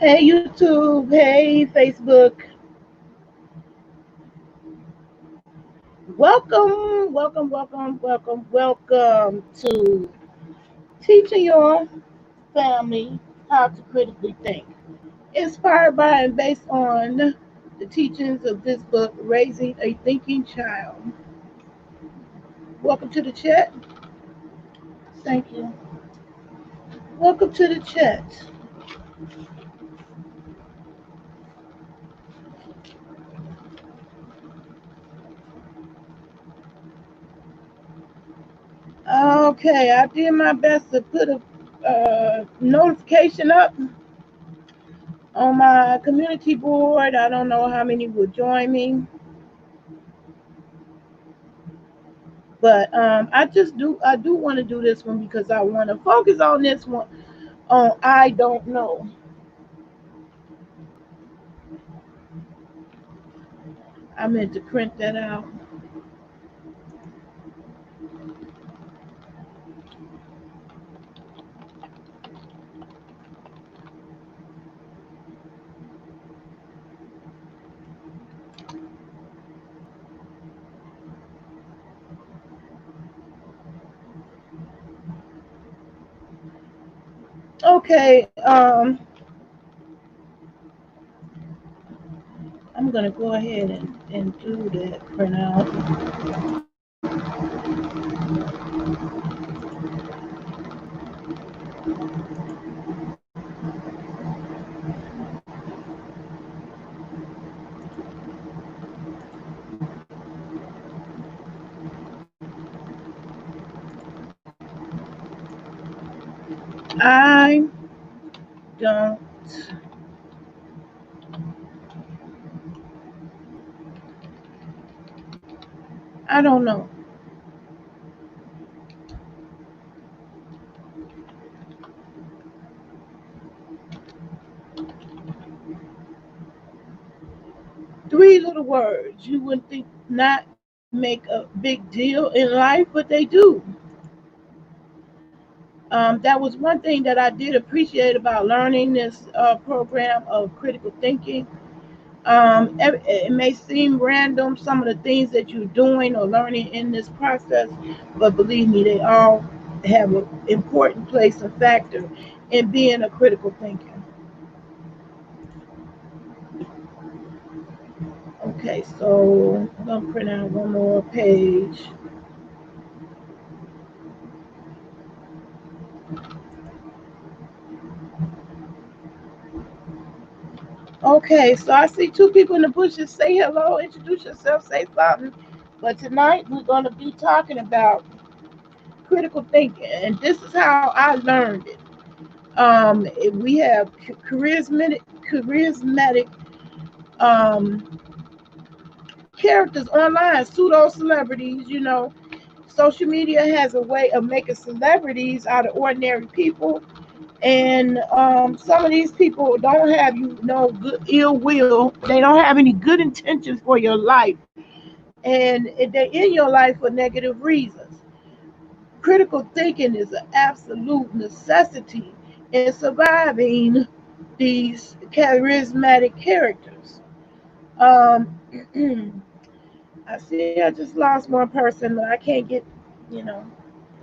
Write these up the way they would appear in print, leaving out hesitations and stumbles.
Hey YouTube, hey Facebook. Welcome to teaching your family how to critically think. Inspired by and based on the teachings of this book, Raising a Thinking Child. Welcome to the chat. Thank you. Welcome to the chat. Okay, I did my best to put a notification up on my community board. I don't know how many will join me, but I do want to do this one because I want to focus on this one on I don't know. I meant to print that out. Okay, I'm gonna go ahead and do that for now. I don't I don't know. Three little words you would think not make a big deal in life, but they do. That was one thing that I did appreciate about learning this program of critical thinking. It may seem random, some of the things that you're doing or learning in this process, but believe me, they all have an important place and factor in being a critical thinker. Okay, so I'm going to print out one more page. Okay, so I see two people in the bushes. Say hello, introduce yourself, say something. But tonight we're going to be talking about critical thinking, and this is how I learned it. We have charismatic characters online, pseudo celebrities. Social media has a way of making celebrities out of ordinary people, and some of these people don't have good ill will. They don't have any good intentions for your life, and they're in your life for negative reasons. Critical thinking is an absolute necessity in surviving these charismatic characters. Um, I see I just lost one person, but I can't get, you know,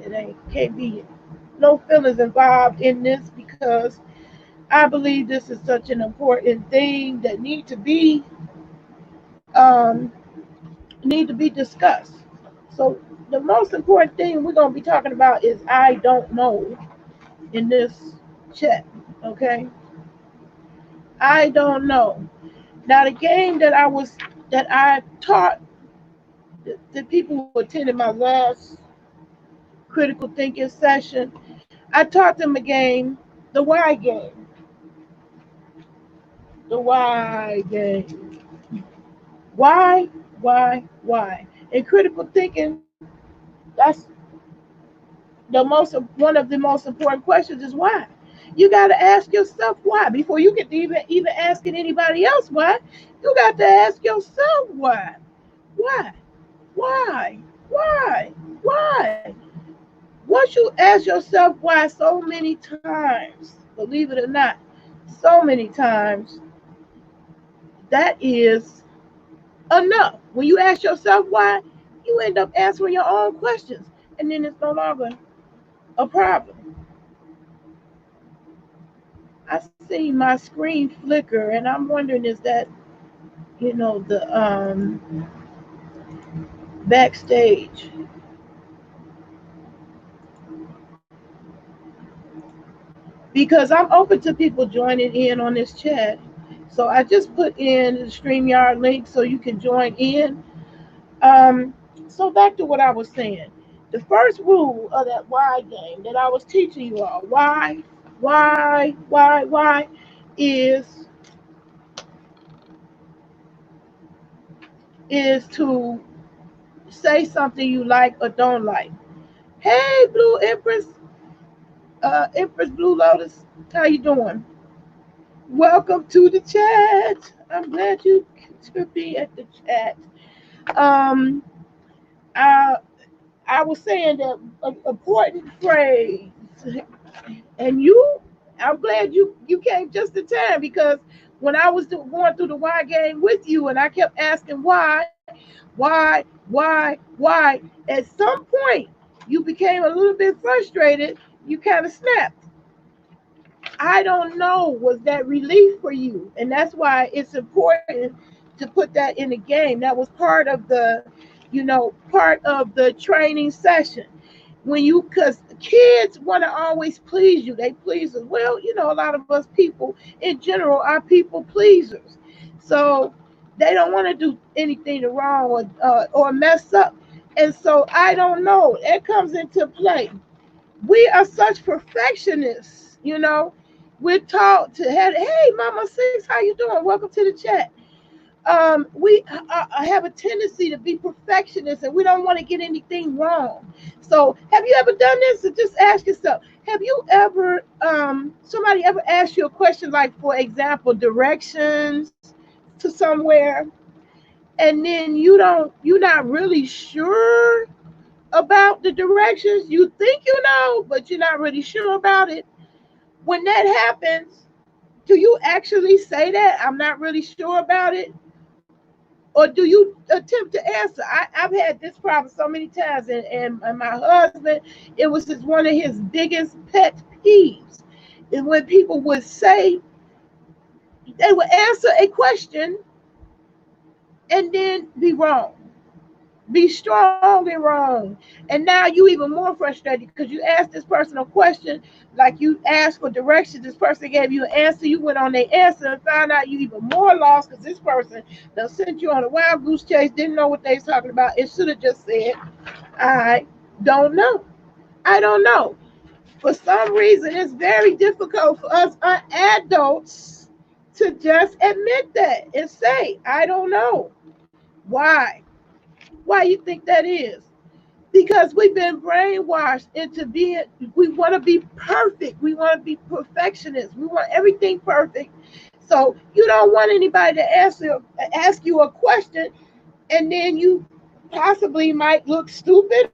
it ain't can't be no feelings involved in this because I believe this is such an important thing that um, need to be discussed. So the most important thing we're gonna be talking about is I don't know in this chat. Okay, I don't know. Now the game that I taught the people who attended my last critical thinking session, I taught them a game, the why game. The why game. Why, why? In critical thinking, that's one of the most important questions is why. You got to ask yourself why before you can even asking anybody else why. You got to ask yourself why. Why? Why? Why? Why? Once you ask yourself why so many times, believe it or not, so many times, that is enough. When you ask yourself why, you end up answering your own questions, and then it's no longer a problem. I see my screen flicker, and I'm wondering, is that, the backstage? Because I'm open to people joining in on this chat. So I just put in the StreamYard link so you can join in. Um, so back to what I was saying. The first rule of that why game that I was teaching you all, why, is to say something you like or don't like. Hey, Blue Empress, Empress Blue Lotus, how you doing? Welcome to the chat. I'm glad you could be at the chat. Um, I I was saying that an important phrase, and I'm glad you came just in time, because when I was going through the why game with you, and I kept asking why, at some point you became a little bit frustrated. You kind of snapped. I don't know, was that relief for you? And that's why it's important to put that in the game. That was part of the training session. Because kids want to always please you. They please us. Well, a lot of us people in general are people pleasers. So they don't want to do anything wrong or mess up. And so I don't know. It comes into play. We are such perfectionists. We're taught to have, hey, Mama Six, how you doing? Welcome to the chat. We have a tendency to be perfectionists, and we don't want to get anything wrong. So have you ever done this? So just ask yourself, have you ever, somebody ever asked you a question, like, for example, directions to somewhere, and then you're not really sure about the directions? You think you know, but you're not really sure about it. When that happens, do you actually say that, I'm not really sure about it? Or do you attempt to answer? I've had this problem so many times, and my husband, it was just one of his biggest pet peeves. And when people would say, they would answer a question and then be wrong, be strong and wrong. And now you even more frustrated because you asked this person a question, like you asked for directions. This person gave you an answer. You went on their answer and found out you even more lost, because this person that sent you on a wild goose chase, didn't know what they was talking about. It should have just said, I don't know. I don't know. For some reason, it's very difficult for us adults to just admit that and say, I don't know. Why? Why you think that is? Because we've been brainwashed into being, we want to be perfect, we want to be perfectionists, we want everything perfect. So you don't want anybody to ask you a question, and then you possibly might look stupid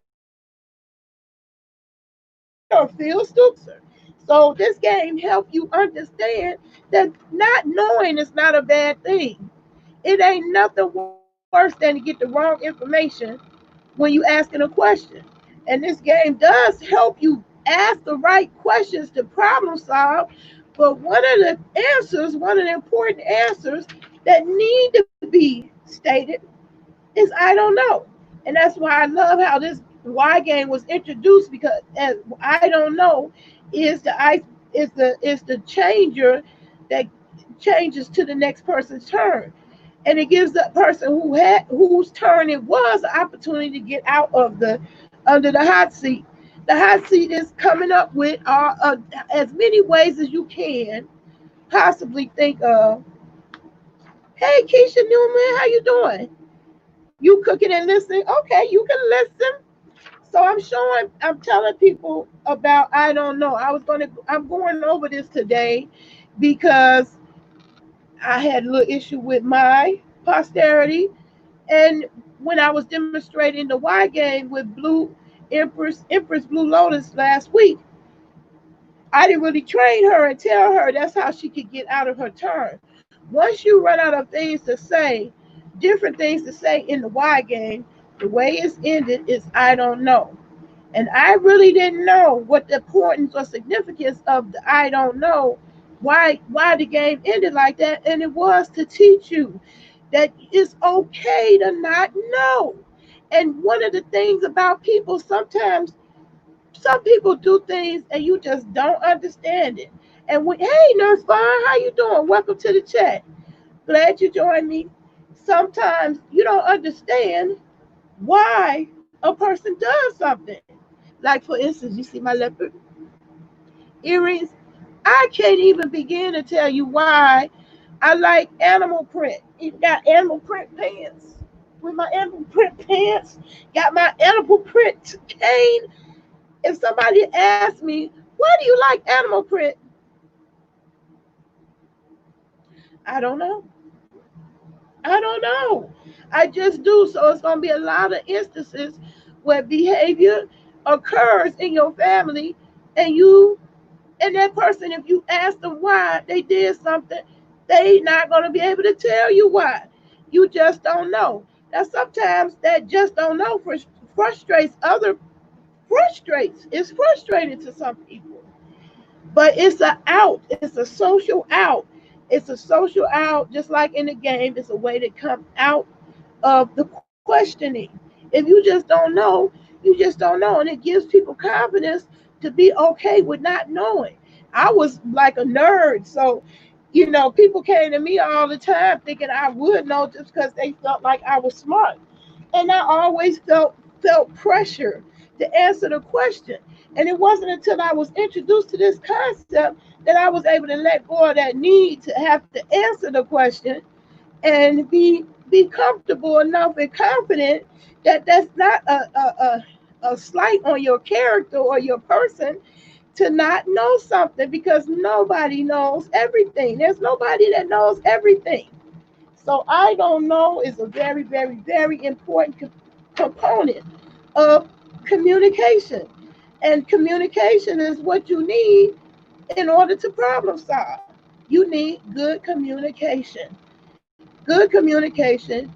or feel stupid. So this game helps you understand that not knowing is not a bad thing. It ain't nothing worse than to get the wrong information when you asking a question. And this game does help you ask the right questions to problem solve. But one of the important answers that need to be stated is, I don't know. And that's why I love how this Y game was introduced, because as I don't know is the changer that changes to the next person's turn, and it gives the person whose turn it was an opportunity to get out of the under the hot seat. The hot seat is coming up with as many ways as you can possibly think of. Hey, Keisha Newman, how you doing? You cooking and listening? Okay, you can listen. So I'm telling people about I don't know. I'm going over this today because I had a little issue with my posterity. And when I was demonstrating the Y game with Blue Empress Blue Lotus last week, I didn't really train her and tell her that's how she could get out of her turn. Once you run out of things to say, different things to say in the why game, the way it's ended is I don't know. And I really didn't know what the importance or significance of the I don't know, why the game ended like that. And it was to teach you that it's okay to not know. And one of the things about people, sometimes some people do things and you just don't understand it. And when, hey, Nurse Vaughn, how you doing? Welcome to the chat. Glad you joined me. Sometimes you don't understand why a person does something. Like for instance, you see my leopard earrings. I can't even begin to tell you why I like animal print. You got animal print pants. With my animal print pants, got my animal print cane. If somebody asks me, why do you like animal print? I don't know. I don't know. I just do. So it's going to be a lot of instances where behavior occurs in your family and you and that person, if you ask them why they did something, they not going to be able to tell you why. You just don't know. Now sometimes that just don't know frustrates other frustrates. It's frustrating to some people. But it's a out. It's a social out. It's a social out, just like in the game. It's a way to come out of the questioning. If you just don't know, you just don't know. And it gives people confidence to be okay with not knowing. I was like a nerd. So, people came to me all the time thinking I would know just because they felt like I was smart. And I always felt pressure to answer the question. And it wasn't until I was introduced to this concept that I was able to let go of that need to have to answer the question and be comfortable enough and confident that that's not a slight on your character or your person to not know something, because nobody knows everything. There's nobody that knows everything. So I don't know is a very, very, very important component of communication. And communication is what you need in order to problem solve. You need good communication. Good communication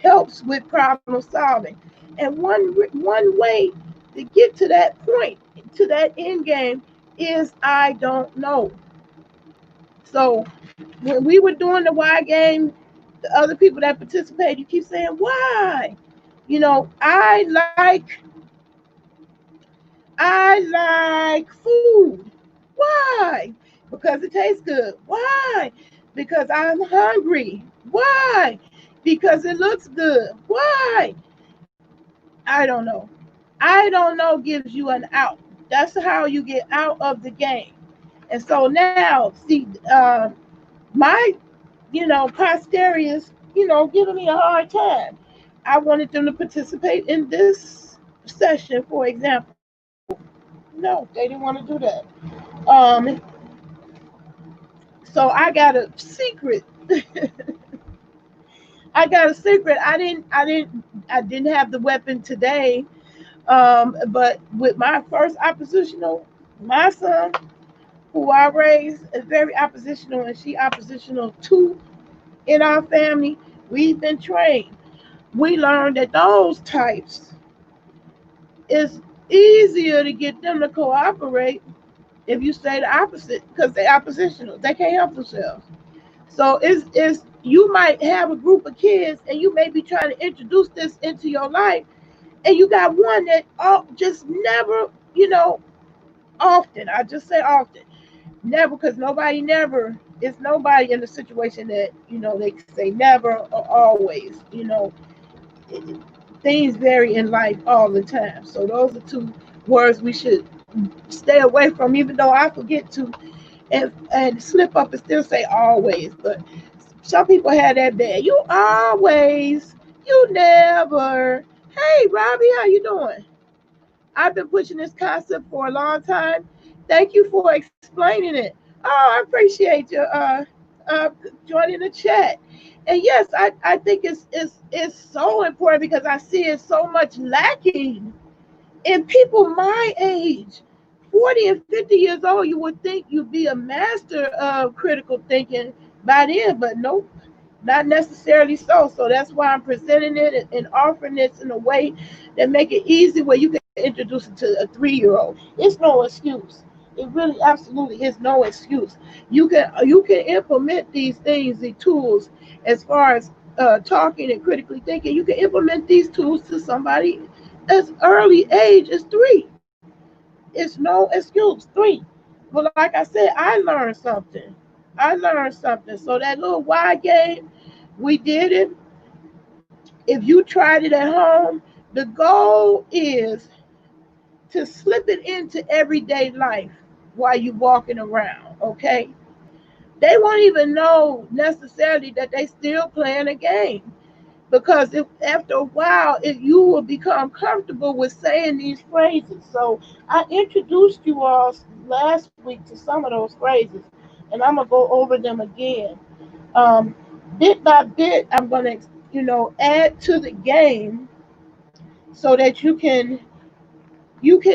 helps with problem solving. And one way to get to that point, to that end game, is I don't know. So when we were doing the why game, the other people that participate, you keep saying why. I like food. Why? Because it tastes good. Why? Because I'm hungry. Why? Because it looks good. Why? I don't know. I don't know gives you an out. That's how you get out of the game. And so now, see, my, posterity is, giving me a hard time. I wanted them to participate in this session, for example. No, they didn't want to do that. Um, so I got a secret. I got a secret. I didn't have the weapon today. But with my first oppositional, my son, who I raised, is very oppositional, and she oppositional too in our family. We've been trained. We learned that those types is easier to get them to cooperate if you say the opposite, because they're oppositional. They can't help themselves. So it's you might have a group of kids and you may be trying to introduce this into your life, and you got one that just never, often. I just say often, never, because nobody never is nobody in the situation that they say never or always. Things vary in life all the time. So those are two words we should stay away from. Even though I forget to and slip up and still say always, but some people have that bad. You always, you never. Hey, Robbie, how you doing? I've been pushing this concept for a long time. Thank you for explaining it. Oh, I appreciate you uh, joining the chat. And yes, I think it's so important because I see it so much lacking in people my age. 40 and 50 years old, you would think you'd be a master of critical thinking by then, but nope, not necessarily so. So that's why I'm presenting it and offering this in a way that make it easy where you can introduce it to a 3-year-old. It's no excuse. It really absolutely is no excuse. You can implement these things, the tools, as far as talking and critically thinking. You can implement these tools to somebody as early age as 3. It's no excuse. 3. But like I said, I learned something. I learned something. So that little why game, we did it. If you tried it at home, the goal is to slip it into everyday life while you're walking around, okay? They won't even know necessarily that they still playing a game, because if after a while you will become comfortable with saying these phrases. So I introduced you all last week to some of those phrases, and I'm gonna go over them again. um, Bit by bit, I'm gonna add to the game so that you can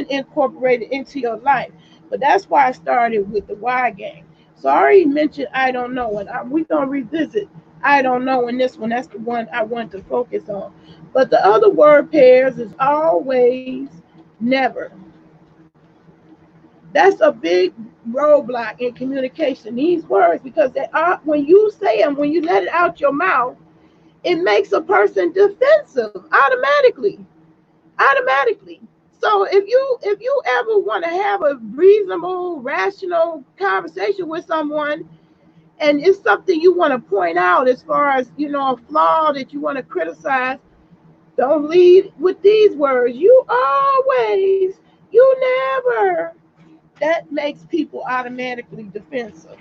incorporate it into your life. But that's why I started with the why game. So I already mentioned I don't know, and we're gonna revisit I don't know in this one. That's the one I want to focus on. But the other word pairs is always, never. That's a big roadblock in communication. These words, because they are, when you say them, when you let it out your mouth, it makes a person defensive automatically. Automatically. So if you ever want to have a reasonable, rational conversation with someone, and it's something you want to point out as far as a flaw that you want to criticize, don't lead with these words. You always, you never. That makes people automatically defensive.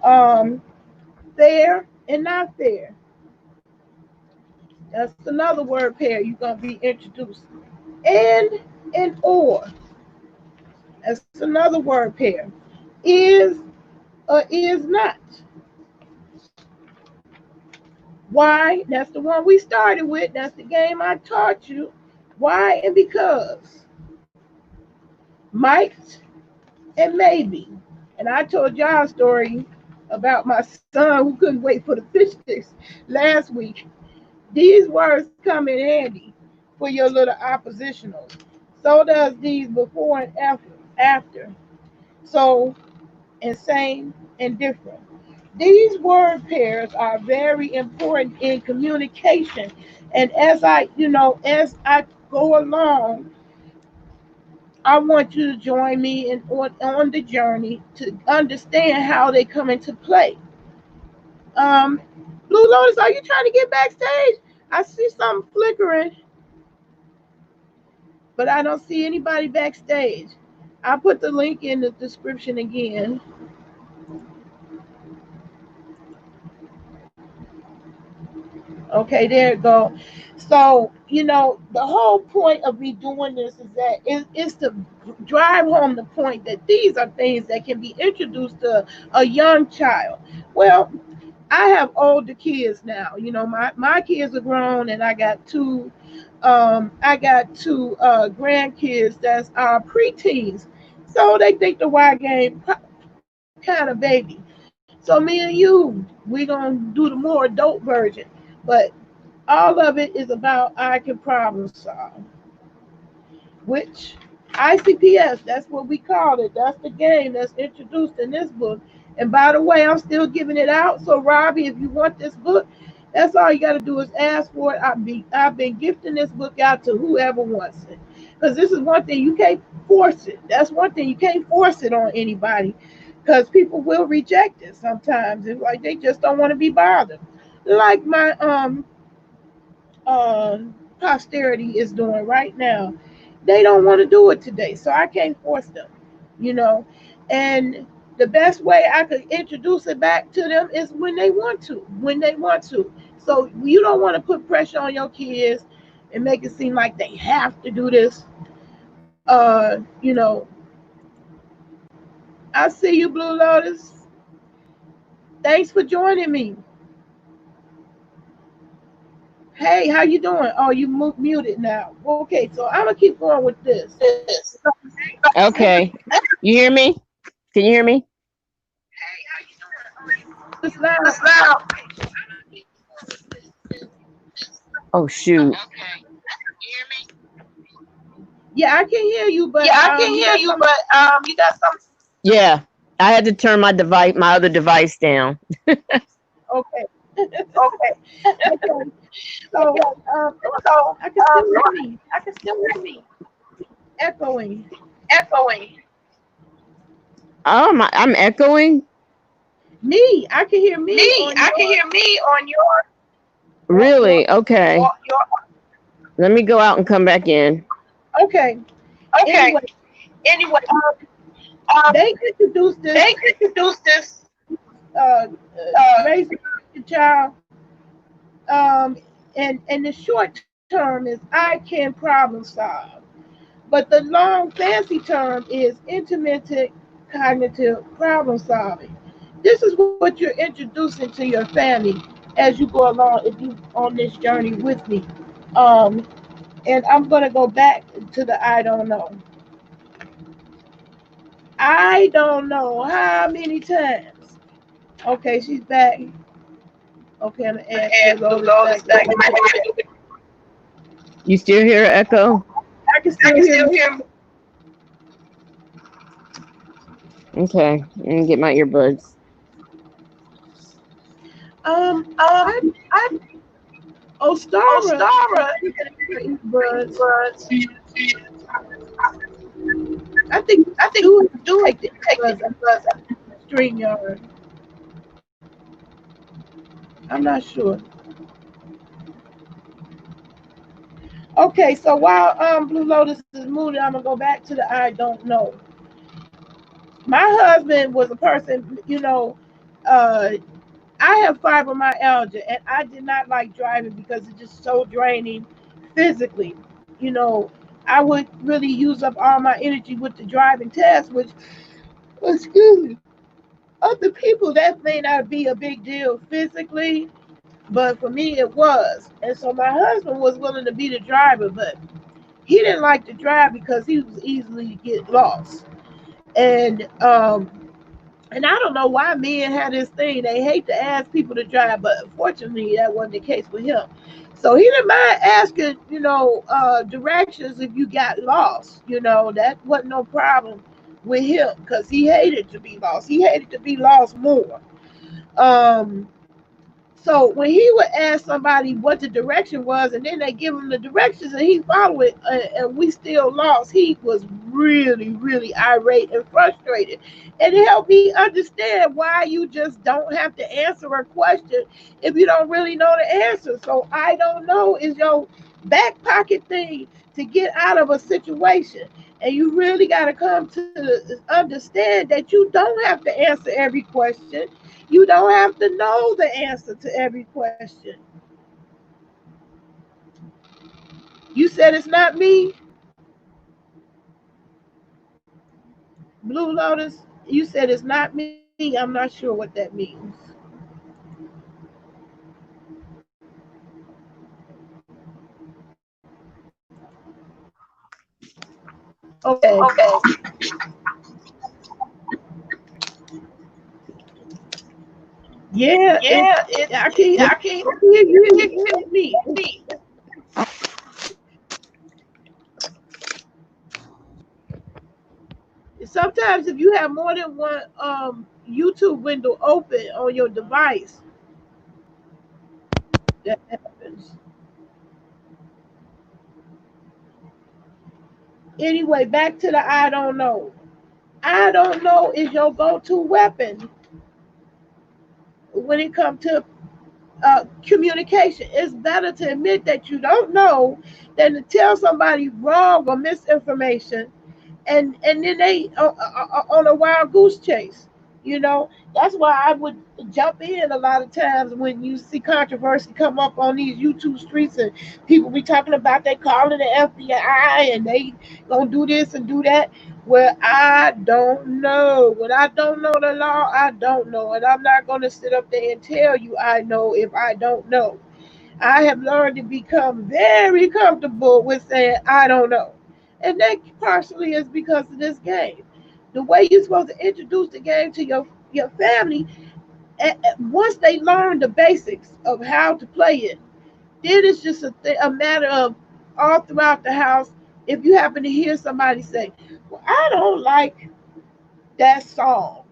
Um, Fair and not fair. That's another word pair you're gonna be introduced. And or. That's another word pair. Is or is not. Why? That's the one we started with. That's the game I taught you. Why and because. Might and maybe. And I told y'all a story about my son who couldn't wait for the fish sticks last week. These words come in handy for your little oppositionals. So does these before and after. So, and same and different. These word pairs are very important in communication. And as I go along, I want you to join me on the journey to understand how they come into play. Um, Blue Lotus, are you trying to get backstage? I see something flickering, but I don't see anybody backstage. I'll put the link in the description again. Okay, there it go. So, the whole point of me doing this is that is to drive home the point that these are things that can be introduced to a young child. Well, I have older kids now. My kids are grown, and I got two grandkids that's preteens. So they think the Y game kind of baby. So me and you, we gonna do the more adult version. But all of it is about I can problem solve, which ICPS, that's what we call it. That's the game that's introduced in this book. And by the way, I'm still giving it out. So Robbie, if you want this book, that's all you got to do is ask for it. I've been gifting this book out to whoever wants it. Because this is one thing, you can't force it. That's one thing, you can't force it on anybody. Because people will reject it sometimes. It's like they just don't want to be bothered. Like my uh, posterity is doing right now. They don't want to do it today, so I can't force them, you know. And the best way I could introduce it back to them is when they want to, when they want to. So you don't want to put pressure on your kids and make it seem like they have to do this. Uh, you know, I see you, Blue Lotus. Thanks for joining me. Hey, how you doing? Oh, you muted now. Okay, so I'm gonna keep going with this. Okay. You hear me? Can you hear me? It's loud. Oh shoot. Yeah, I can hear you, but Yeah, I can you hear got you, some. but you got some. Yeah. I had to turn my other device down. Okay. Okay. Okay. So So I can still hear me I can still hear me echoing. echoing. Oh my, I'm echoing. I can hear me Me, on I can your hear me on your. Really? Okay. your. Let me go out and come back in. Okay. Okay. Anyway, Anyway, um, um, they introduced this they introduced this. race your child, um, and the short term is I can problem solve, but the long fancy term is intermittent cognitive problem solving. This is what you're introducing to your family as you go along if you on this journey with me. Um, and I'm gonna go back to the I don't know. I don't know how many times. Okay, she's back. Okay, I'm gonna add Blue And Blue Lotus Lotus back. back. You still hear an echo? I can I still can hear still me. hear me. Okay. And get my earbuds. Um, I I Ostara Ostara earbuds. was. I think I think do do take the take the earbuds out bus. of StreamYard. I'm not sure. Okay, so while Blue Lotus is moving, I'm gonna go back to the I don't know. My husband was a person, uh, I have fibromyalgia, and I did not like driving because it's just so draining physically. You know, I would really use up all my energy with the driving test, which, excuse me, other people that may not be a big deal physically, but for me it was. And so my husband was willing to be the driver, but he didn't like to drive because he was easily to get lost. And I don't know why men have this thing. They hate to ask people to drive, but unfortunately, that wasn't the case with him. So he didn't mind asking, directions if you got lost. That wasn't no problem with him because he hated to be lost. He hated to be lost more. Um, so when he would ask somebody what the direction was, and then they give him the directions, and he follow it, and we still lost, he was really, really irate and frustrated. And it helped me understand why you just don't have to answer a question if you don't really know the answer. So I don't know is your back pocket thing to get out of a situation. And you really got to come to understand that you don't have to answer every question. You don't have to know the answer to every question. You said it's not me, Blue Lotus. You said it's not me. I'm not sure what that means. Okay. Okay. Yeah, Yeah, I can I can hear hear you. you. It's me. Me. Sometimes if you have more than one YouTube window open on your device, that happens. Anyway, back to the I don't know. I don't know is your go-to weapon when it comes to communication. It's better to admit that you don't know than to tell somebody wrong or misinformation, and then they on a wild goose chase. That's why I would jump in a lot of times when you see controversy come up on these YouTube streets and people be talking about they calling the FBI and they gonna do this and do that. Well, I don't know. When I don't know the law, I don't know, and I'm not gonna sit up there and tell you I know if I don't know. I have learned to become very comfortable with saying I don't know. And that partially is because of this game. The way you're supposed to introduce the game to your family, once they learn the basics of how to play it, then it's just a matter of all throughout the house. If you happen to hear somebody say, "Well, I don't like that song,"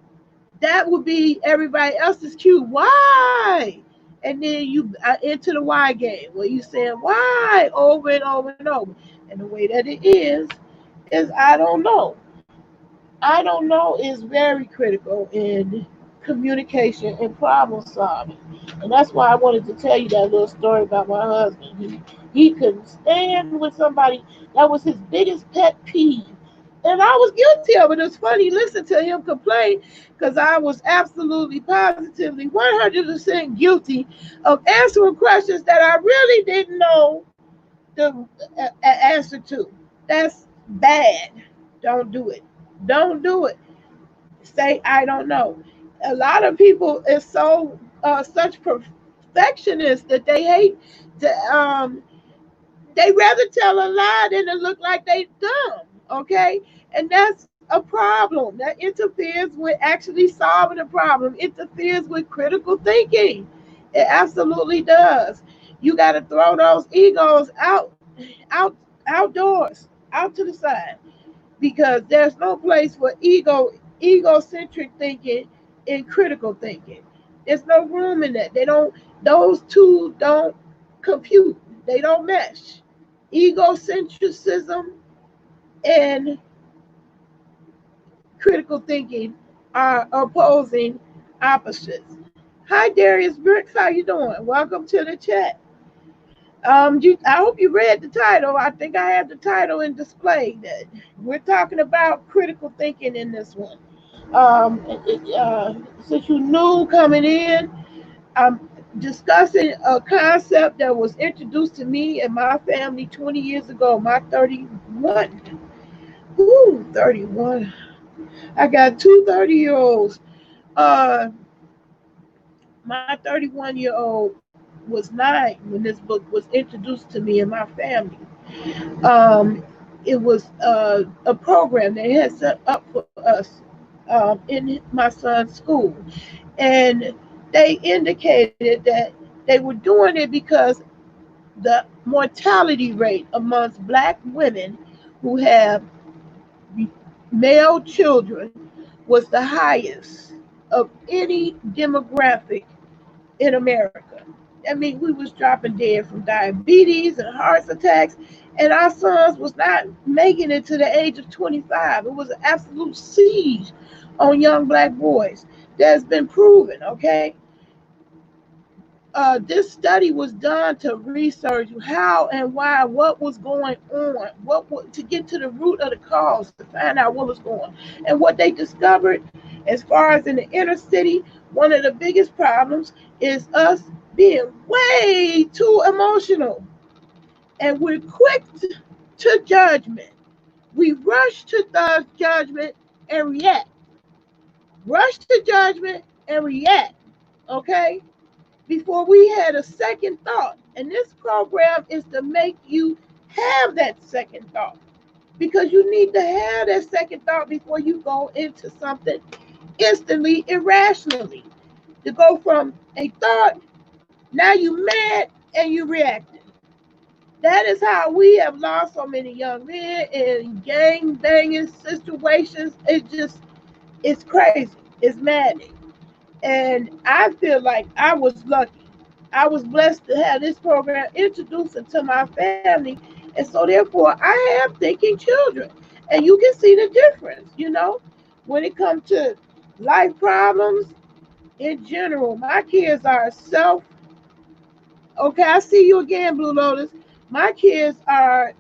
that would be everybody else's cue. Why? And then you into the why game where you saying why over and over and over. And the way that it is I don't know. I don't know is very critical in communication and problem solving. And that's why I wanted to tell you that little story about my husband. He couldn't stand with somebody that was his biggest pet peeve. And I was guilty of it. It's funny, listen to him complain because I was absolutely positively 100% guilty of answering questions that I really didn't know the answer to. That's bad. Don't do it. Don't do it. Say I don't know. A lot of people is so such perfectionists that they hate to they rather tell a lie than to look like they dumb. Okay, and that's a problem that interferes with actually solving a problem. Interferes with critical thinking. It absolutely does. You got to throw those egos out, outdoors, out to the side, because there's no place for egocentric thinking and critical thinking. There's no room in that. They don't those two don't compute. They don't mesh. Egocentrism and critical thinking are opposing opposites. Hi Darius Brooks, how you doing? Welcome to the chat. I hope you read the title. I think I have the title in display. That we're talking about critical thinking in this one. Since you new coming in, I'm discussing a concept that was introduced to me and my family 20 years ago. My 31, ooh, 31. I got two 30-year olds. Uh, my 31-year-old was 9 when this book was introduced to me and my family. Um, it was a program they had set up for us in my son's school. And they indicated that they were doing it because the mortality rate amongst Black women who have male children was the highest of any demographic in America. I mean, we was dropping dead from diabetes and heart attacks, and our sons was not making it to the age of 25. It was an absolute siege on young Black boys. That's been proven, okay? This study was done to research how and why, what was going on, to get to the root of the cause, to find out what was going on. And what they discovered, as far as in the inner city, one of the biggest problems is us being way too emotional. And we're quick to judgment. We rush to the judgment and react. Rush to judgment and react. Okay? Before we had a second thought. And this program is to make you have that second thought, because you need to have that second thought before you go into something instantly, irrationally. To go from a thought, now you mad and you reacting. That is how we have lost so many young men in gang banging situations. It's crazy. It's maddening. And I feel like I was lucky. I was blessed to have this program introduced into my family. And so therefore I have thinking children. And you can see the difference, when it comes to life problems in general. My kids are okay, I see you again, Blue Lotus. My kids are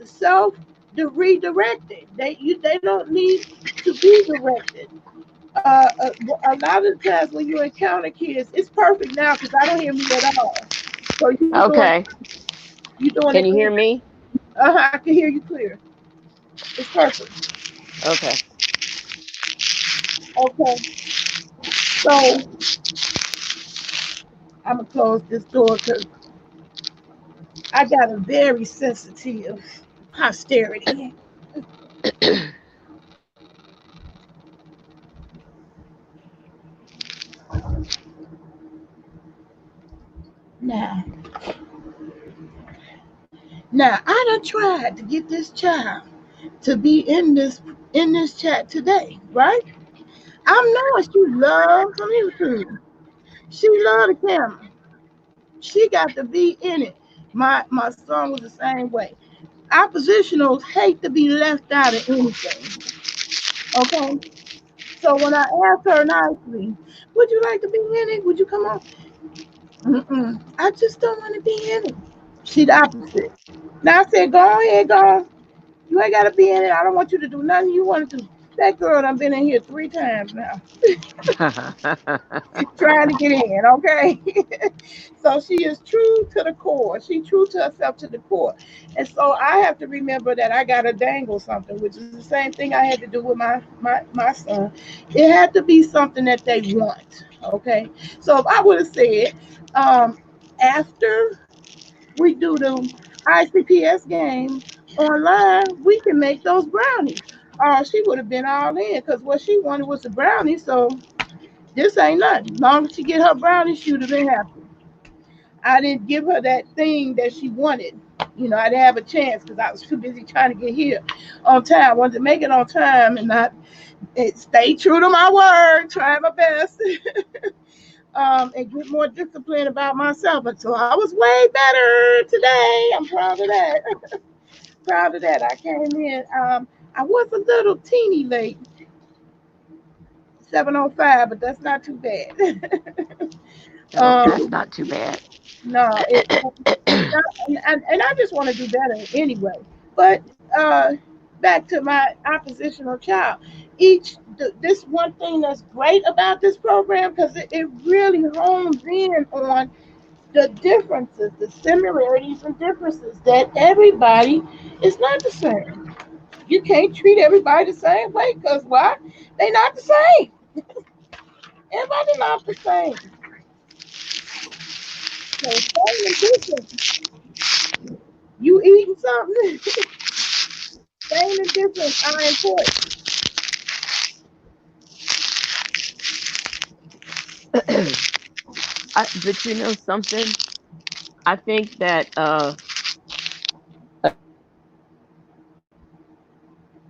self redirected. They don't need to be directed. A lot of times when you encounter kids, it's perfect now because I don't hear me at all. So Okay. You doing Can it you hear clear. me? I can hear you clear. It's perfect. Okay. Okay. So I'm gonna close this door because I got a very sensitive posterity. Now, now I done tried to get this child to be in this chat today, right? I'm knowing she loves some YouTube. She loves the camera. She got to be in it. My son was the same way. Oppositionals hate to be left out of anything. Okay. So when I asked her nicely, would you like to be in it? Would you come on? Mm-mm. I just don't want to be in it. She the opposite. Now I said, go ahead, go. You ain't gotta be in it. I don't want you to do nothing you want to do. That girl done been in here 3 times now, trying to get in, okay? So she is true to the core. She true to herself to the core. And so I have to remember that I gotta dangle something, which is the same thing I had to do with my son. It had to be something that they want. Okay. So if I would have said, after we do the ICPS game online, we can make those brownies. She would have been all in because what she wanted was the brownies. So this ain't nothing. As long as she get her brownies, she would have been happy. I didn't give her that thing that she wanted. I didn't have a chance because I was too busy trying to get here on time. I wanted to make it on time and not stay true to my word, try my best, and get more disciplined about myself. But so I was way better today. I'm proud of that. Proud of that. I came in. I was a little teeny late, 7:05, but that's not too bad. No, that's not too bad. No, and I just want to do better anyway. But back to my oppositional child. This one thing that's great about this program because it really hones in on the differences, the similarities and differences that everybody is not the same. You can't treat everybody the same way because why? They not the same. Everybody not the same. So same and different. You eating something? Same and different are important. But you know something? I think that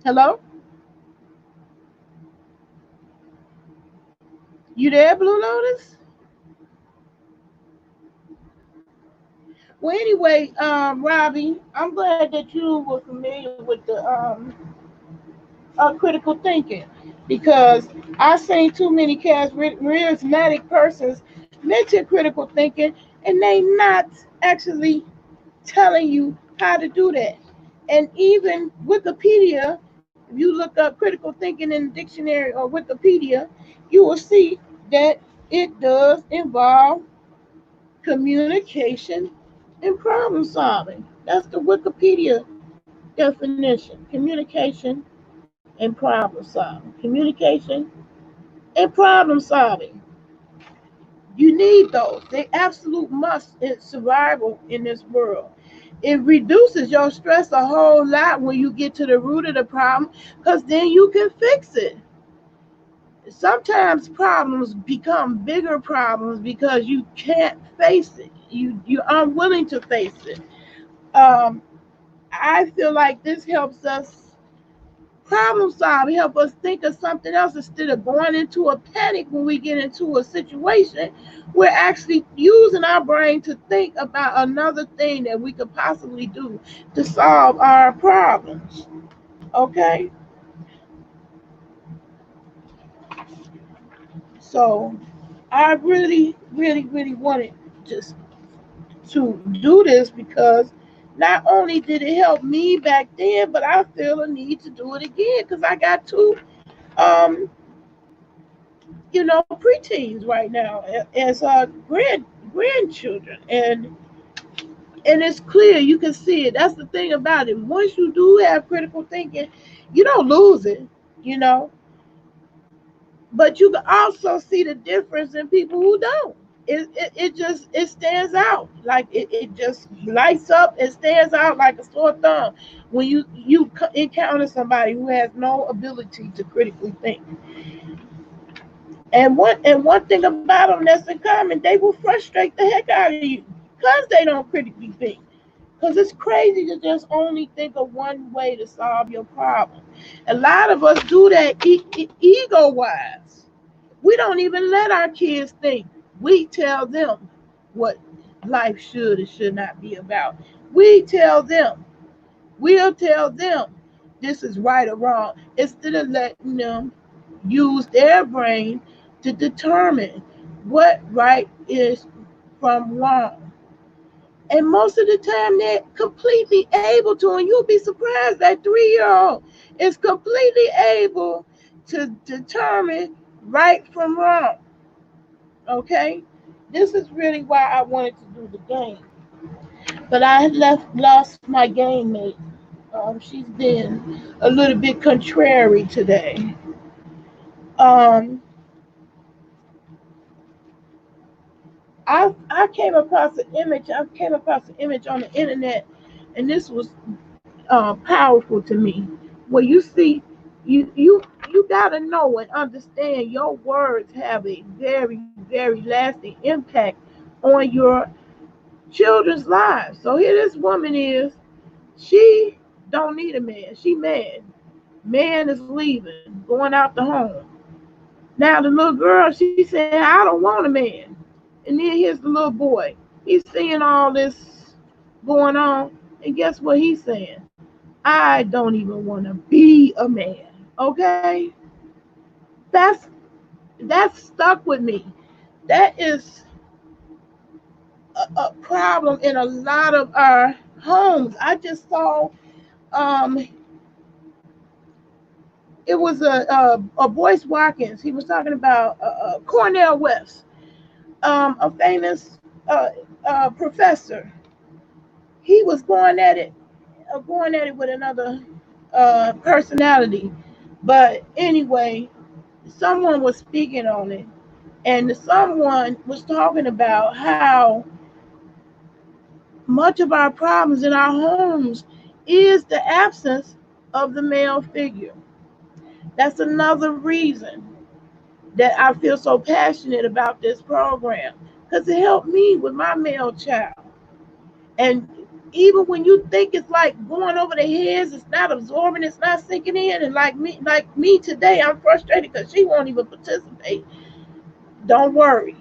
Hello? You there, Blue Lotus? Well, anyway, Robbie, I'm glad that you were familiar with the critical thinking because I've seen too many charismatic persons mention critical thinking and they not actually telling you how to do that. And even Wikipedia, if you look up critical thinking in the dictionary or Wikipedia, you will see that it does involve communication and problem solving. That's the Wikipedia definition: communication and problem solving. Communication and problem solving. You need those. They absolute must in survival in this world. It reduces your stress a whole lot when you get to the root of the problem because then you can fix it. Sometimes problems become bigger problems because you can't face it. You're unwilling to face it. Um, I feel like this helps us problem solve, help us think of something else instead of going into a panic when we get into a situation. We're actually using our brain to think about another thing that we could possibly do to solve our problems. Okay, so I really, really, really wanted just to do this because not only did it help me back then, but I feel a need to do it again because I got two um preteens right now as grandchildren, and it's clear you can see it. That's the thing about it. Once you do have critical thinking, you don't lose it, you know. But you can also see the difference in people who don't. it stands out like it just lights up and stands out like a sore thumb when you encounter somebody who has no ability to critically think. And one thing about them that's in common, they will frustrate the heck out of you because they don't critically think. Because it's crazy to just only think of one way to solve your problem. A lot of us do that ego wise. We don't even let our kids think. We tell them what life should and should not be about. We tell them, we'll tell them this is right or wrong instead of letting them use their brain to determine what right is from wrong. And most of the time, they're completely able to, and you'll be surprised that 3-year old is completely able to determine right from wrong. Okay? This is really why I wanted to do the game. But I had lost my game mate. She's been a little bit contrary today. Um, I came across an image. I came across an image on the internet, and this was powerful to me. Where you see, you gotta know and understand your words have a very very lasting impact on your children's lives. So here this woman is. She don't need a man. She mad. Man is leaving, going out the home. Now the little girl, she said, I don't want a man. And then here's the little boy. He's seeing all this going on. And guess what he's saying? I don't even want to be a man. Okay? That's that's stuck with me. That is a problem in a lot of our homes. I just saw um it was a Boyce Watkins. He was talking about Cornell West, a famous professor. He was going at it with another personality. But anyway, someone was speaking on it, and someone was talking about how much of our problems in our homes is the absence of the male figure. That's another reason that I feel so passionate about this program because it helped me with my male child. And even when you think it's like going over their heads, it's not absorbing, it's not sinking in. And like me today, I'm frustrated because she won't even participate. Don't worry,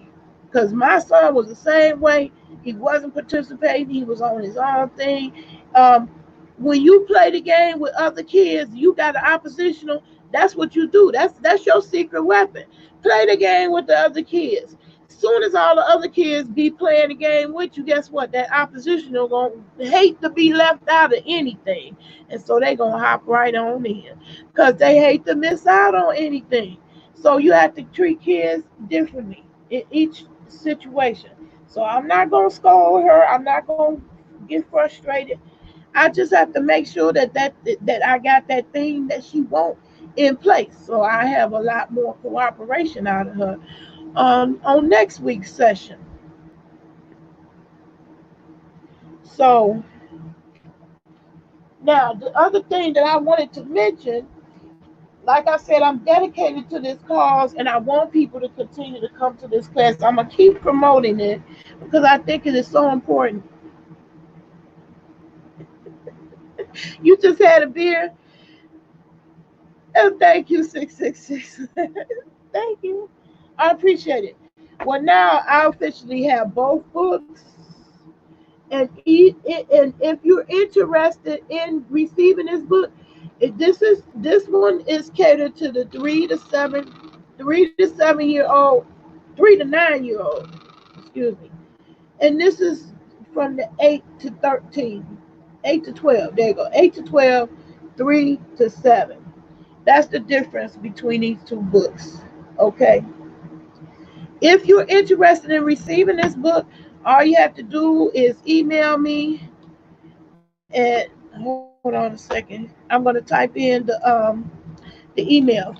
because my son was the same way. He wasn't participating. He was on his own thing. Um, when you play the game with other kids, you got an oppositional. That's what you do. That's your secret weapon. Play the game with the other kids. As soon as all the other kids be playing the game with you, guess what? That oppositional gonna hate to be left out of anything, and so they gonna hop right on in because they hate to miss out on anything. So you have to treat kids differently in each situation. So I'm not gonna scold her. I'm not gonna get frustrated. I just have to make sure that I got that thing that she wants in place. So I have a lot more cooperation out of her on next week's session. So now the other thing that I wanted to mention, like I said, I'm dedicated to this cause and I want people to continue to come to this class. I'm gonna keep promoting it because I think it is so important. You just had a beer. Oh, thank you, 666. Thank you. I appreciate it. Well, now I officially have both books. And if you're interested in receiving this book, this one is catered to the 3 to 7 year old, 3 to 9 year old. Excuse me. And this is from the 8 to 13, 8 to 12. There you go. 8 to 12, 3 to 7. That's the difference between these two books. Okay. If you're interested in receiving this book, all you have to do is email me at, hold on a second. I'm going to type in the email,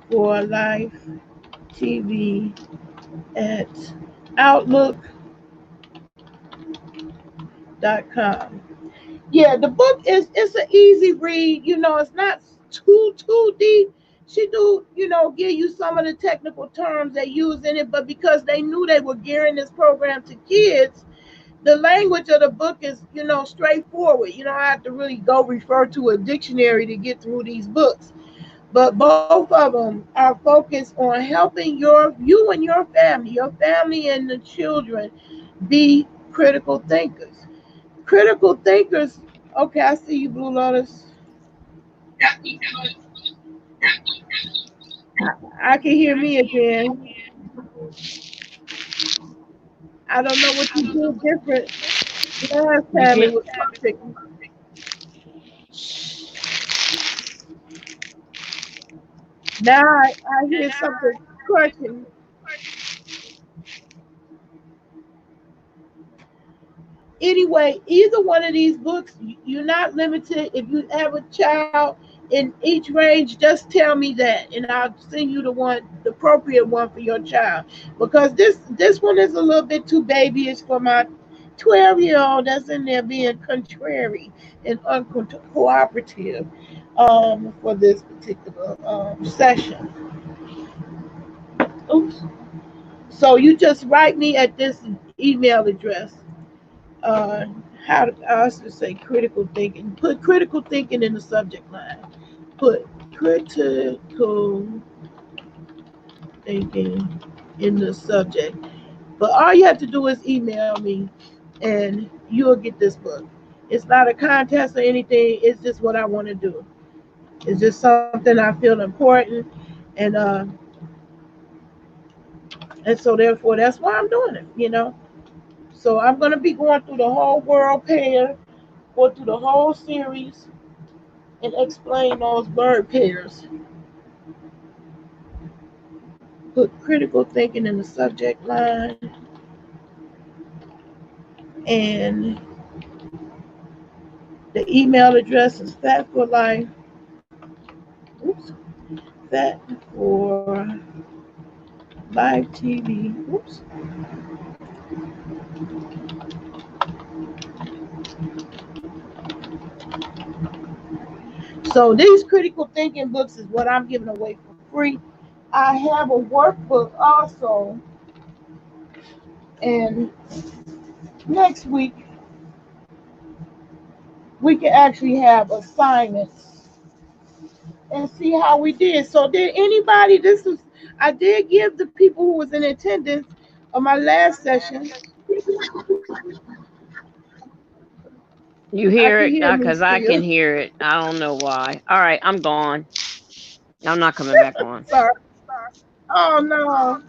for Life TV at outlook.com. Yeah, the book is it's an easy read. It's not too deep. She do give you some of the technical terms they use in it, but because they knew they were gearing this program to kids, the language of the book is straightforward. You don't have to really go refer to a dictionary to get through these books. But both of them are focused on helping you and your family and the children be critical thinkers. Critical thinkers. Okay, I see you, Blue Lotus. I can hear me again. I don't know what you did different last You time. It did. was perfect. Now I hear something crunching. Anyway, either one of these books, you're not limited. If you have a child in each range, just tell me that, and I'll send you the appropriate one for your child. Because this one is a little bit too babyish for my 12-year-old that's in there being contrary and uncooperative for this particular session. Oops. So you just write me at this email address. uh, how to, I was to say critical thinking. Put critical thinking in the subject line. Put critical thinking in the subject. But all you have to do is email me, and you'll get this book. It's not a contest or anything. It's just what I want to do. It's just something I feel important, and so therefore that's why I'm doing it. So I'm gonna be going through the whole world pair, go through the whole series, and explain those word pairs. Put critical thinking in the subject line, and the email address is fat for life. Oops, fat for life TV. Oops. So these critical thinking books is what I'm giving away for free. I have a workbook also, and next week we can actually have assignments and see how we did. So did anybody, I did give the people who was in attendance on my last session. You I hear can it? hear me Because I can still. hear it. I don't know why. All right, I'm gone. I'm not coming back on. Sorry. Oh no.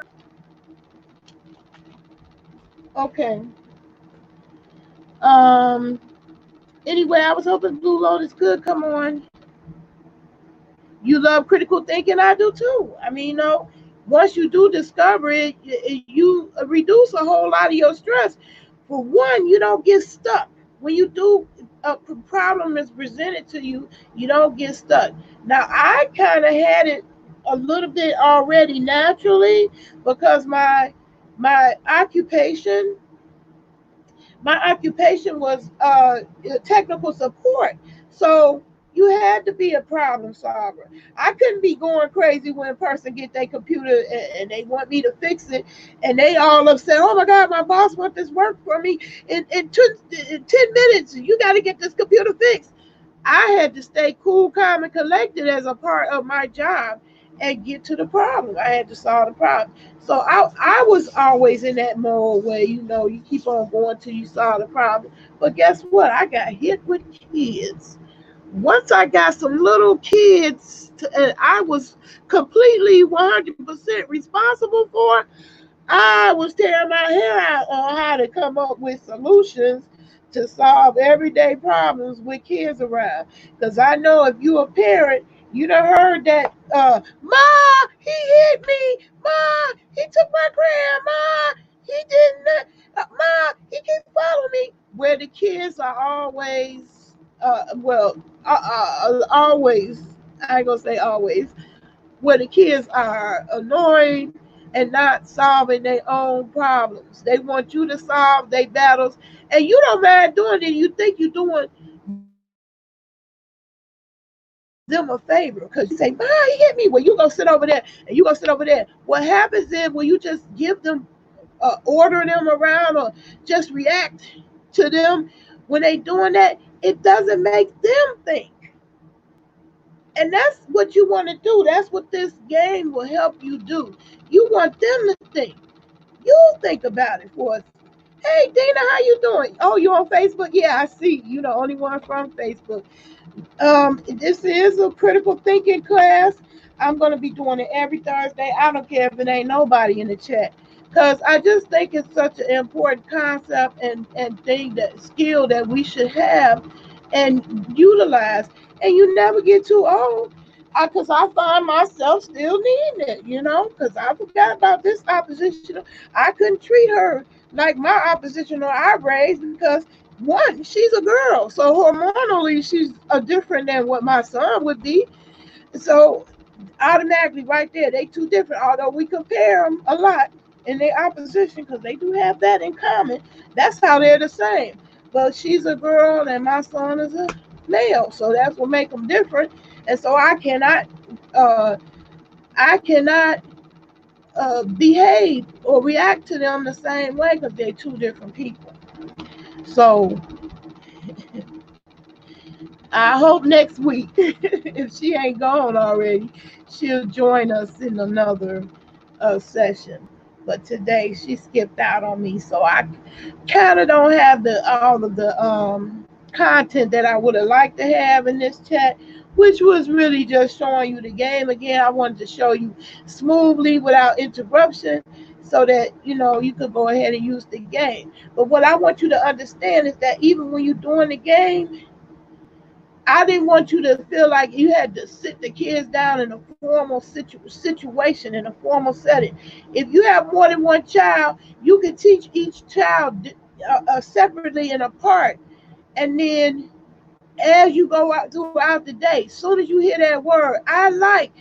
Okay. Um. Anyway, I was hoping Blue Lotus could come on. You love critical thinking. I do too. I mean, once you do discover it, you reduce a whole lot of your stress. For one, you don't get stuck. When you do, a problem is presented to you, you don't get stuck. Now, I kind of had it a little bit already naturally because my occupation was technical support. So you had to be a problem solver. I couldn't be going crazy when a person get their computer and they want me to fix it, and they all upset. Oh my God, my boss wants this work for me in 10 minutes. You got to get this computer fixed. I had to stay cool, calm, and collected as a part of my job and get to the problem. I had to solve the problem. So I was always in that mode where you keep on going till you solve the problem. But guess what? I got hit with kids. Once I got some little kids, I was completely 100% responsible for. I was tearing my hair out on how to come up with solutions to solve everyday problems with kids around. Because I know if you a parent, you done heard that, Ma, he hit me. Ma, he took my crayon. Ma, he didn't. Ma, he keeps following me. Where the kids are always, always, I ain't gonna say always, where the kids are annoyed and not solving their own problems. They want you to solve their battles, and you don't mind doing it. You think you're doing them a favor because you say, "Ma, he hit me." Well, you go sit over there, and you go sit over there. What happens is when you just give them, order them around, or just react to them when they doing that, it doesn't make them think. And that's what you want to do. That's what this game will help you do. You want them to think. You think about it for us. Hey, Dina, how you doing? Oh, you on Facebook? Yeah, I see. You the only one from Facebook. This is a critical thinking class. I'm going to be doing it every Thursday. I don't care if it ain't nobody in the chat. Because I just think it's such an important concept and thing, that skill that we should have and utilize. And you never get too old. Because I find myself still needing it, because I forgot about this opposition. I couldn't treat her like my opposition or I raised, because one, she's a girl, so hormonally she's different than what my son would be. So automatically right there, they two different, although we compare them a lot in their opposition, because they do have that in common. That's how they're the same. But she's a girl and my son is a male, so that's what makes them different. And so uh, I cannot behave or react to them the same way, because they're two different people. So I hope next week, if she ain't gone already, she'll join us in another session. But today she skipped out on me, so I kind of don't have all of the content that I would have liked to have in this chat, which was really just showing you the game again. I wanted to show you smoothly without interruption, so that you could go ahead and use the game. But what I want you to understand is that even when you're doing the game, I didn't want you to feel like you had to sit the kids down in a formal situation, in a formal setting. If you have more than one child, you can teach each child separately and apart. And then as you go out throughout the day, as soon as you hear that word, I like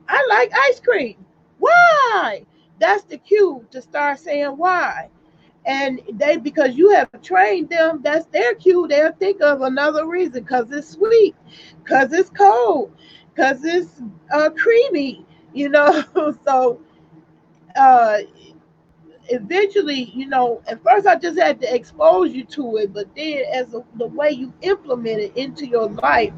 ice cream. Why? That's the cue to start saying why. And because you have trained them, that's their cue. They'll think of another reason, because it's sweet, because it's cold, because it's creamy, So uh, eventually, at first I just had to expose you to it, but then the way you implement it into your life,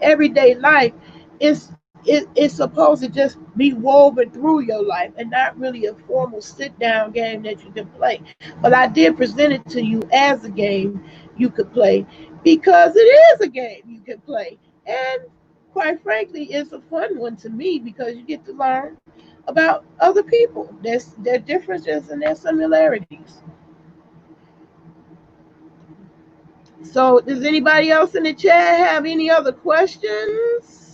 everyday life, it's supposed to just be woven through your life, and not really a formal sit down game that you can play. But I did present it to you as a game you could play, because it is a game you can play. And quite frankly, it's a fun one to me, because you get to learn about other people, their differences and their similarities. So does anybody else in the chat have any other questions?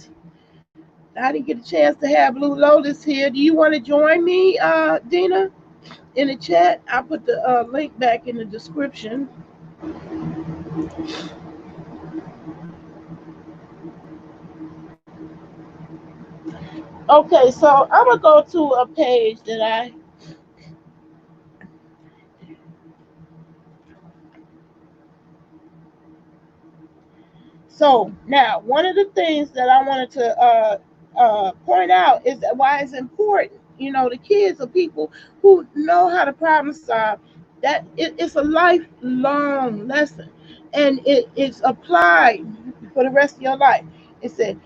I didn't get a chance to have Blue Lotus here. Do you want to join me, Dina, in the chat? I put the link back in the description. Okay, so I'm going to go to a page that So now, one of the things that I wanted to point out is that why it's important. The kids are people who know how to problem solve. That it's a lifelong lesson, and it's applied for the rest of your life. It said,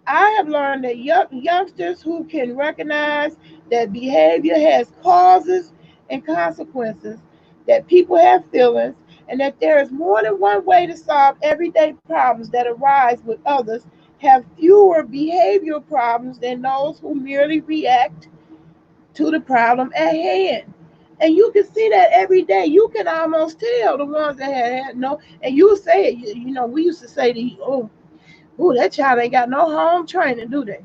I have learned that youngsters who can recognize that behavior has causes and consequences, that people have feelings, and that there is more than one way to solve everyday problems that arise with others, have fewer behavioral problems than those who merely react to the problem at hand. And you can see that every day. You can almost tell the ones that had no, and you say it, we used to say to you, oh, that child ain't got no home training, do they?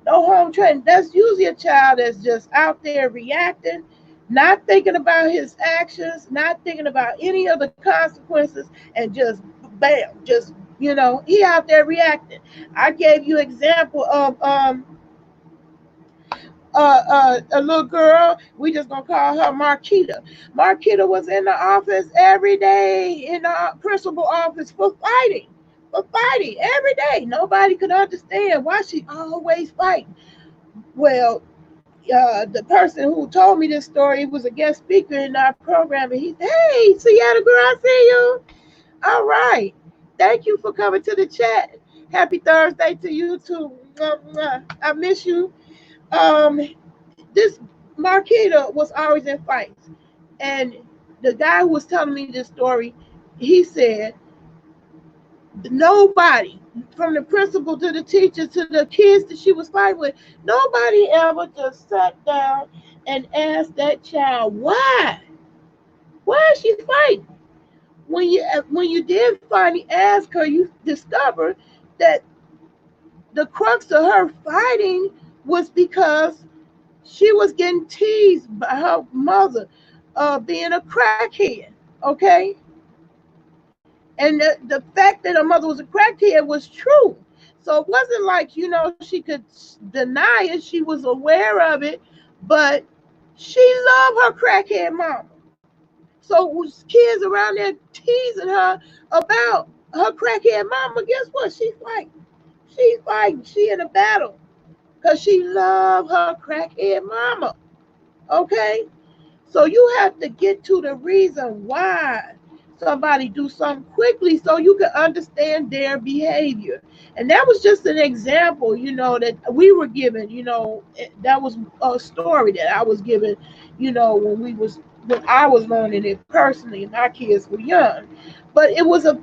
No home training. That's usually a child that's just out there reacting, not thinking about his actions, not thinking about any of the consequences, and just bam, just You know, he out there reacting. I gave you example of a little girl. We just gonna call her Marquita. Marquita was in the office every day, in the principal office for fighting every day. Nobody could understand why she always fighting. Well, the person who told me this story was a guest speaker in our program, and he said, "Hey, Seattle girl, I see you. All right, thank you for coming to the chat. Happy Thursday to you too. Mwah, mwah. I miss you." Um, this Marquita was always in fights, and the guy who was telling me this story, he said nobody, from the principal to the teacher to the kids that she was fighting with, nobody ever just sat down and asked that child why is she fighting. When you did finally ask her, you discovered that the crux of her fighting was because she was getting teased by her mother being a crackhead. Okay, and the fact that her mother was a crackhead was true. So it wasn't like, she could deny it. She was aware of it, but she loved her crackhead mama. So was kids around there teasing her about her crackhead mama. Guess what? She's fighting. She's fighting. She in a battle because she loved her crackhead mama. Okay? So you have to get to the reason why somebody do something quickly so you can understand their behavior. And that was just an example, that we were given, that was a story that I was given, when I was learning it personally, and my kids were young. But it was a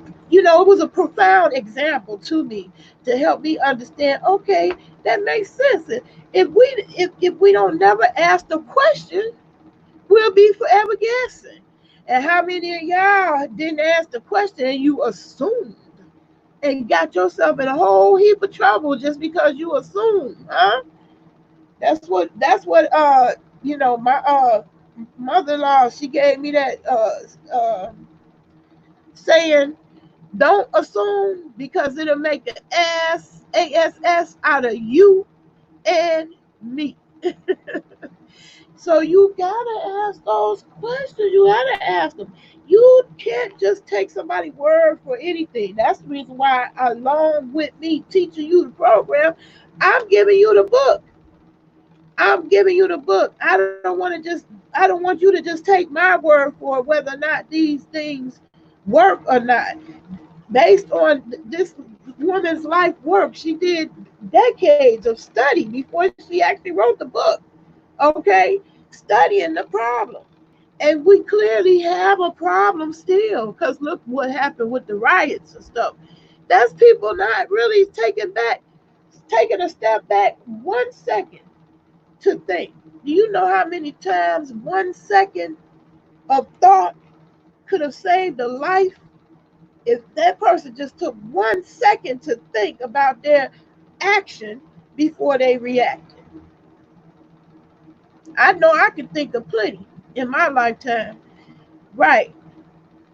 profound example to me to help me understand, okay, that makes sense. If we don't never ask the question, we'll be forever guessing. And how many of y'all didn't ask the question and you assumed and got yourself in a whole heap of trouble just because you assumed, huh? That's what my mother-in-law, she gave me that saying, don't assume, because it'll make an ass out of you and me. So you gotta ask those questions. You gotta ask them. You can't just take somebody's word for anything. That's the reason why, along with me teaching you the program, I'm giving you the book. I'm giving you the book. I don't want you to just take my word for whether or not these things work or not. Based on this woman's life work, she did decades of study before she actually wrote the book. Okay, studying the problem. And we clearly have a problem still, because look what happened with the riots and stuff. That's people not really taking a step back 1 second to think. Do you know how many times 1 second of thought could have saved a life if that person just took 1 second to think about their action before they reacted? I know I can think of plenty in my lifetime. Right.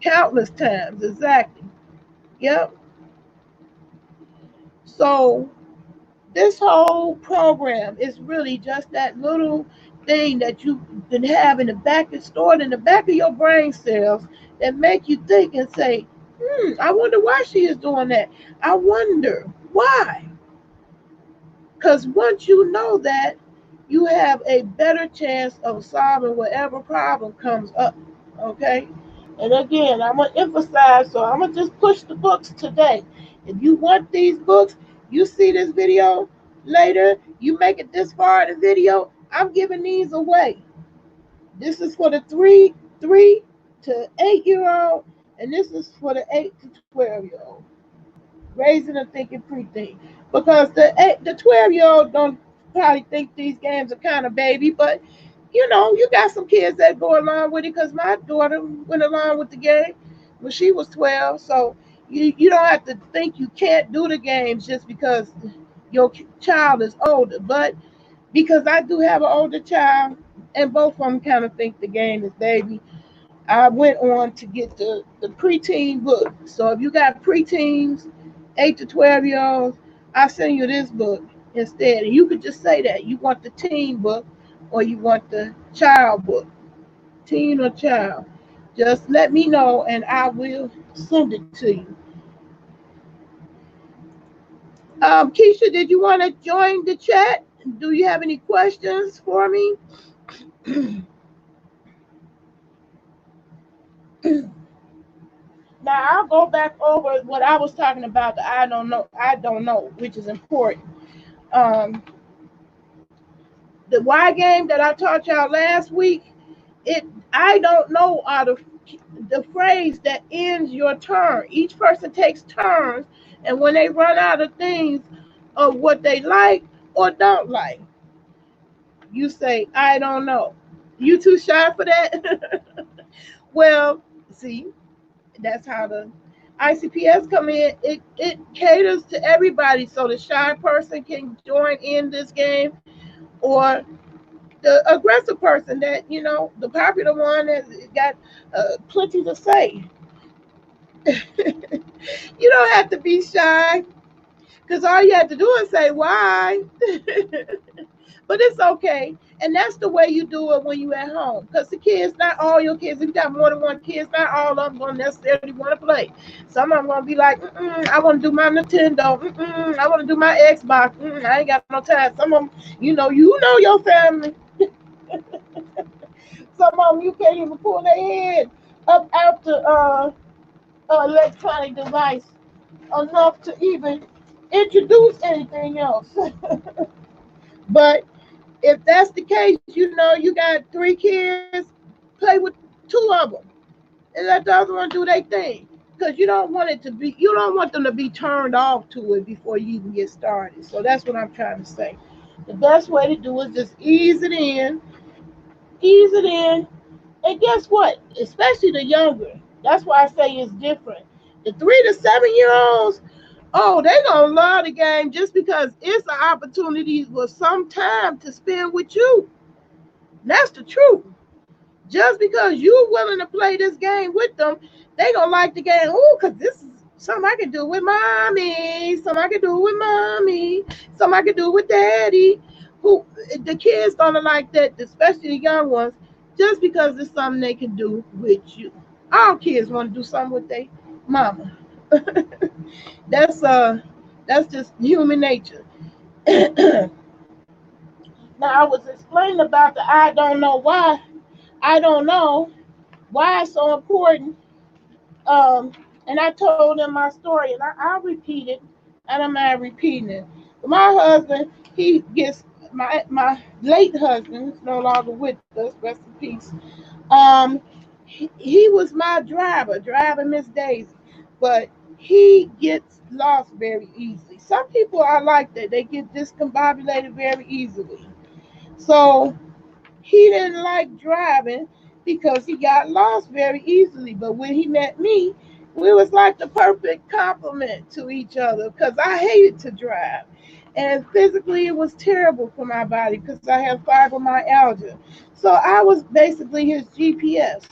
Countless times, exactly. Yep. So this whole program is really just that little thing that you can have in the back, it's stored in the back of your brain cells, that make you think and say, I wonder why she is doing that. I wonder why. Because once you know that, you have a better chance of solving whatever problem comes up. Okay? And again, I'm going to emphasize, so I'm going to just push the books today. If you want these books, you see this video later, you make it this far in the video, I'm giving these away. This is for the 3 to 8-year-old, and this is for the 8 to 12-year-old. Raising and thinking preteen. Because the 12-year-old don't probably think these games are kind of baby, but you got some kids that go along with it, because my daughter went along with the game when she was 12. So you don't have to think you can't do the games just because your child is older. But because I do have an older child, and both of them kind of think the game is baby, I went on to get the preteen book. So if you got preteens, 8 to 12-year-olds, I send you this book instead. And you could just say that you want the teen book or you want the child book, teen or child. Just let me know and I will send it to you. Keisha, did you want to join the chat? Do you have any questions for me? Now I'll go back over what I was talking about. The I don't know, which is important. Um, the Y game that I taught y'all last week, it I don't know are the phrase that ends your turn. Each person takes turns, and when they run out of things of what they like or don't like, you say, I don't know. You too shy for that? Well, see, that's how the ICPS come in. It caters to everybody, so the shy person can join in this game, or the aggressive person that the popular one that got plenty to say. You don't have to be shy, because all you have to do is say why. But it's okay. And that's the way you do it when you at home. Because the kids, not all your kids, if you got more than one kids, not all of them going to necessarily want to play. Some of them going to be like, I want to do my Nintendo. I want to do my Xbox. I ain't got no time. Some of them, you know your family. Some of them, you can't even pull their head up out the electronic device enough to even introduce anything else. But if that's the case, you got 3 kids, play with 2 of them, and let the other one do their thing. Because you don't want them to be turned off to it before you even get started. So that's what I'm trying to say. The best way to do is just ease it in, and guess what? Especially the younger. That's why I say it's different. The 3 to 7-year-olds, oh, they gonna love the game just because it's an opportunity for some time to spend with you. That's the truth. Just because you're willing to play this game with them, they gonna like the game. Oh, cause this is something I can do with mommy. Something I can do with mommy. Something I can do with daddy. Who the kids gonna like that, especially the young ones, just because it's something they can do with you. All kids want to do something with their mama. That's just human nature. Now I was explaining about the I don't know why. I don't know why it's so important. And I told them my story, and I'll repeat it. I don't mind repeating it. My husband, he gets my late husband, who's no longer with us, rest in peace. Um, he was my driver, driving Miss Daisy, but he gets lost very easily. Some people are like that; they get discombobulated very easily. So he didn't like driving because he got lost very easily. But when he met me, we was like the perfect complement to each other because I hated to drive. And physically, it was terrible for my body because I have fibromyalgia. So I was basically his GPS.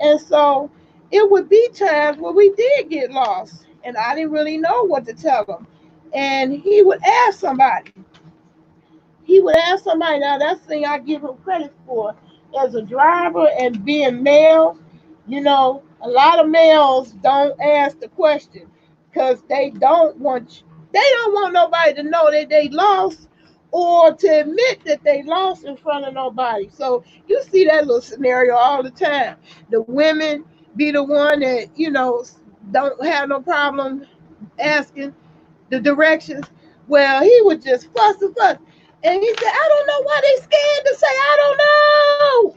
And so it would be times where we did get lost, and I didn't really know what to tell him. And he would ask somebody. Now that's the thing I give him credit for as a driver and being male. A lot of males don't ask the question because they don't want nobody to know that they lost or to admit that they lost in front of nobody. So you see that little scenario all the time. The women be the one that don't have no problem asking the directions. Well, he would just fuss and fuss. And he said, I don't know why they scared to say, I don't know.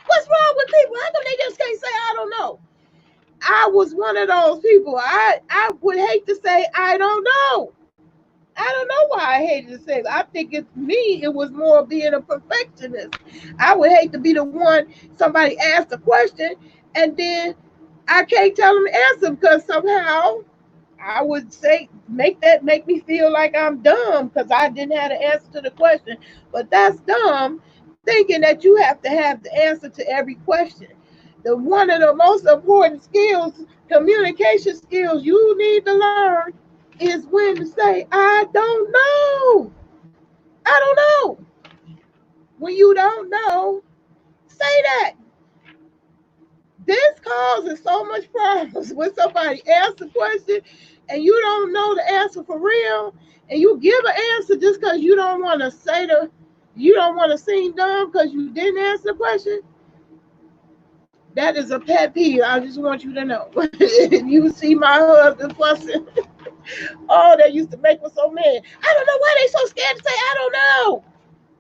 What's wrong with people? How come they just can't say, I don't know? I was one of those people. I would hate to say, I don't know. I don't know why I hated to say it. I think it's me. It was more being a perfectionist. I would hate to be the one somebody asked a question and then I can't tell them the answer because somehow I would say make me feel like I'm dumb because I didn't have the answer to the question. But that's dumb thinking that you have to have the answer to every question. The one of the most important skills, communication skills you need to learn is when to say, I don't know. I don't know. When you don't know, say that. This causes so much problems when somebody asks a question and you don't know the answer for real, and you give an answer just because you don't want to you don't want to seem dumb because you didn't answer the question. That is a pet peeve. I just want you to know. You see my husband fussing. Oh, that used to make me so mad. I don't know why they so scared to say I don't know.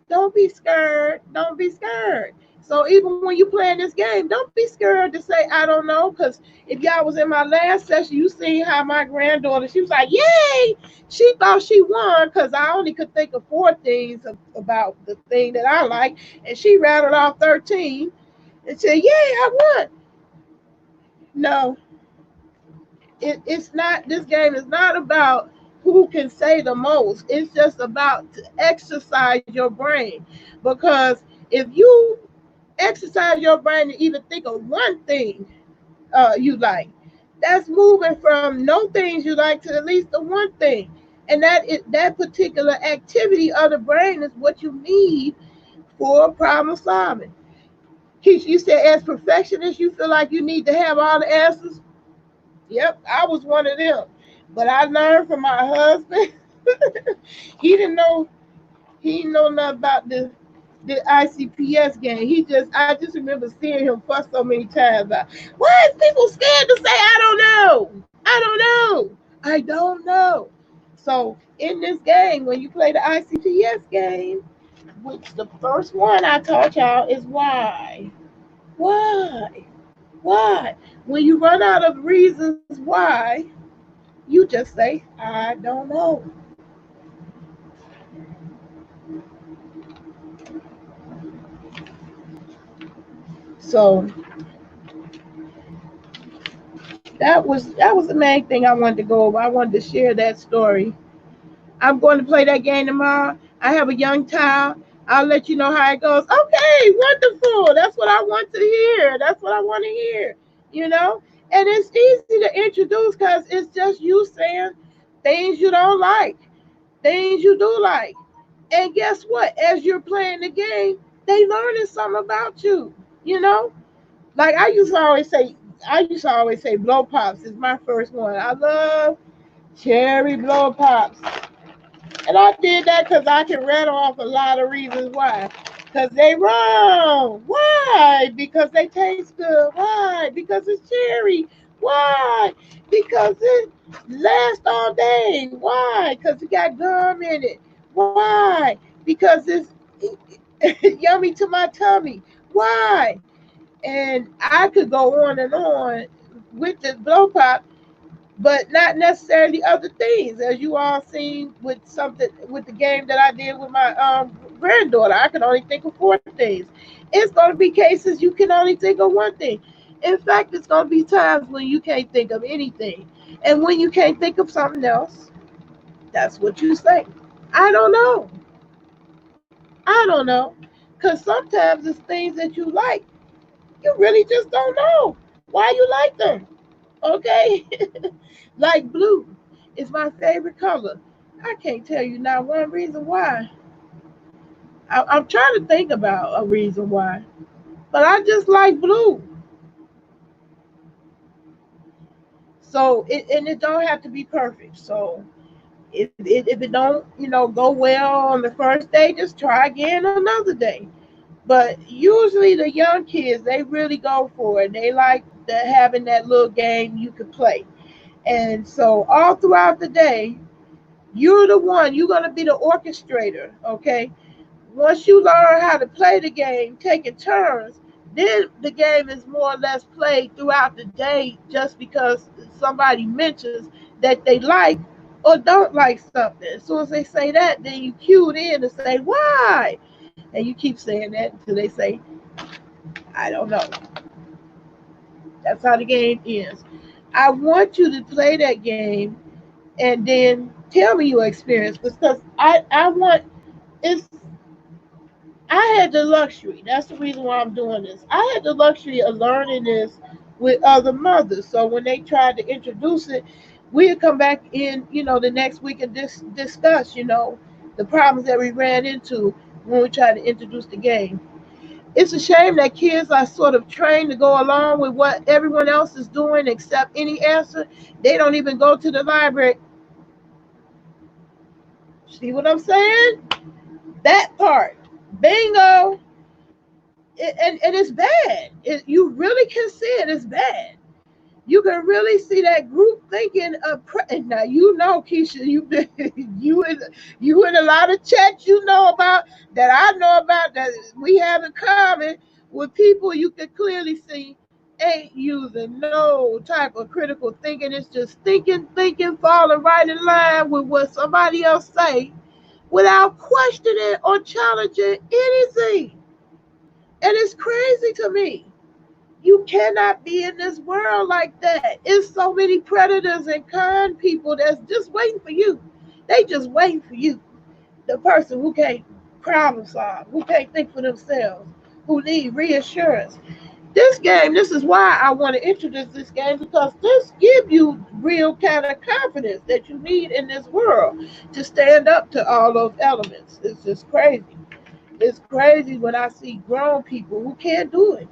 Don't be scared. Don't be scared. So even when you playing this game, don't be scared to say I don't know. Because if y'all was in my last session, you seen how my granddaughter, she was like, "Yay!" She thought she won because I only could think of 4 things about the thing that I like, and she rattled off 13 and said, "Yay, I won." No, it's not. This game is not about who can say the most. It's just about to exercise your brain, because if you exercise your brain to even think of one thing you like, that's moving from no things you like to at least the one thing, and that particular activity of the brain is what you need for problem solving. Keisha, you said as perfectionists you feel like you need to have all the answers. Yep, I was one of them. But I learned from my husband. he didn't know he didn't know nothing about the ICPS game. I just remember seeing him fuss so many times about, why is people scared to say I don't know? I don't know. I don't know. So in this game, when you play the ICPS game, which the first one I taught y'all is why. Why? Why? When you run out of reasons why, you just say, I don't know. So that was the main thing I wanted to go over. I wanted to share that story. I'm going to play that game tomorrow. I have a young child. I'll let you know how it goes. Okay, wonderful. That's what I want to hear. That's what I want to hear. You know? And it's easy to introduce because it's just you saying things you don't like, things you do like. And guess what? As you're playing the game, they learning something about you. You know? Like I used to always say blow pops is my first one. I love cherry blow pops. And I did that because I can rattle off a lot of reasons why. Because they wrong. Why? Because they taste good. Why? Because it's cherry. Why? Because it lasts all day. Why? Because it got gum in it. Why? Because it's yummy to my tummy. Why? And I could go on with the blow pop, but not necessarily other things, as you all seen with something with the game that I did with my granddaughter. I can only think of 4 things. It's going to be cases you can only think of one thing. In fact, it's going to be times when you can't think of anything, and when you can't think of something else, that's what you say. I don't know. I don't know, because sometimes it's things that you like you really just don't know why you like them. Okay, like blue is my favorite color. I can't tell you not one reason why. I'm trying to think about a reason why, but I just like blue. So and it don't have to be perfect. So if it don't go well on the first day, just try again another day. But usually the young kids, they really go for it. They like having that little game you could play. And so all throughout the day, you're going to be the orchestrator, okay? Once you learn how to play the game, taking turns, then the game is more or less played throughout the day just because somebody mentions that they like or don't like something. As soon as they say that, then you cue it in and say, why? And you keep saying that until they say, I don't know. That's how the game ends. I want you to play that game and then tell me your experience, because I want it's I had the luxury. That's the reason why I'm doing this. I had the luxury of learning this with other mothers. So when they tried to introduce it, we'd come back in, the next week and discuss, the problems that we ran into when we tried to introduce the game. It's a shame that kids are sort of trained to go along with what everyone else is doing, except any answer. They don't even go to the library. See what I'm saying? That part. Bingo. And it's bad. You really can see it. It's bad. You can really see that group thinking of. Now Keisha, you in a lot of chats about that I know about that we have in common with people you can clearly see ain't using no type of critical thinking. It's just thinking, falling right in line with what somebody else say without questioning or challenging anything. And it's crazy to me. You cannot be in this world like that. It's so many predators and con people that's just waiting for you. They just waiting for you. The person who can't problem solve, who can't think for themselves, who need reassurance. This is why I want to introduce this game, because this gives you real kind of confidence that you need in this world to stand up to all those elements. It's just crazy. It's crazy when I see grown people who can't do it.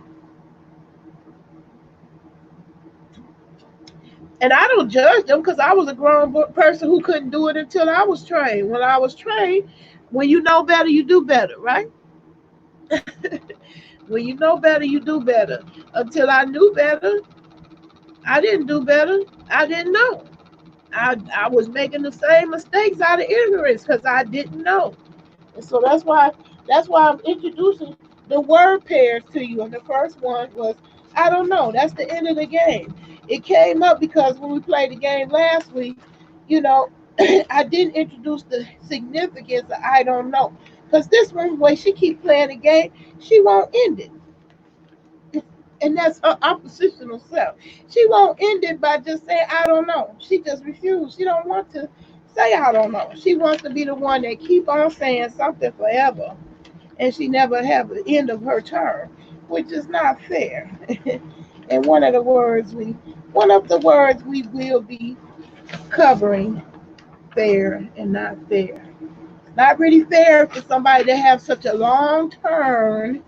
And I don't judge them, because I was a grown person who couldn't do it until I was trained. When I was trained, when you know better, you do better, right? When you know better, you do better. Until I knew better, I didn't do better. I didn't know. I was making the same mistakes out of ignorance because I didn't know. And so that's why I'm introducing the word pairs to you. And the first one was I don't know. That's the end of the game. It came up because when we played the game last week, you know, I didn't introduce the significance of I don't know. Because this one, way she keep playing the game, she won't end it. And that's her oppositional self. She won't end it by just saying I don't know. She just refused. She don't want to say I don't know. She wants to be the one that keep on saying something forever, and she never have the end of her term, which is not fair. And one of the words we will be covering, fair and not fair. Not really fair for somebody to have such a long term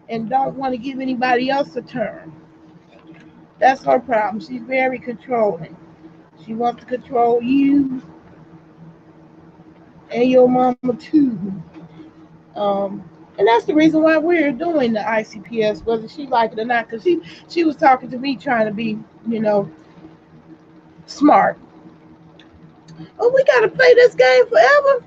and don't want to give anybody else a turn. That's her problem. She's very controlling. She wants to control you and your mama too. And that's the reason why we're doing the ICPS, whether she like it or not. Because she was talking to me trying to be, smart. Oh, we gotta play this game forever.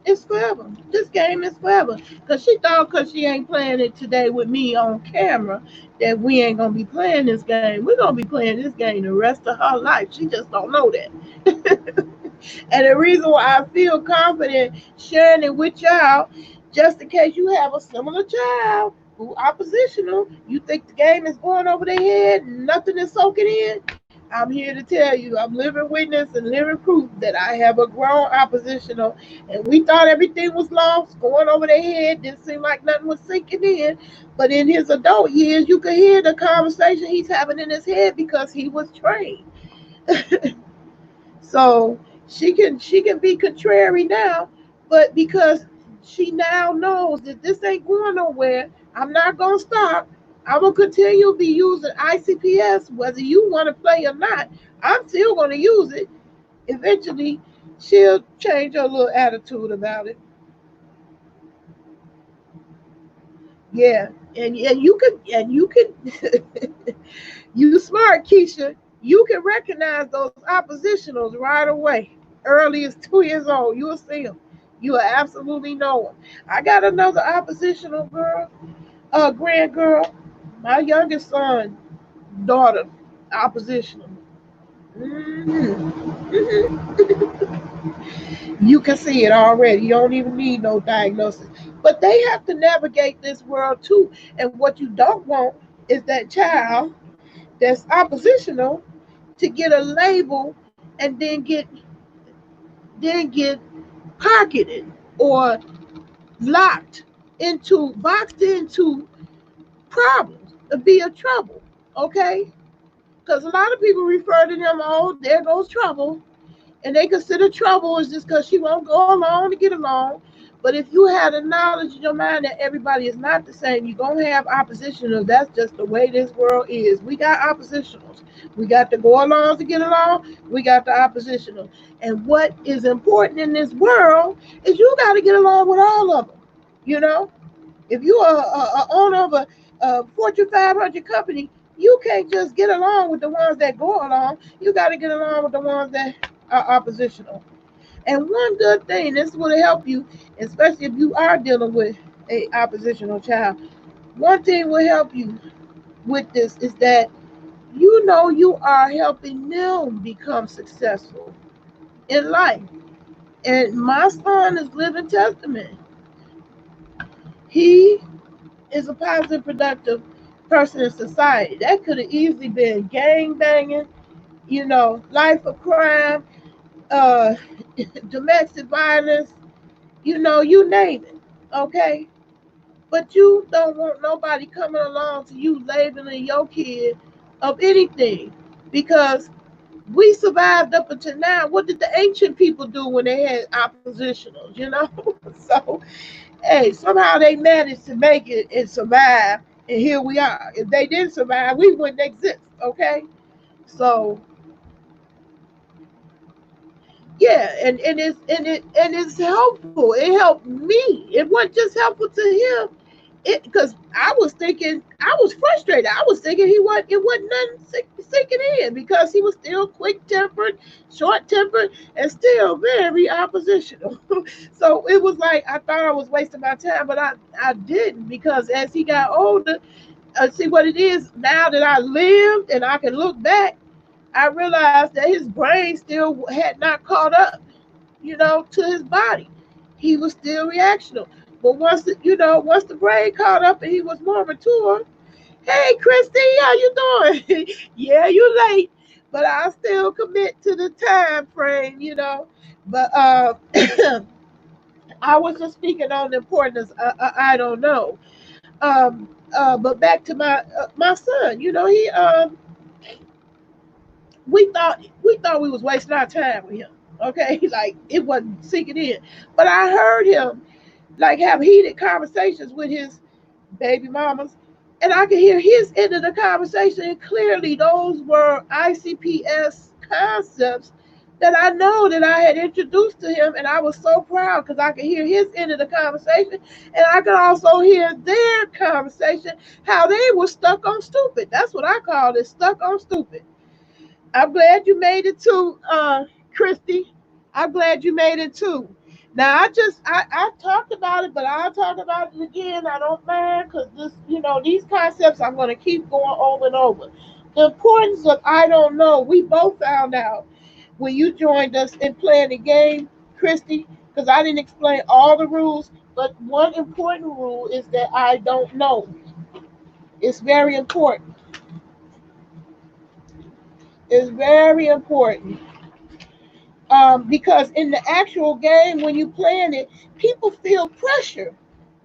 It's forever. This game is forever. Because she thought because she ain't playing it today with me on camera that we ain't going to be playing this game. We're going to be playing this game the rest of her life. She just don't know that. And the reason why I feel confident sharing it with y'all, just in case you have a similar child who oppositional, you think the game is going over their head, nothing is soaking in. I'm here to tell you, I'm living witness and living proof that I have a grown oppositional, and we thought everything was lost, going over their head, didn't seem like nothing was sinking in. But in his adult years, you could hear the conversation he's having in his head because he was trained. So she can be contrary now, but because she now knows that this ain't going nowhere, I'm not gonna stop. I'm gonna continue to be using ICPS, whether you want to play or not. I'm still gonna use it. Eventually, she'll change her little attitude about it. Yeah, and you can you smart, Keisha. You can recognize those oppositionals right away, early as 2 years old. You will see them. You will absolutely know them. I got another oppositional girl, grand girl, my youngest son, daughter, oppositional. Mm-hmm. You can see it already. You don't even need no diagnosis. But they have to navigate this world too. And what you don't want is that child that's oppositional to get a label and then get pocketed or locked into, boxed into problems, to be a trouble. Okay? Because a lot of people refer to them, oh, there goes trouble. And they consider trouble is just because she won't go along to get along. But if you have the knowledge in your mind that everybody is not the same, you're going to have oppositionals. That's just the way this world is. We got oppositionals. We got the go along to get along. We got the oppositionals. And what is important in this world is you got to get along with all of them. You know, if you are a owner of a Fortune 500 company, you can't just get along with the ones that go along. You got to get along with the ones that are oppositional. And one good thing, this will help you, especially if you are dealing with a oppositional child. One thing will help you with this is that you know you are helping them become successful in life. And my son is living testament. He is a positive, productive person in society. That could have easily been gang banging, life of crime, uh, domestic violence, you name it. Okay? But you don't want nobody coming along to you labeling your kid of anything. Because we survived up until now. What did the ancient people do when they had oppositionals? So, hey, somehow they managed to make it and survive. And here we are. If they didn't survive, we wouldn't exist. Okay? So, yeah, and it's helpful. It helped me. It wasn't just helpful to him. Because I was thinking, I was frustrated. I was thinking it wasn't nothing sinking in because he was still quick tempered, short tempered, and still very oppositional. So it was like I thought I was wasting my time, but I didn't, because as he got older, see what it is now that I lived and I can look back, I realized that his brain still had not caught up, to his body. He was still reactional. But once the brain caught up and he was more mature, hey Christy, how you doing? Yeah, you late, but I still commit to the time frame. But I was just speaking on the importance. I don't know. But back to my son. He we thought we was wasting our time with him. Okay, like it wasn't sinking in. But I heard him like have heated conversations with his baby mamas, and I could hear his end of the conversation. And clearly, those were ICPS concepts that I know that I had introduced to him, and I was so proud because I could hear his end of the conversation, and I could also hear their conversation, how they were stuck on stupid. That's what I call it, stuck on stupid. I'm glad you made it too, Christy. I'm glad you made it too. Now I talked about it, but I'll talk about it again. I don't mind because these concepts I'm gonna keep going over and over. The importance of I don't know, we both found out when you joined us in playing the game, Christy, because I didn't explain all the rules, but one important rule is that I don't know. It's very important. It's very important. Because in the actual game, when you playing it, people feel pressure.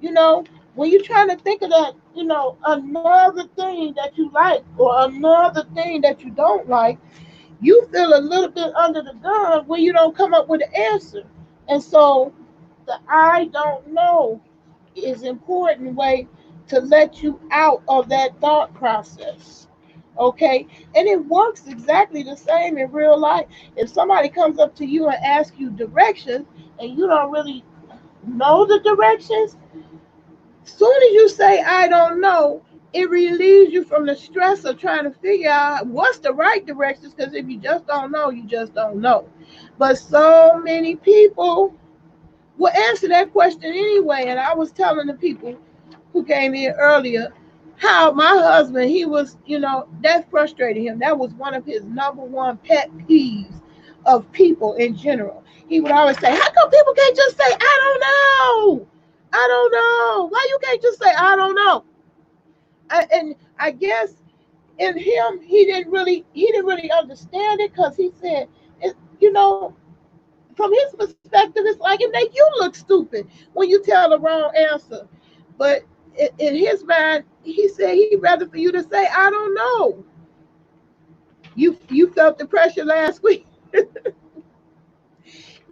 You know, when you're trying to think of that, another thing that you like or another thing that you don't like, you feel a little bit under the gun when you don't come up with an answer. And so the I don't know is important way to let you out of that thought process. Okay, and it works exactly the same in real life. If somebody comes up to you and asks you directions and you don't really know the directions, soon as you say I don't know, it relieves you from the stress of trying to figure out what's the right directions, because if you just don't know, you just don't know. But so many people will answer that question anyway. And I was telling the people who came in earlier how my husband, he was, that frustrated him. That was one of his number one pet peeves of people in general. He would always say, how come people can't just say I don't know? I don't know. Why you can't just say I don't know? And I guess in him, he didn't really understand it, because he said, it, you know from his perspective, it's like it make you look stupid when you tell the wrong answer. But in his mind, he said he'd rather for you to say, I don't know. You felt the pressure last week.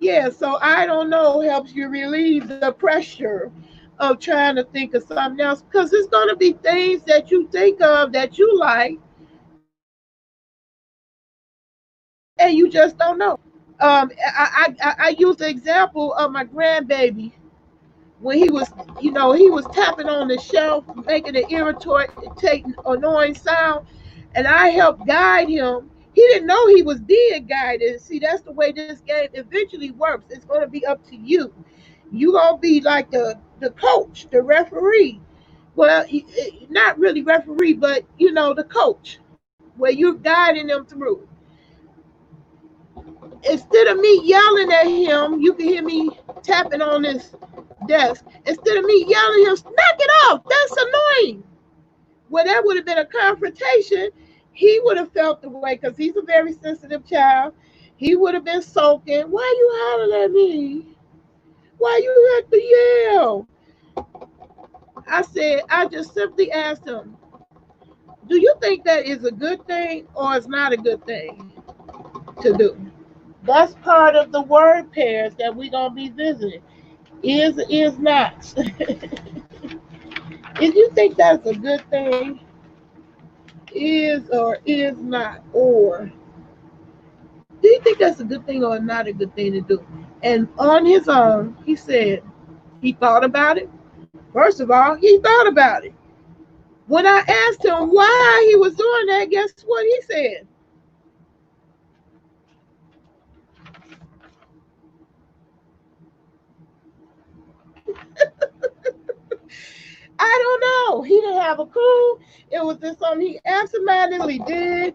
Yeah, so I don't know helps you relieve the pressure of trying to think of something else because it's going to be things that you think of that you like and you just don't know. I use the example of my grandbaby when he was, he was tapping on the shelf, making an irritating, annoying sound, and I helped guide him. He didn't know he was being guided. See, that's the way this game eventually works. It's going to be up to you. You gonna be like the coach, the referee. Well, not really referee, but the coach, where you're guiding them through. Instead of me yelling at him, you can hear me tapping on this desk. Instead of me yelling at him, knock it off. That's annoying. Well, that would have been a confrontation. He would have felt the way because he's a very sensitive child. He would have been sulking. Why you hollering at me? Why you have to yell? I just simply asked him, do you think that is a good thing or is not a good thing to do? That's part of the word pairs that we're going to be visiting. Is not. If you think that's a good thing, is or is not, or do you think that's a good thing or not a good thing to do? And on his own, he said he thought about it. First of all, he thought about it. When I asked him why he was doing that, guess what he said? I don't know. He didn't have a clue. It was just something he absentmindedly did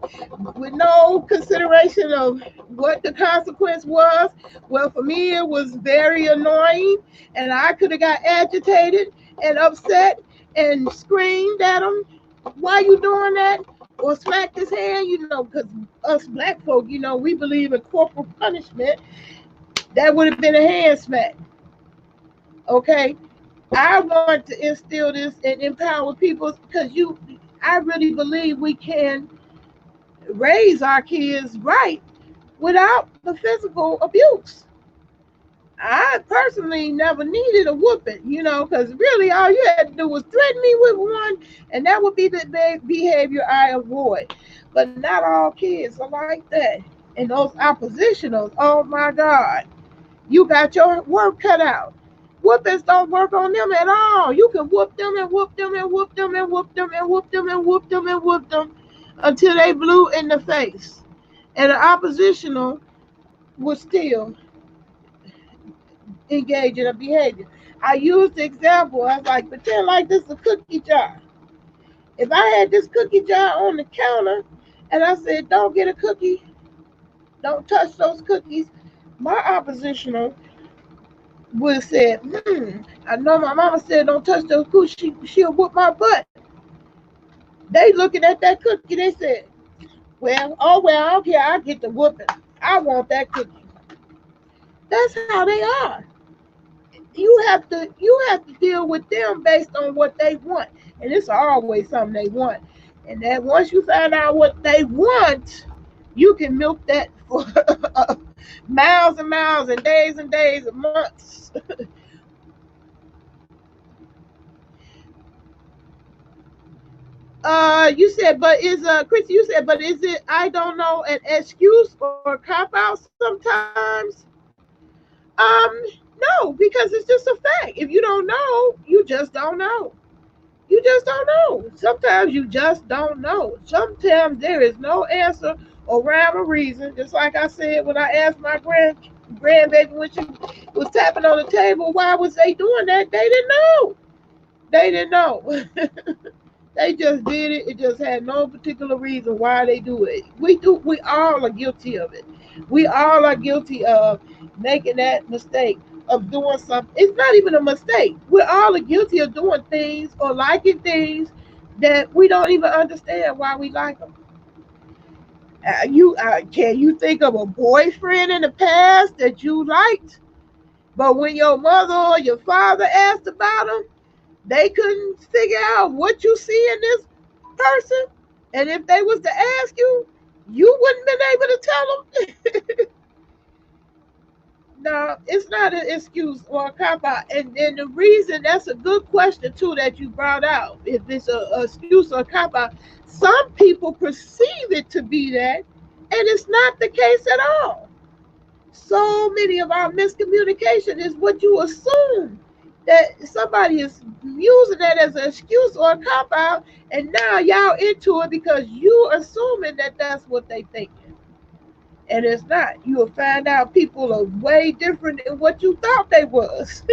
with no consideration of what the consequence was. Well, for me, it was very annoying, and I could have got agitated and upset and screamed at him, "Why you doing that?" Or smacked his hand, because us black folk, we believe in corporal punishment. That would have been a hand smack. Okay, I want to instill this and empower people because I really believe we can raise our kids right without the physical abuse. I personally never needed a whooping, because really all you had to do was threaten me with one, and that would be the behavior I avoid. But not all kids are like that. And those oppositionals, oh my God, you got your work cut out. Whoopings don't work on them at all. You can whoop them and whoop them and whoop them and whoop them and whoop them and whoop them and whoop them until they blue in the face. And the oppositional will still engage in a behavior. I used the example. I was like, pretend like this is a cookie jar. If I had this cookie jar on the counter and I said, don't get a cookie, don't touch those cookies, my oppositional would have said, I know my mama said don't touch those cookies, she'll whoop my butt. They looking at that cookie, they said, I don't care, I get the whooping. I want that cookie. That's how they are. You have to deal with them based on what they want. And it's always something they want. And that once you find out what they want, you can milk that for miles and miles and days and months. You said, but Chrissy, you said, but is it, I don't know, an excuse or cop out sometimes? Um, no, because it's just a fact. If you don't know, you just don't know. You just don't know. Sometimes you just don't know. Sometimes there is no answer or rhyme or reason. Just like I said when I asked my grandbaby when she was tapping on the table, why was they doing that? They didn't know. They didn't know. They just did it. It just had no particular reason why they do it. We all are guilty of it. We all are guilty of making that mistake of doing something. It's not even a mistake. We're all guilty of doing things or liking things that we don't even understand why we like them. Can you think of a boyfriend in the past that you liked, but when your mother or your father asked about him, they couldn't figure out what you see in this person, and if they was to ask you, you wouldn't been able to tell them. No, it's not an excuse or a cop out. And the reason, that's a good question too that you brought out. If it's a excuse or a cop out, some people perceive it to be that, and it's not the case at all. So many of our miscommunication is what you assume that somebody is using that as an excuse or a cop out, and now y'all into it because you assuming that that's what they think, and it's not. You will find out people are way different than what you thought they was.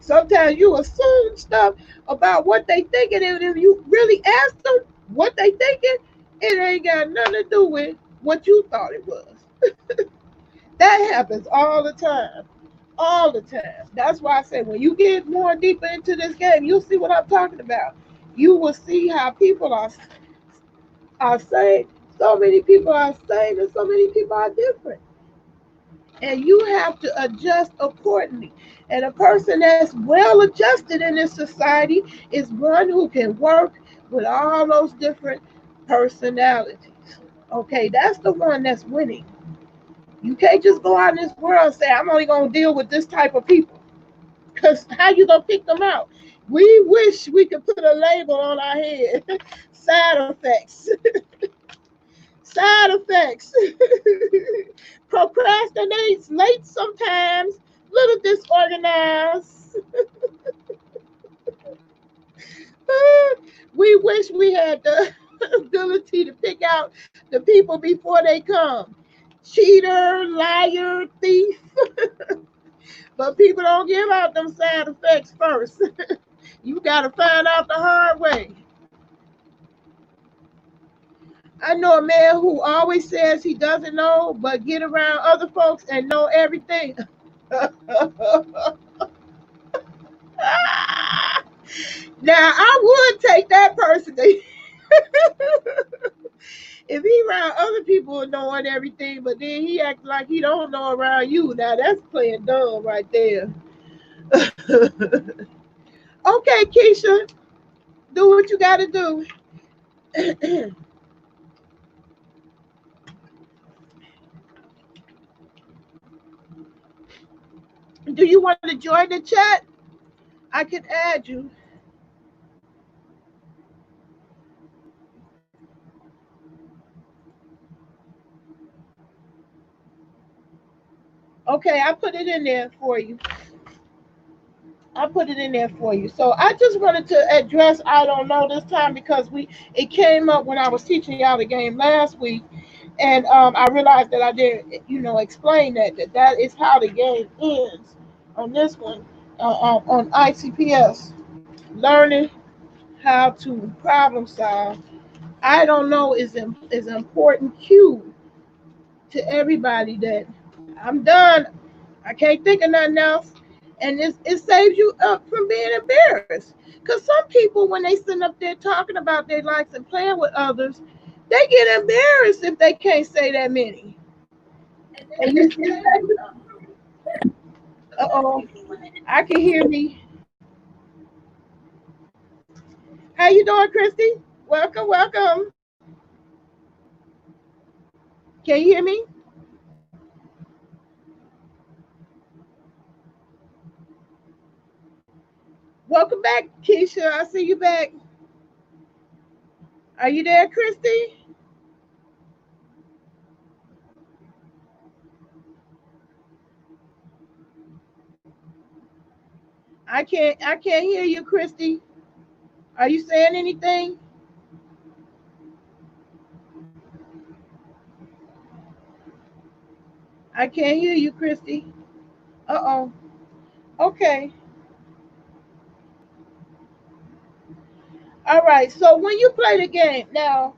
Sometimes you assume stuff about what they thinking, and if you really ask them what they thinking, it ain't got nothing to do with what you thought it was. That happens all the time. All the time. That's why I say when you get more deeper into this game, you'll see what I'm talking about. You will see how people are saying, so many people are saying, and so many people are different. And you have to adjust accordingly. And a person that's well adjusted in this society is one who can work with all those different personalities. Okay, that's the one that's winning. You can't just go out in this world and say, I'm only going to deal with this type of people. Because how you going to pick them out? We wish we could put a label on our head. Side effects. Side effects. Procrastinates late sometimes, little disorganized. We wish we had the ability to pick out the people before they come. Cheater, liar, thief. But people don't give out them side effects first. You got to find out the hard way. I know a man who always says he doesn't know, but get around other folks and know everything. Now, I would take that person if he around other people knowing everything, but then he act like he don't know around you. Now, that's playing dumb right there. Okay, Keisha, do what you got to do. Do you want to join the chat? I can add you. Okay, I put it in there for you. I put it in there for you. So I just wanted to address I don't know this time because it came up when I was teaching y'all the game last week, and I realized that I didn't explain that is how the game ends on this one on ICPS. Learning how to problem solve. I don't know is an important cue to everybody that I'm done. I can't think of nothing else. And it saves you up from being embarrassed. Because some people, when they sit up there talking about their likes and playing with others, they get embarrassed if they can't say that many. And you uh-oh, I can hear me. How you doing, Christy? Welcome, welcome. Can you hear me? Welcome back, Keisha. I see you back. Are you there, Christy? I can't hear you, Christy. Are you saying anything? I can't hear you, Christy. Uh-oh. Okay. All right. So when you play the game, now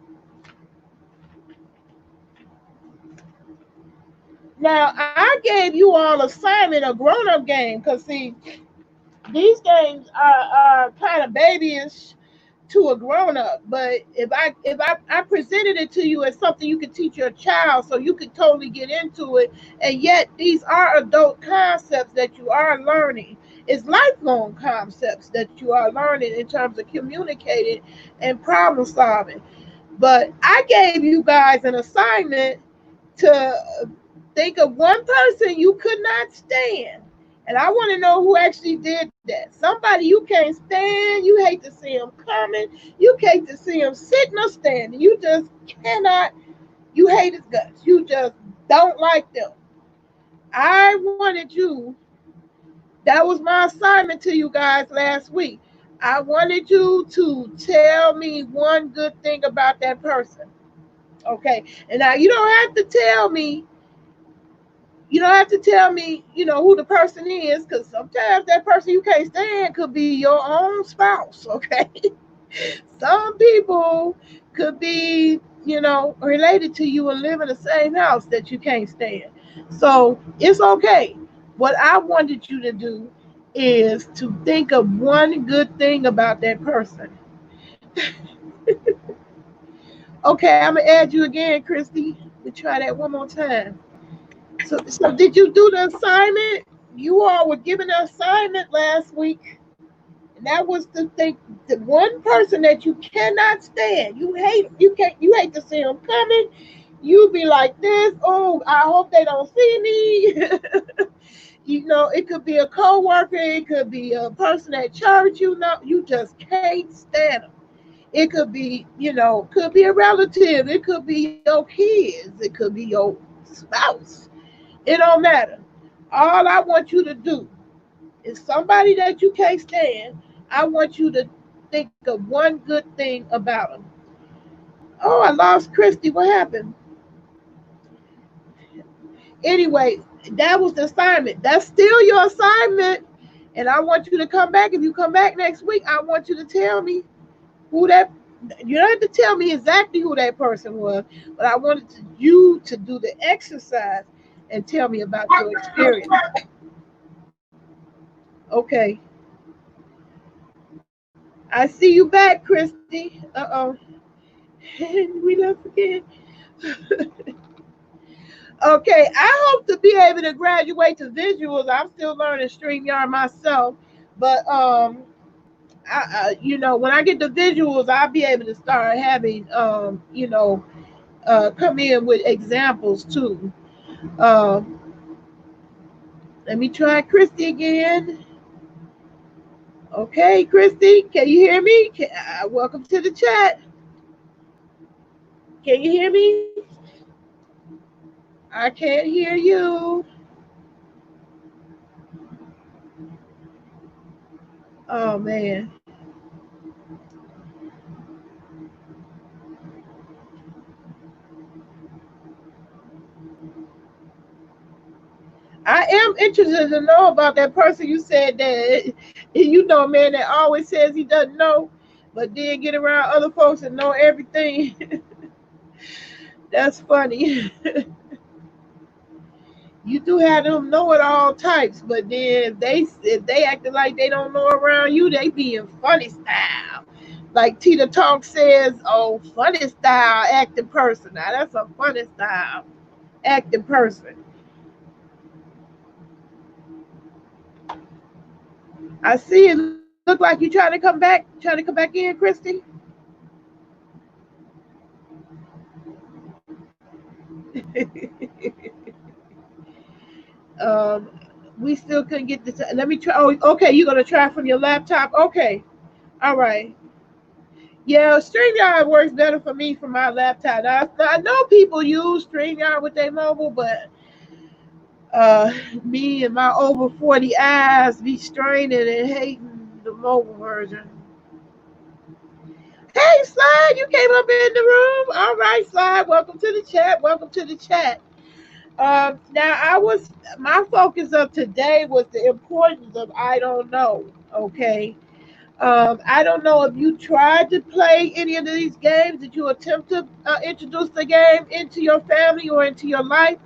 I gave you all assignment a grown-up game because see, these games are kind of babyish to a grown up. But if I presented it to you as something you could teach your child, so you could totally get into it, and yet these are adult concepts that you are learning. It's lifelong concepts that you are learning in terms of communicating and problem solving. But I gave you guys an assignment to think of one person you could not stand. And I want to know who actually did that. Somebody you can't stand, you hate to see them coming, you hate to see them sitting or standing. You just cannot, you hate his guts. You just don't like them. I wanted you, that was my assignment to you guys last week. I wanted you to tell me one good thing about that person. Okay. And now you don't have to tell me, who the person is, because sometimes that person you can't stand could be your own spouse, okay? Some people could be, related to you and live in the same house that you can't stand. So it's okay. What I wanted you to do is to think of one good thing about that person. Okay, I'm gonna add you again, Christy. We try that one more time. So did you do the assignment? You all were given an assignment last week, and that was to think the one person that you cannot stand. You hate to see them coming. You be like this. Oh, I hope they don't see me. It could be a coworker. It could be a person at church. You just can't stand them. It could be a relative. It could be your kids. It could be your spouse. It don't matter. All I want you to do is somebody that you can't stand. I want you to think of one good thing about them. Oh, I lost Christy. What happened? Anyway, that was the assignment. That's still your assignment. And I want you to come back. If you come back next week, I want you to tell me who that. You don't have to tell me exactly who that person was, but I wanted you to do the exercise and tell me about your experience. Okay. I see you back, Christy. Uh-oh. We left again. Okay, I hope to be able to graduate to visuals. I'm still learning StreamYard myself, but when I get the visuals, I'll be able to start having come in with examples too. Let me try Christy again. Okay, Christy, can you hear me? Welcome to the chat. Can you hear me? I can't hear you. Oh, man. I am interested to know about that person you said that, man, that always says he doesn't know, but then get around other folks and know everything. That's funny. You do have them know-it-all types, but then if they acting like they don't know around you, they being funny style. Like Tita Talk says, oh, funny style acting person. Now that's a funny style acting person. I see it. Look like you trying to come back in, Christy. We still couldn't get this. Let me try. Oh, okay. You're gonna try from your laptop. Okay. All right. Yeah, StreamYard works better for me from my laptop. I know people use StreamYard with their mobile, but me and my over 40 eyes be straining and hating the mobile version. Hey, Slide, you came up in the room. All right, Slide, welcome to the chat. Welcome to the chat. Now, my focus of today was the importance of I don't know, okay? I don't know if you tried to play any of these games. Did you attempt to introduce the game into your family or into your life?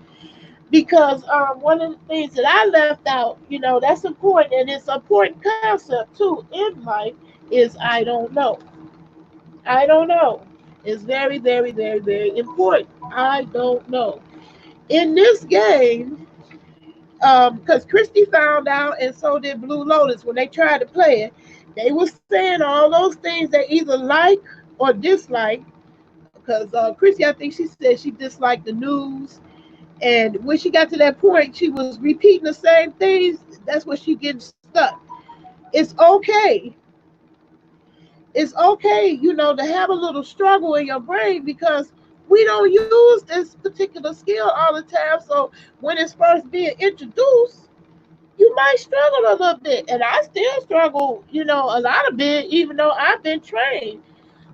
Because one of the things that I left out, that's important, and it's an important concept too in life, is I don't know. I don't know. It's very, very, very, very important. I don't know. In this game, because Christy found out, and so did Blue Lotus when they tried to play it. They were saying all those things they either like or dislike. Because Christy, I think she said she disliked the news, and when she got to that point, she was repeating the same things. That's where she gets stuck. It's okay. It's okay, to have a little struggle in your brain because we don't use this particular skill all the time. So when it's first being introduced, you might struggle a little bit. And I still struggle, a lot of bit, even though I've been trained.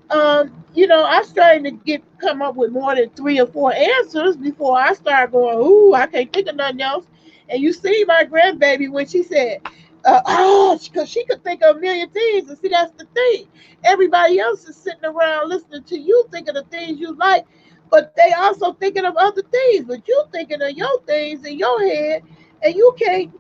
I'm starting to come up with more than 3 or 4 answers before I start going, ooh, I can't think of nothing else. And you see my grandbaby when she said, because she could think of a million things. And see, that's the thing. Everybody else is sitting around listening to you think of the things you like, but they also thinking of other things. But you thinking of your things in your head, and you can't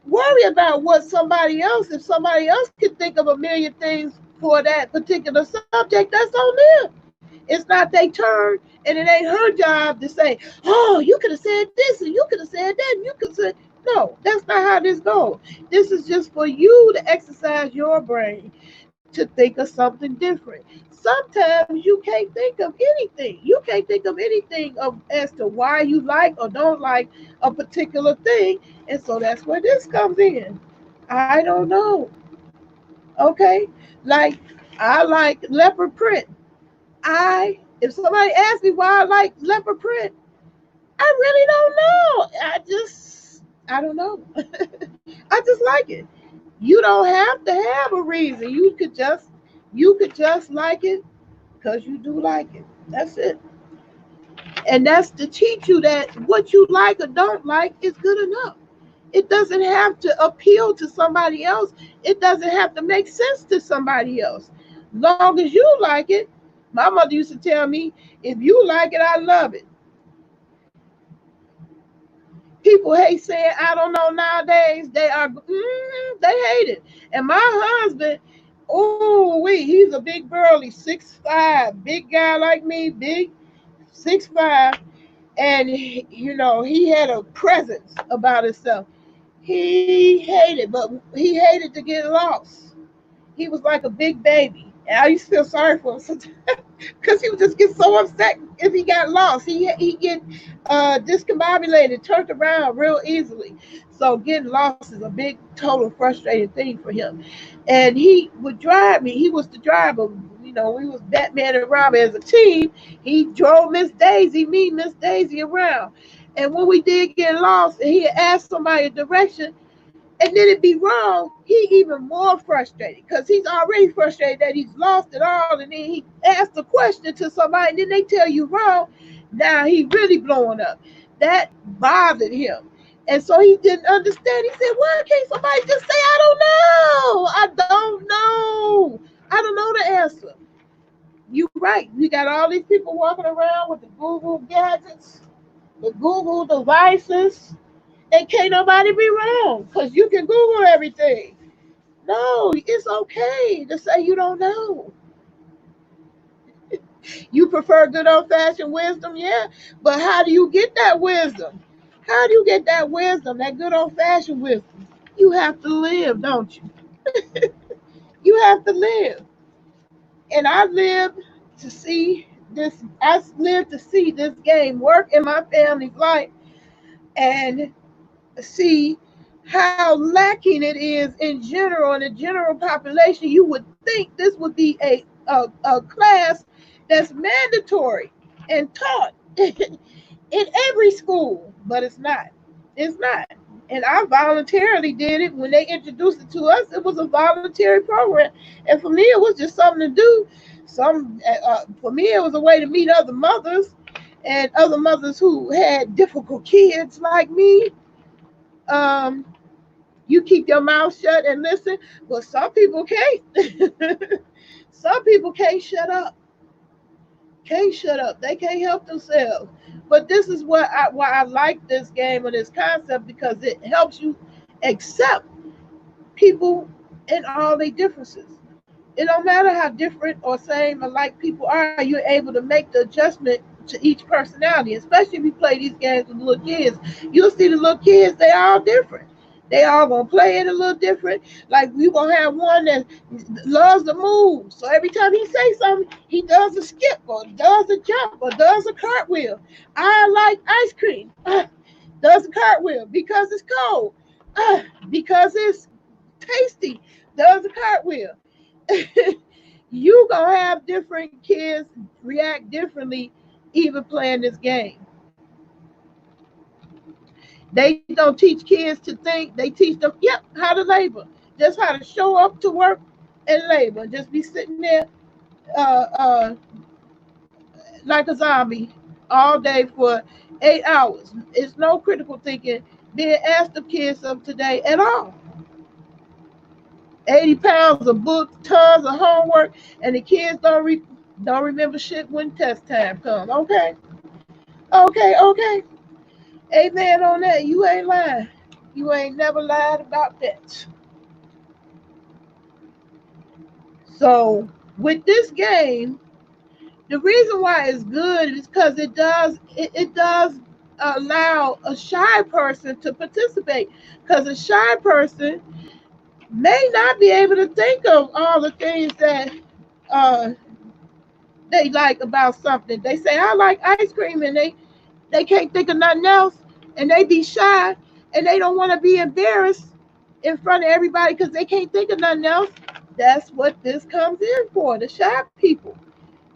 worry about what somebody else, if somebody else could think of a million things for that particular subject, that's on them. It's not their turn, and it ain't her job to say, oh, you could have said this, and you could have said that, and you could say, no, that's not how this goes. This is just for you to exercise your brain to think of something different. Sometimes you can't think of anything. You can't think of anything as to why you like or don't like a particular thing. And so that's where this comes in. I don't know. Okay. Like, I like leopard print. If somebody asks me why I like leopard print, I really don't know. I don't know. I just like it. You don't have to have a reason. You could just like it because you do like it. That's it. And that's to teach you that what you like or don't like is good enough. It doesn't have to appeal to somebody else. It doesn't have to make sense to somebody else. Long as you like it. My mother used to tell me, if you like it, I love it. People hate saying I don't know nowadays. They hate it. And my husband, he's a big burly, 6'5", big guy like me, big 6'5", and he had a presence about himself. He hated to get lost. He was like a big baby, and I used to feel sorry for him sometimes because he would just get so upset if he got lost. He get discombobulated, turned around real easily. So getting lost is a big, total frustrating thing for him. And he would drive me. He was the driver. We was Batman and Robin as a team. He drove me, Miss Daisy around. And when we did get lost, and he asked somebody a direction, and then it be wrong, he even more frustrated because he's already frustrated that he's lost it all, and then he asked a question to somebody, and then they tell you wrong. Now he really blowing up. That bothered him, and so he didn't understand. He said, "Why can't somebody just say I don't know? I don't know. I don't know the answer." You're right. We got all these people walking around with the Google gadgets, the Google devices, and can't nobody be wrong because you can Google everything. No, it's okay to say you don't know. You prefer good old fashioned wisdom, yeah, but how do you get that wisdom? How do you get that wisdom, that good old fashioned wisdom? You have to live, don't you? You have to live. And I lived to see this game work in my family's life and see how lacking it is in general, in the general population. You would think this would be a class that's mandatory and taught in every school, but it's not. It's not. And I voluntarily did it when they introduced it to us. It was a voluntary program, and for me, it was just something to do. For me, it was a way to meet other mothers and other mothers who had difficult kids like me. Um, you keep your mouth shut and listen. Well, some people can't. Some people can't shut up. Can't shut up. They can't help themselves. But this is why I like this game or this concept, because it helps you accept people and all their differences. It don't matter how different or same alike people are, you're able to make the adjustment to each personality, especially if you play these games with little kids. You'll see the little kids, they all different. They all gonna play it a little different. Like you gonna have one that loves to move. So every time he say something, he does a skip or does a jump or does a cartwheel. I like ice cream. Does a cartwheel because it's cold. Because it's tasty. Does a cartwheel. You gonna have different kids react differently even playing this game. They don't teach kids to think, they teach them, yep, how to labor. Just how to show up to work and labor. Just be sitting there like a zombie all day for 8 hours. It's no critical thinking being asked of kids of today at all. 80 pounds of books, tons of homework, and the kids don't remember shit when test time comes. Okay, okay. Amen on that. You ain't lying. You ain't never lied about that. So with this game, the reason why it's good is because it does allow a shy person to participate. Because a shy person may not be able to think of all the things that uh, they like about something. They say I like ice cream, and they can't think of nothing else, and they be shy, and they don't want to be embarrassed in front of everybody because they can't think of nothing else. That's what this comes in for, the shy people.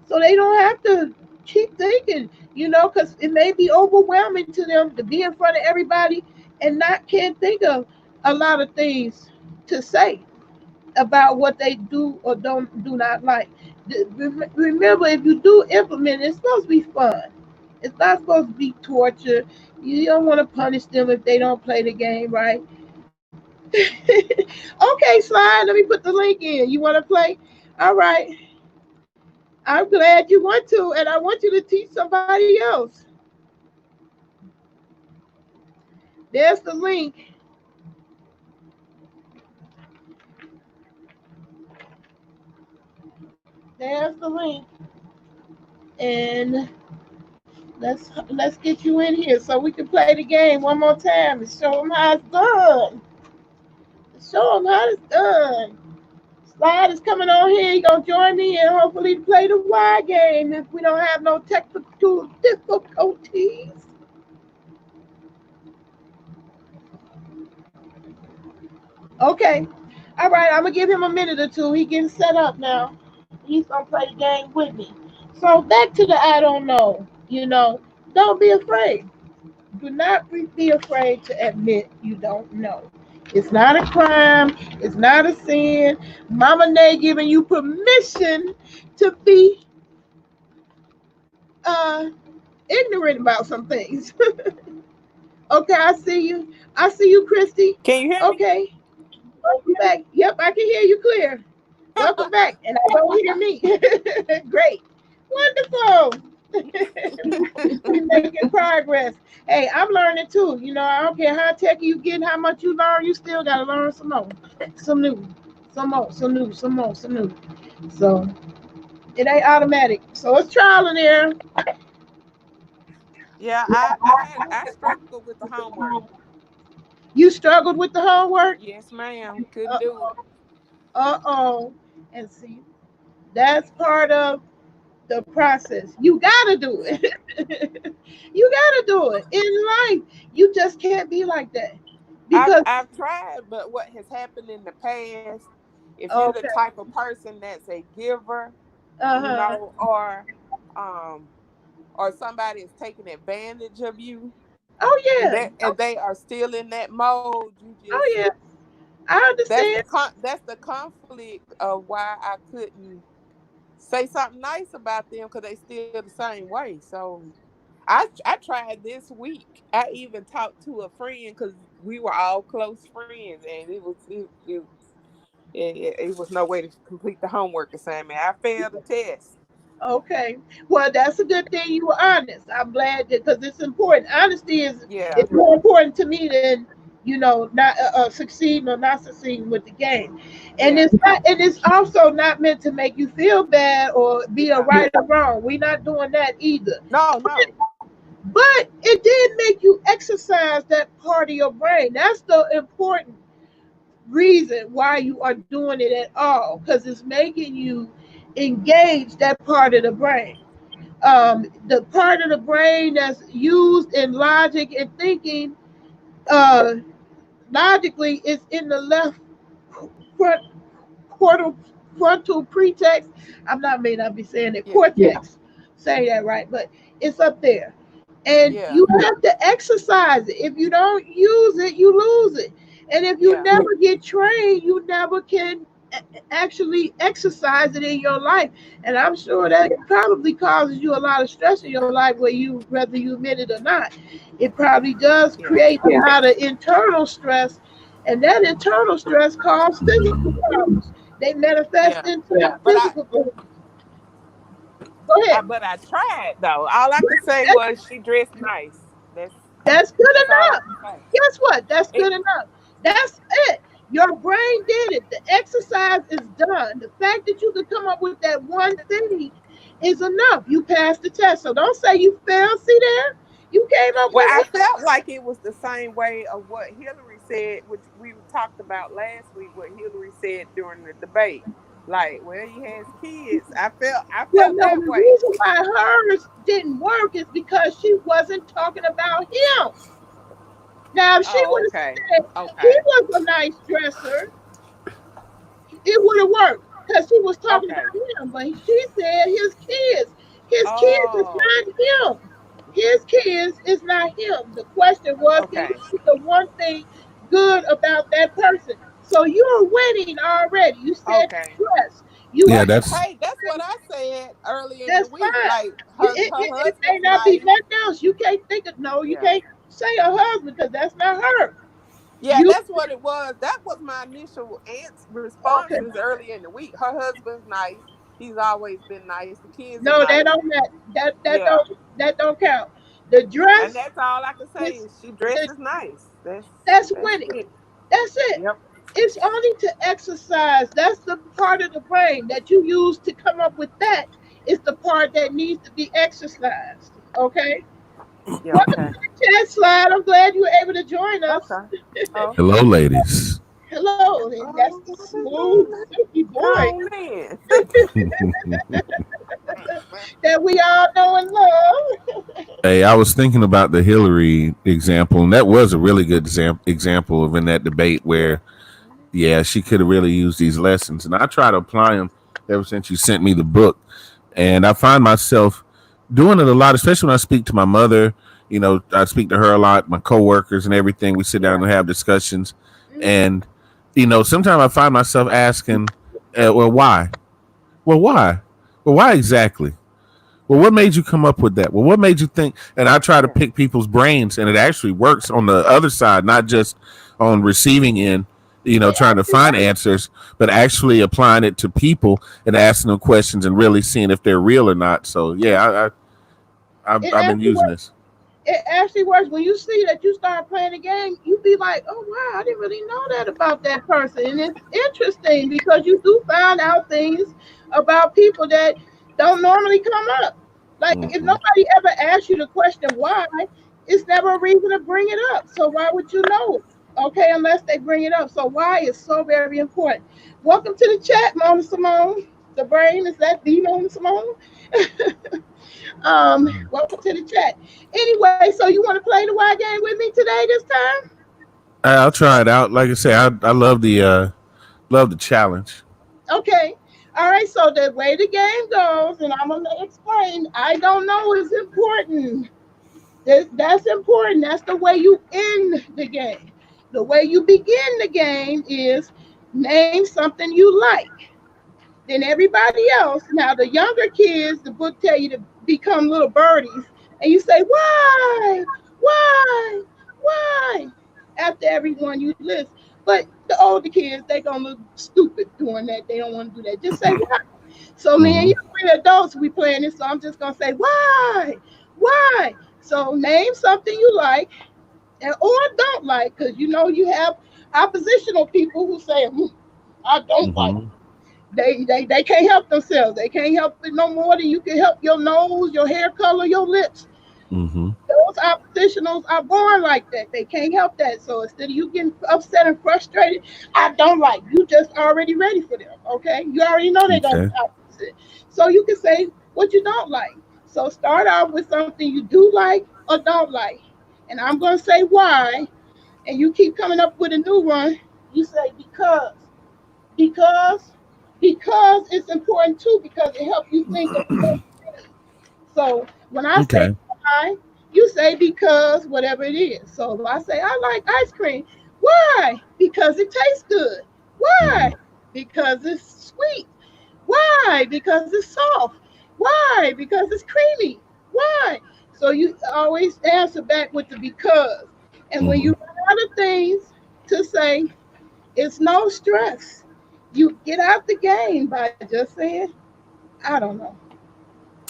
So they don't have to keep thinking, because it may be overwhelming to them to be in front of everybody and not can't think of a lot of things to say about what they do or don't do not like. Remember, if you do implement it, it's supposed to be fun. It's not supposed to be torture. You don't want to punish them if they don't play the game right. Okay, Slide, let me put the link in. You want to play? All right. I'm glad you want to, and I want you to teach somebody else. There's the link. There's the link. And let's get you in here so we can play the game one more time and show them how it's done. Show them how it's done. Slide is coming on here. He's gonna join me and hopefully play the Y game if we don't have no technical difficulties. Okay. All right, I'm gonna give him a minute or two. He getting set up now. He's gonna play the game with me. So back to the I don't know. Don't be afraid. Do not be afraid to admit you don't know. It's not a crime. It's not a sin. Mama Nay giving you permission to be uh, ignorant about some things. Okay, I see you. I see you, Christy. Can you hear me? Okay. Welcome back. Yep, I can hear you clear. Welcome back. And I don't hear me. Great. Wonderful. We're making progress. Hey, I'm learning too. I don't care how techy you get, how much you learn, you still gotta learn some more. Some new. Some more, some new, some more, some new. So it ain't automatic. So it's trial and error. Yeah, I struggled with the homework. You struggled with the homework? Yes, ma'am. Couldn't do it. Uh-oh. And see, that's part of the process. You gotta do it. You gotta do it. In life, you just can't be like that. Because I've tried, but what has happened in the past, if you're the okay. type of person that's a giver, Uh-huh. um, or somebody is taking advantage of you, Oh and yeah. they are still in that mode, you just Oh yeah. I understand. that's the conflict of why I couldn't say something nice about them because they still the same way. So I tried this week. I even talked to a friend because we were all close friends, and it was no way to complete the homework assignment. I failed the test. Okay. Well, that's a good thing you were honest. I'm glad that because it's important. Honesty is Yeah, more important to me than not succeeding or not succeeding with the game. And Yeah. it's also not meant to make you feel bad or be a Yeah. right or wrong. We're not doing that either. No, no. But it did make you exercise that part of your brain. That's the important reason why you are doing it at all, because it's making you engage that part of the brain. The part of the brain that's used in logic and thinking, uh, logically, is in the left front quartal frontal pretext. May not be saying it Yeah. cortex, say that right, but it's up there. And Yeah. you have to exercise it. If you don't use it, you lose it. And if you Yeah. never get trained, you never can actually exercise it in your life. And I'm sure that probably causes you a lot of stress in your life, whether you admit it or not. It probably does Yeah. create a lot of internal stress, and that internal stress causes physical problems. They manifest Yeah. into But physical problems. Go ahead. but I tried though. All I could say was she dressed nice. That's That's good that's all I enough. can say. Guess what? That's It, good enough. That's it. Your brain did it. The exercise is done. The fact that you could come up with that one thing is enough. You passed the test. So don't say you failed. See there? You came up well, I with felt like it was the same way of what Hillary said, which we talked about last week. What Hillary said during the debate, like, well, he has kids. I well, felt no, that the way. reason why hers didn't work is because she wasn't talking about him. Now, if she Oh, would have okay, said he okay, was a nice dresser, it would have worked because she was talking okay. about him. But she said his kids. His kids is Oh, not him. His kids is not him. The question was, can you okay, see the one thing good about that person? So you're winning already. You said okay. dress. You Yeah, have But that's hey, that's what I said earlier in the that's week. fine. Like her It may husband's not be nice. nothing else. You can't think of no. You Yeah. can't say a husband because that's not her. Yeah, You that's what it was. That was my initial okay? responses earlier in the week. Her husband's nice. He's always been nice. The kids are No, that nice. don't Yeah. that don't count. The And dress that's all I can say is is she the, dresses nice. that's That's winning. it. That's it. Yep. It's only to exercise. That's the part of the brain that you use to come up with that. Is the part that needs to be exercised. Okay. Yeah, Welcome okay. to the chat slide. I'm glad you were able to join us. Okay. Oh, hello, ladies. Hello, and that's the smooth, silky voice oh man. that we all know and love. Hey, I was thinking about the Hillary example, and that was a really good example of in that debate Yeah. where, yeah, she could have really used these lessons. And I try to apply them ever since you sent me the book. And I find myself doing it a lot, especially when I speak to my mother. I speak to her a lot, my coworkers and everything. We sit down Yeah. and have discussions. Mhm. And, sometimes I find myself asking, well, why? Well, why? Well, why exactly? Well, what made you come up with that? Well, what made you think? And I try to Yeah. pick people's brains, and it actually works on the other side, not just on receiving end, It trying to actually find works. answers, but actually applying it to people and asking them questions and really seeing if they're real or not. So, yeah, I've It been actually using works. this. It actually works. When you see that you start playing the game, you be like, oh wow, I didn't really know that about that person. And it's interesting because you do find out things about people that don't normally come up. Like if Hmm. nobody ever asks you the question why, it's never a reason to bring it up. So why would you know it? Okay, unless they bring it up. So why is so very important. Welcome to the chat, Mona Simone. The brain is that the Mona Simone? Welcome to the chat. Anyway, so you want to play the Y game with me today this time? I'll try it out. Like I say, I love the challenge. Okay. All right. So the way the game goes, and I'm gonna explain. I don't know is important. That's important. That's the way you end the game. The way you begin the game is name something you like. Then everybody else. Now the younger kids, the book tell you to become little birdies, and you say why, why, after everyone you list. But the older kids, they gonna look stupid doing that. They don't want to do that. Just say why. So me and Hmm. you, we adults, we playing this. So I'm just gonna say why. So name something you like, or don't like, because you have oppositional people who say, I don't like. Mhm. They can't help themselves. They can't help it no more than you can help your nose, your hair color, your lips. Mhm. Those oppositionals are born like that. They can't help that. So instead of you getting upset and frustrated, I don't like. You just already ready for them. Okay, you already know they're gonna be Okay. opposite. So you can say what you don't like. So start off with something you do like or don't like, and I'm gonna say why. And you keep coming up with a new one. You say because, because it's important too because it helps you think of the things. So when I say Okay. why, you say because whatever it is. So if I say I like ice cream, why? Because it tastes good. Why? Mhm. Because it's sweet. Why? Because it's soft. Why? Because it's creamy. Why? So you always answer back with the because. And when you Mhm. run out of things to say, it's no stress. You get out the game by just saying, I don't know.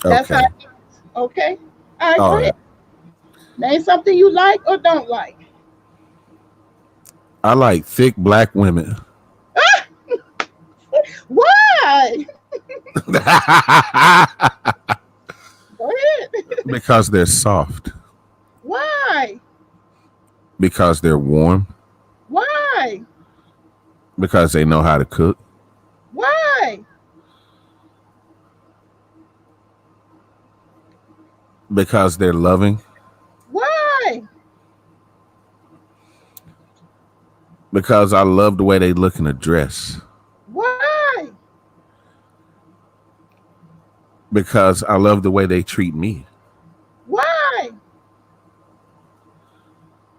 That's how Okay. it is. Okay? All right, All go ahead. right. Name something you like or don't like. I like thick black women Why? Go ahead. because they're soft, Why? because they're warm, Why? because they know how to cook, Why? because they're loving, Why? because I love the way they look in a dress, Why? because I love the way they treat me, Why?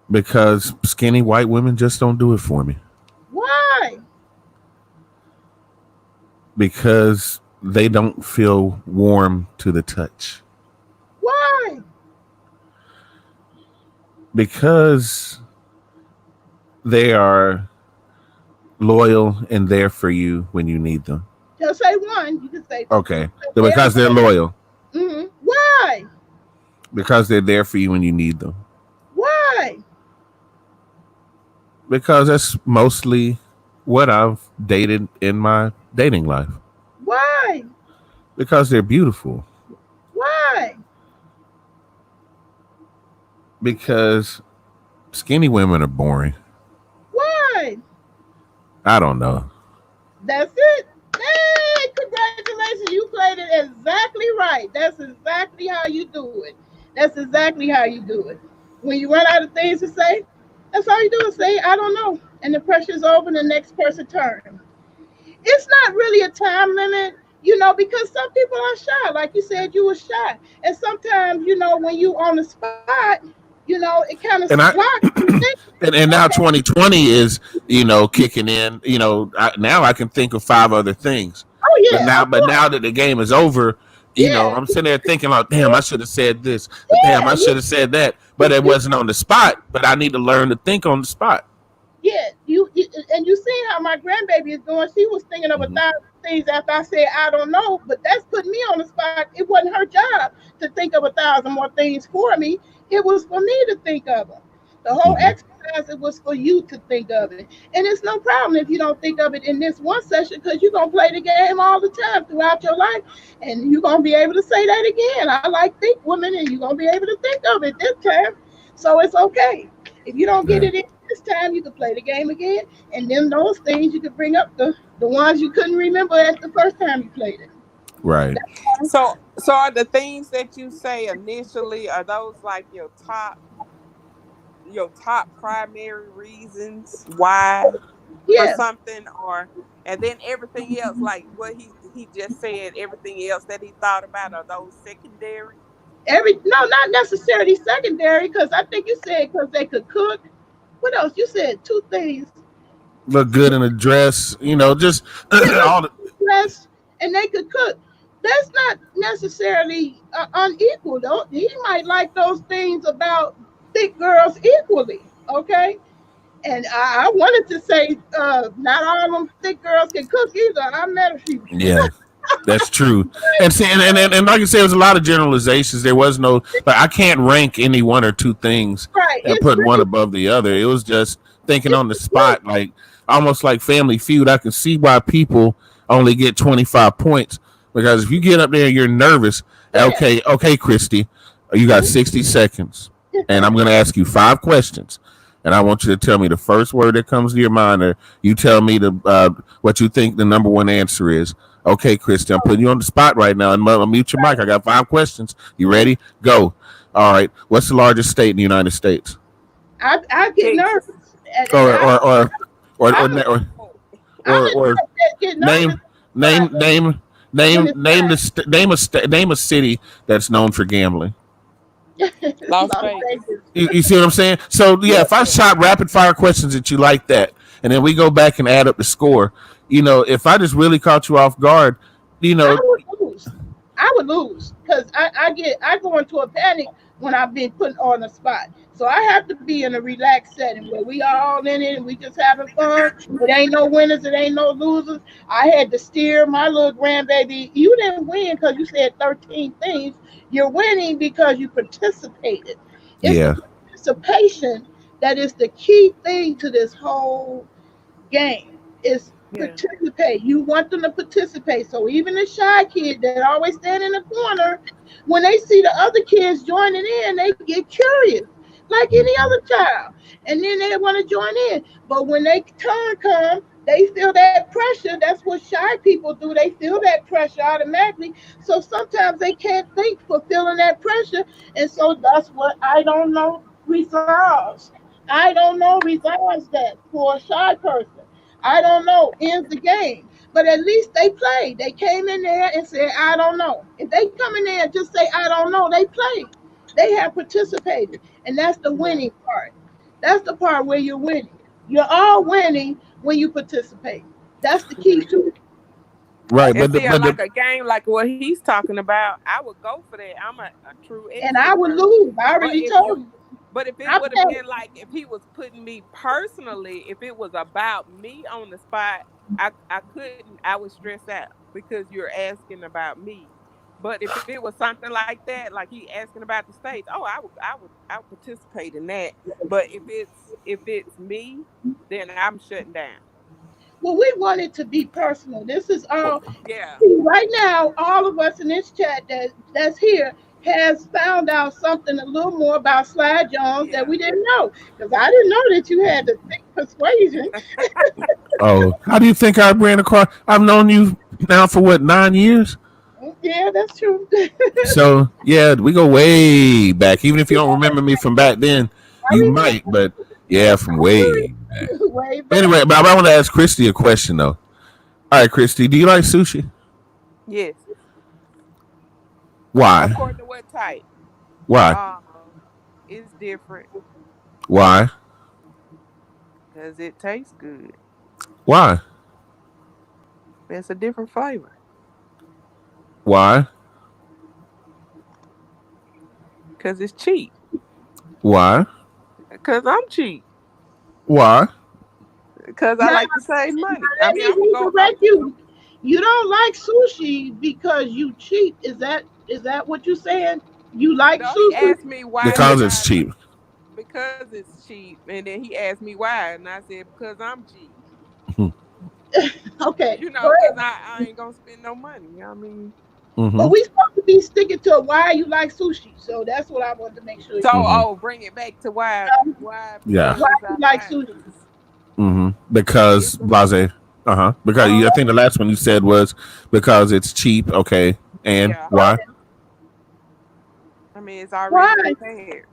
because skinny white women just don't do it for me, Why? because they don't feel warm to the touch, Why? because they are loyal and there for you when you need them. Just say one. You can say Okay. very Because they're loyal, Why? because they're there for you when you need them. Why? Because that's mostly what I've dated in my dating life. Why? Because they're beautiful. Why? Because skinny women are boring. Why? I don't know. That's it. Hey, congratulations. You played it exactly right. That's exactly how you do it. That's exactly how you do it. When you run out of things to say, that's all you do is say, I don't know. And the pressure's over and the next person turns. It's not really a time limit, because some people are shy. Like you said, you were shy. And sometimes, when you on the spot, it kind of And I blocks you think, and now okay, 2020 is, kicking in. Now I can think of five other things. oh But yeah, now of but course. now that the game is over, Yeah, I'm sitting there thinking like, damn, I should have said this. Damn, yeah, I should have said that. But it wasn't on the spot. But I need to learn to think on the spot. yeah. And you see how my grandbaby is doing. She was thinking of a Mhm. thousand things after I said I don't know, but that's putting me on the spot. It wasn't her job to think of a thousand more things for me. It was for me to think of them. The whole Mhm. exercise it was for you to think of it, and it's no problem if you don't think of it in this one session because you're gonna play the game all the time throughout your life, and you're gonna be able to say that again. I like think women, and you're gonna be able to think of it this time. So it's okay. If you don't get Yeah. it in this time, you can play the game again, and then those things you can bring up the ones you couldn't remember at the first time you played it. Right. So are the things that you say initially, are those like your top primary reasons why for Yes. something, or and then everything else like what he just said, everything else that he thought about, are those secondary? Every no, not necessarily secondary, because I think you said because they could cook. What else? You said two things. Look good in a dress. Just They look all the. dressed and they could cook. That's not necessarily unequal though. He might like those things about thick girls equally. Okay. And I wanted to say not all of them thick girls can cook either. I met a few. Yeah. That's true. And see, and like I said, it was a lot of generalizations. There was no, like, I can't rank any one or two things Right. and It's put one really, above the other. It was just thinking it's on the spot, like almost like Family Feud. I can see why people only get 25 points because if you get up there and you're nervous, yeah. okay, Christy, you got 60 seconds, and I'm going to ask you 5 questions. And I want you to tell me the first word that comes to your mind, or you tell me what you think the number one answer is. Okay, Christy, I'm putting you on the spot right now, and I'll mute your mic. I got 5 questions. You ready? Go. All right. What's the largest state in the United States? I get nervous. And Or I, or or I, or or I'm or, the or type that get nervous. name But name when name it's name time, name a city that's known for gambling. Las Las Vegas. Vegas. You see what I'm saying? So yeah, if I shot rapid fire questions at you like that, and then we go back and add up the score, if I just really caught you off guard, you I know, would lose. I would lose because I go into a panic when I've been put on the spot. So I have to be in a relaxed setting where we are all in it and we just having fun. It ain't no winners, it ain't no losers. I had to steer my little grandbaby. You didn't win because you said 13 things. You're winning because you participated. It's the yeah, participation that is the key thing to this whole game is Yeah. participate. You want them to participate. So even the shy kid that always stand in the corner, when they see the other kids joining in, they get curious, like any other child. And then they want to join in. But when they turn come, they feel that pressure. That's what shy people do. They feel that pressure automatically. So sometimes they can't think for feeling that pressure. And so that's what I don't know resolves. I don't know resolves that for a shy person. I don't know ends the game. But at least they played. They came in there and said, I don't know. If they come in there and just say, I don't know, they played. They have participated. And that's the Yeah. winning part. That's the part where you're winning. You're all winning when you participate. That's the key to it. right. And But see, like a game like what he's talking about, I would go for that. I'm a true And I would extrovert. lose. I But already if told you, you. but if it I would have played. been like if he was putting me personally, if it was about me on the spot, I couldn't. I would stress out because you're asking about me. But if it was something like that, like he asking about the states, oh, I would participate in that. But if it's me, then I'm shutting down. Well, we want it to be personal. This is all. Yeah. Right now, all of us in this chat that's here has found out something a little more about Sly Jones that Yeah. we didn't know. Because I didn't know that you had the thick persuasion. oh, how do you think I ran across? I've known you now for what 9 years. Yeah, that's true. So yeah, we go way back. Even if you don't remember me from back then, I you remember might. But yeah, from way back. way But back. anyway, but I want to ask Christy a question though. All right, Christy, do you like sushi? Yes. Why? According to what type? Why? It's different Why? because it tastes good. Why? It's a different flavor. Why? Because it's cheap. Why? Because I'm cheap. Why? Because I Now, like to save money. I let mean, me I'm gonna go. redirect you. You don't like sushi because you cheap. Is that what you're saying? You like No, he sushi? asked me why Because did it's cheap. because it's cheap, and then he asked me why, and I said because I'm cheap. Okay, You go know, because ahead. I ain't gonna spend no money. I mean, Mm-hmm. But we supposed to be sticking to why you like sushi. So that's what I wanted to make sure. so Mm-hmm. bring it back to why Yeah. Why because you I like like sushi? Mm-hmm. Because it's blase. Uh-huh. Because Uh, I think the last one you said was because it's cheap. Okay. And yeah. why? I mean, it's already why? prepared.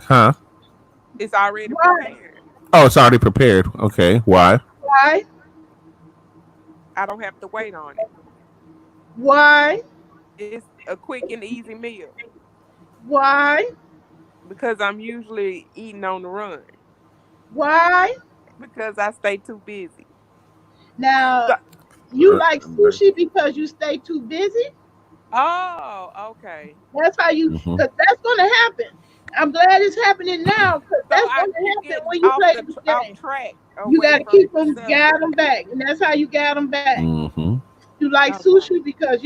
Huh? It's already Why? prepared. Oh, it's already prepared. Okay. Why? Why? I don't have to wait on it. Why? It's a quick and easy meal Why? because I'm usually eating on the run Why? because I stay too busy. Now, So, you like sushi because you stay too busy? oh, okay. That's how you, Mm-hmm. because that's going to happen. I'm glad it's happening now because So that's I going to keep happen getting when you off play the this off game. track You away got to from keep the them, subject. guide them back. And that's how you guide them back. Mm-hmm. You like Okay. sushi because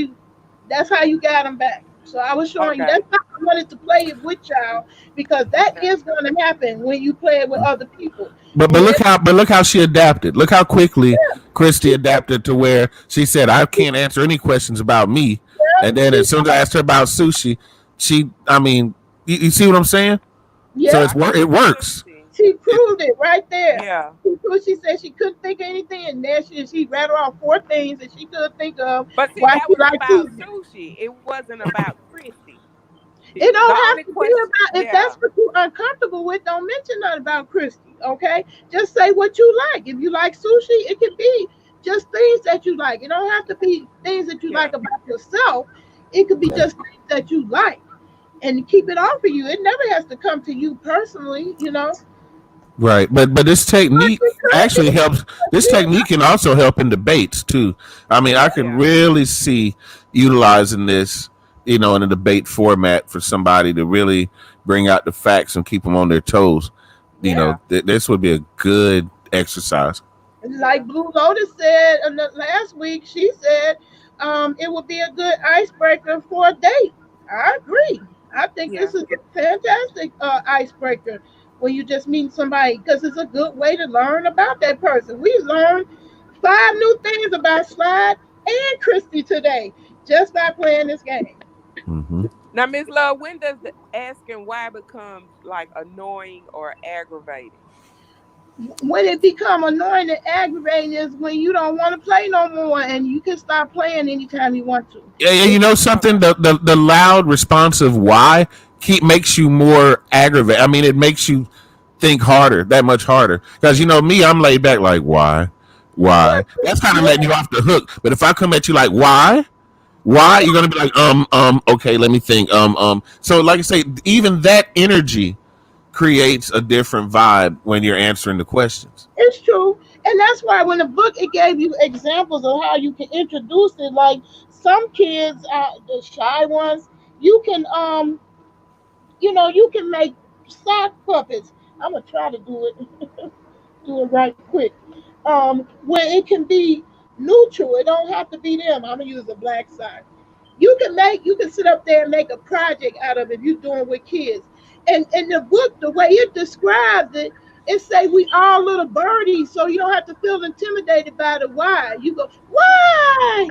that's how you got them back. So I was showing you Okay. that's how I wanted to play it with y'all because that Okay. is going to happen when you play it with other people. But And look how she adapted. Look how quickly Christy she adapted to where she said, "I can't answer any questions about me." And then she as soon as I asked her about sushi, I mean, you see what I'm saying? So yeah, I can it see works. Christy. she proved it right there. Yeah. She said she couldn't think of anything, and then she rattled off 4 things that she could think of But see, why that she was liked about sushi. sushi. It wasn't about Christy. It The don't only have to be question, about if yeah, that's what you're uncomfortable with. Don't mention nothing about Christy, okay? Just say what you like. If you like sushi, it can be just things that you like. It don't have to be things that you yeah, like about yourself. It could be just things that you like, and keep it on for you. It never has to come to you personally, you know. Right, but this But technique it could actually be. helps. This Yeah, technique can also help in debates too. I mean, I yeah, can yeah, really see utilizing this, in a debate format for somebody to really bring out the facts and keep them on their toes. yeah. This would be a good exercise. yeah, Like Blue Lotus said last week, she said it would be a good icebreaker for a date. I agree. I think yeah. this is a fantastic icebreaker when you just meet somebody because it's a good way to learn about that person. We learned 5 new things about Slide and Christy today just by playing this game. Hmm. Now, Miss Love, when does the asking why becomes like annoying or aggravating? When it become annoying and aggravating is when you don't want to play no more and you can stop playing anytime you want to. Yeah, you It's know something. Okay. The loud responsive why makes you more aggravated. I mean, it makes you think harder, that much harder. Because me, I'm laid back like why. what That's kind of letting you yeah. off the hook. But if I come at you like why, you're gonna be like okay, let me think So like I say, even that energy creates a different vibe when you're answering the questions. It's true. And that's why when the book it gave you examples of how you can introduce it. Like some kids, the shy ones, you can you can make sock puppets. I'm gonna try to do it right quick. Where it can be neutral. It don't have to be them. I'm gonna use a black sock. You can sit up there and make a project out of it. You're doing with kids. And in the book, the way it describes it, it say we all little birdies, so you don't have to feel intimidated by the why. You go, why?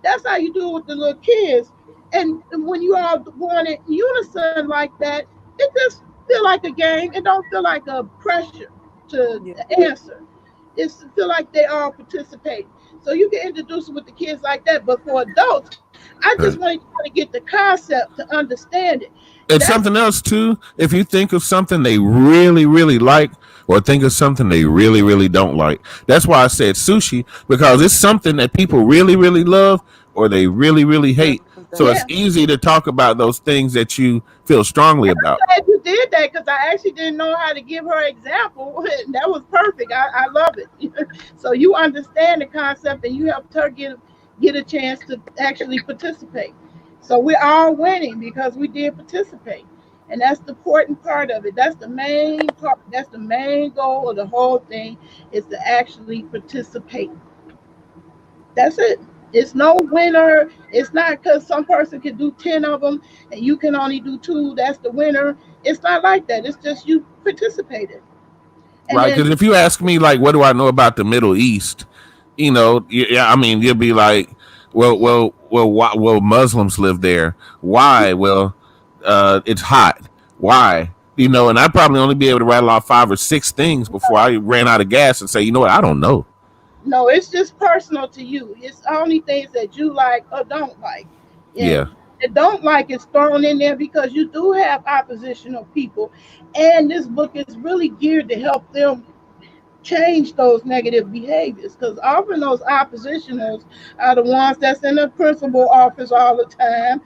That's how you do it with the little kids. And when you all going in unison like that, it just feel like a game. It don't feel like a pressure to Yeah. answer. It's feel like they all participate. So you can introduce it with the kids like that. But for adults, I just Right. want you to get the concept to understand it. And That's something else too, if you think of something they really, really like, or think of something they really, really don't like. That's why I said sushi, because it's something that people really, really love or they really, really Yeah, hate. So yeah. it's easy to talk about those things that you feel strongly about. Glad you did that because I actually didn't know how to give her an example. That was perfect. I love it. So you understand the concept and you helped her get a chance to actually participate. So we're all winning because we did participate. And that's the important part of it. That's the main part. That's the main goal of the whole thing is to actually participate. That's it. It's no winner. It's not because some person can do 10 of them and you can only do two. That's the winner. It's not like that. It's just you participated. And Right? then, Because if you ask me, like, what do I know about the Middle East? Yeah, I mean, you'll be like, well, Muslims live there. Why? Well, it's hot. Why? And I'd probably only be able to rattle off 5 or 6 things before I ran out of gas and say, you know what, I don't know. no, it's just personal to you. It's only things that you like or don't like. Yeah. And the don't like is thrown in there because you do have oppositional people. And this book is really geared to help them change those negative behaviors because often those oppositionals are the ones that's in the principal office all the time,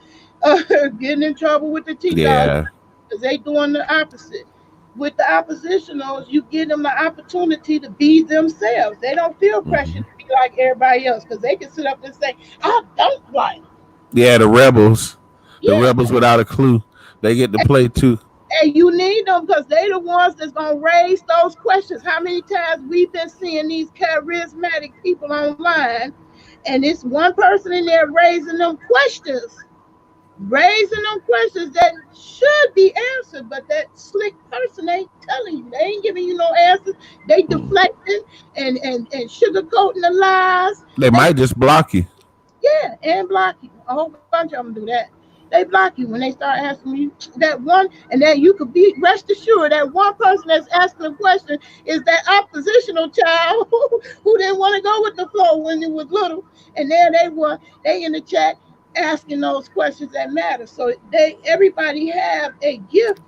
getting in trouble with the teacher all the Yeah. time because they doing the opposite. With the oppositionals, you give them the opportunity to be themselves. They don't feel pressure Hmm. to be like everybody else because they can sit up and say, "I don't like." Yeah, the rebels Yeah, without a clue, they get to play too. And you need them because they the ones that's gonna raise those questions. How many times we've been seeing these charismatic people online, and it's one person in there raising them questions that should be answered, but that slick person ain't telling you. They ain't giving you no answers. They deflecting and sugarcoating the lies. They might just block you. Yeah, and block you. A whole bunch of them do that. They block you when they start asking you that one, and then you could be rest assured that one person that's asking a question is that oppositional child who didn't want to go with the flow when it was little, and there they in the chat asking those questions that matter. So everybody have a gift,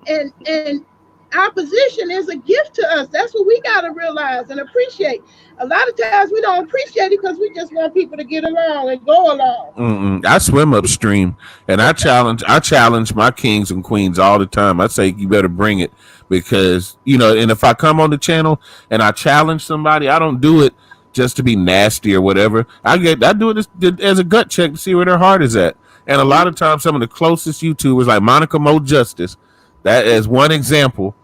and opposition is a gift to us. That's what we got to realize and appreciate. A lot of times we don't appreciate it because we just want people to get along and go along. I swim upstream, and I challenge my kings and queens all the time. I say you better bring it, because and if I come on the channel and I challenge somebody, I don't do it just to be nasty or whatever. I do it as a gut check to see where their heart is at. And a lot of times, some of the closest YouTubers, like Monica Mo Justice, that is one example.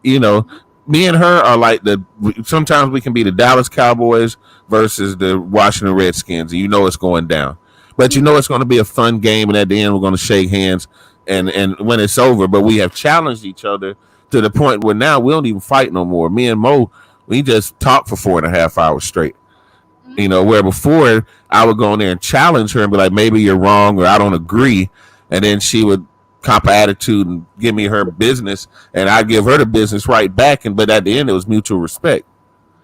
Me and her are like sometimes we can be the Dallas Cowboys versus the Washington Redskins, and it's going down. But it's going to be a fun game, and at the end we're going to shake hands and when it's over. But we have challenged each other to the point where now we don't even fight no more. Me and Mo, we just talk for 4.5 hours straight. Where before I would go in there and challenge her and be like, maybe you're wrong or I don't agree. And then she would cop an attitude and give me her business, and I give her the business right back. But at the end, it was mutual respect.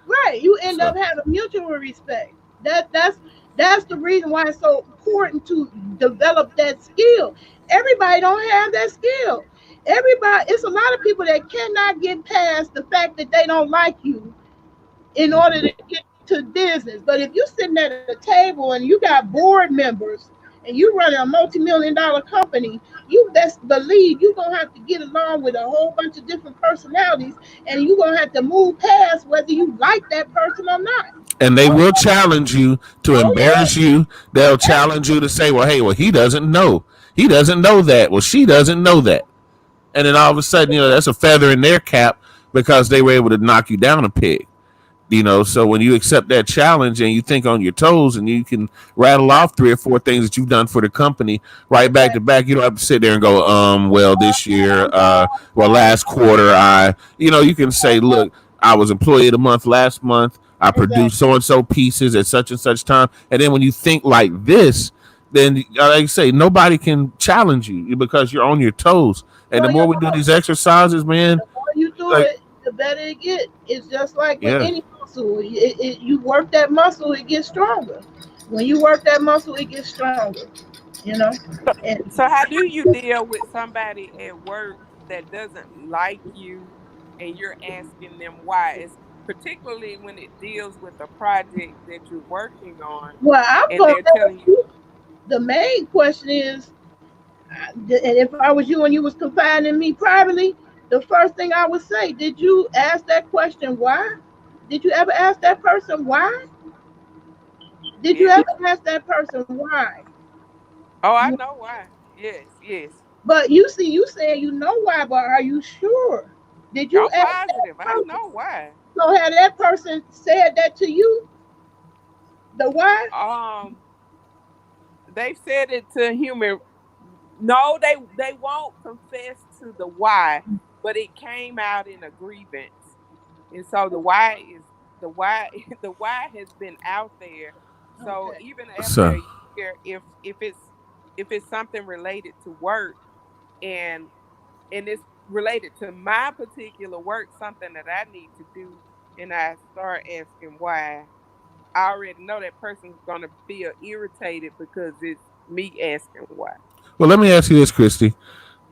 Right. You end up having mutual respect. That's the reason why it's so important to develop that skill. Everybody don't have that skill. It's a lot of people that cannot get past the fact that they don't like you in order to get to business. But if you're sitting at a table and you got board members and you running a multi-million-dollar company, you best believe you're going to have to get along with a whole bunch of different personalities, and you're going to have to move past whether you like that person or not. And they will challenge you to embarrass you. They'll challenge you to say, well, hey, he doesn't know. He doesn't know that. Well, she doesn't know that. And then all of a sudden, that's a feather in their cap because they were able to knock you down a peg. So when you accept that challenge and you think on your toes and you can rattle off 3 or 4 things that you've done for the company right back to back, you don't have to sit there and go, well, this year, last quarter, you can say, look, I was employee of the month last month. I produced so-and-so pieces at such and such time. And then when you think like this, then like I say, nobody can challenge you because you're on your toes. And the more we do these exercises, man, the more you do it, the better it gets. It's just like with any muscle. You work that muscle, it gets stronger. When you work that muscle, it gets stronger. And so how do you deal with somebody at work that doesn't like you and you're asking them why? It's particularly when it deals with a project that you're working on. Well, I'm going to tell you, the main question is, and if I was you and you was confining me privately, the first thing I would say, did you ask that question why? Did you ever ask that person why? Did you ever ask that person why? Oh, I know why. Yes. But you saying you know why, but are you sure? Did you ask positive? I know why. So had that person said that to you? The why? They've said it to human. No, they won't confess to the why, but it came out in a grievance. And so the why has been out there. So even after a year, if it's something related to work and it's related to my particular work, something that I need to do, and I start asking why, I already know that person's gonna feel irritated because it's me asking why. Well, let me ask you this, Christy,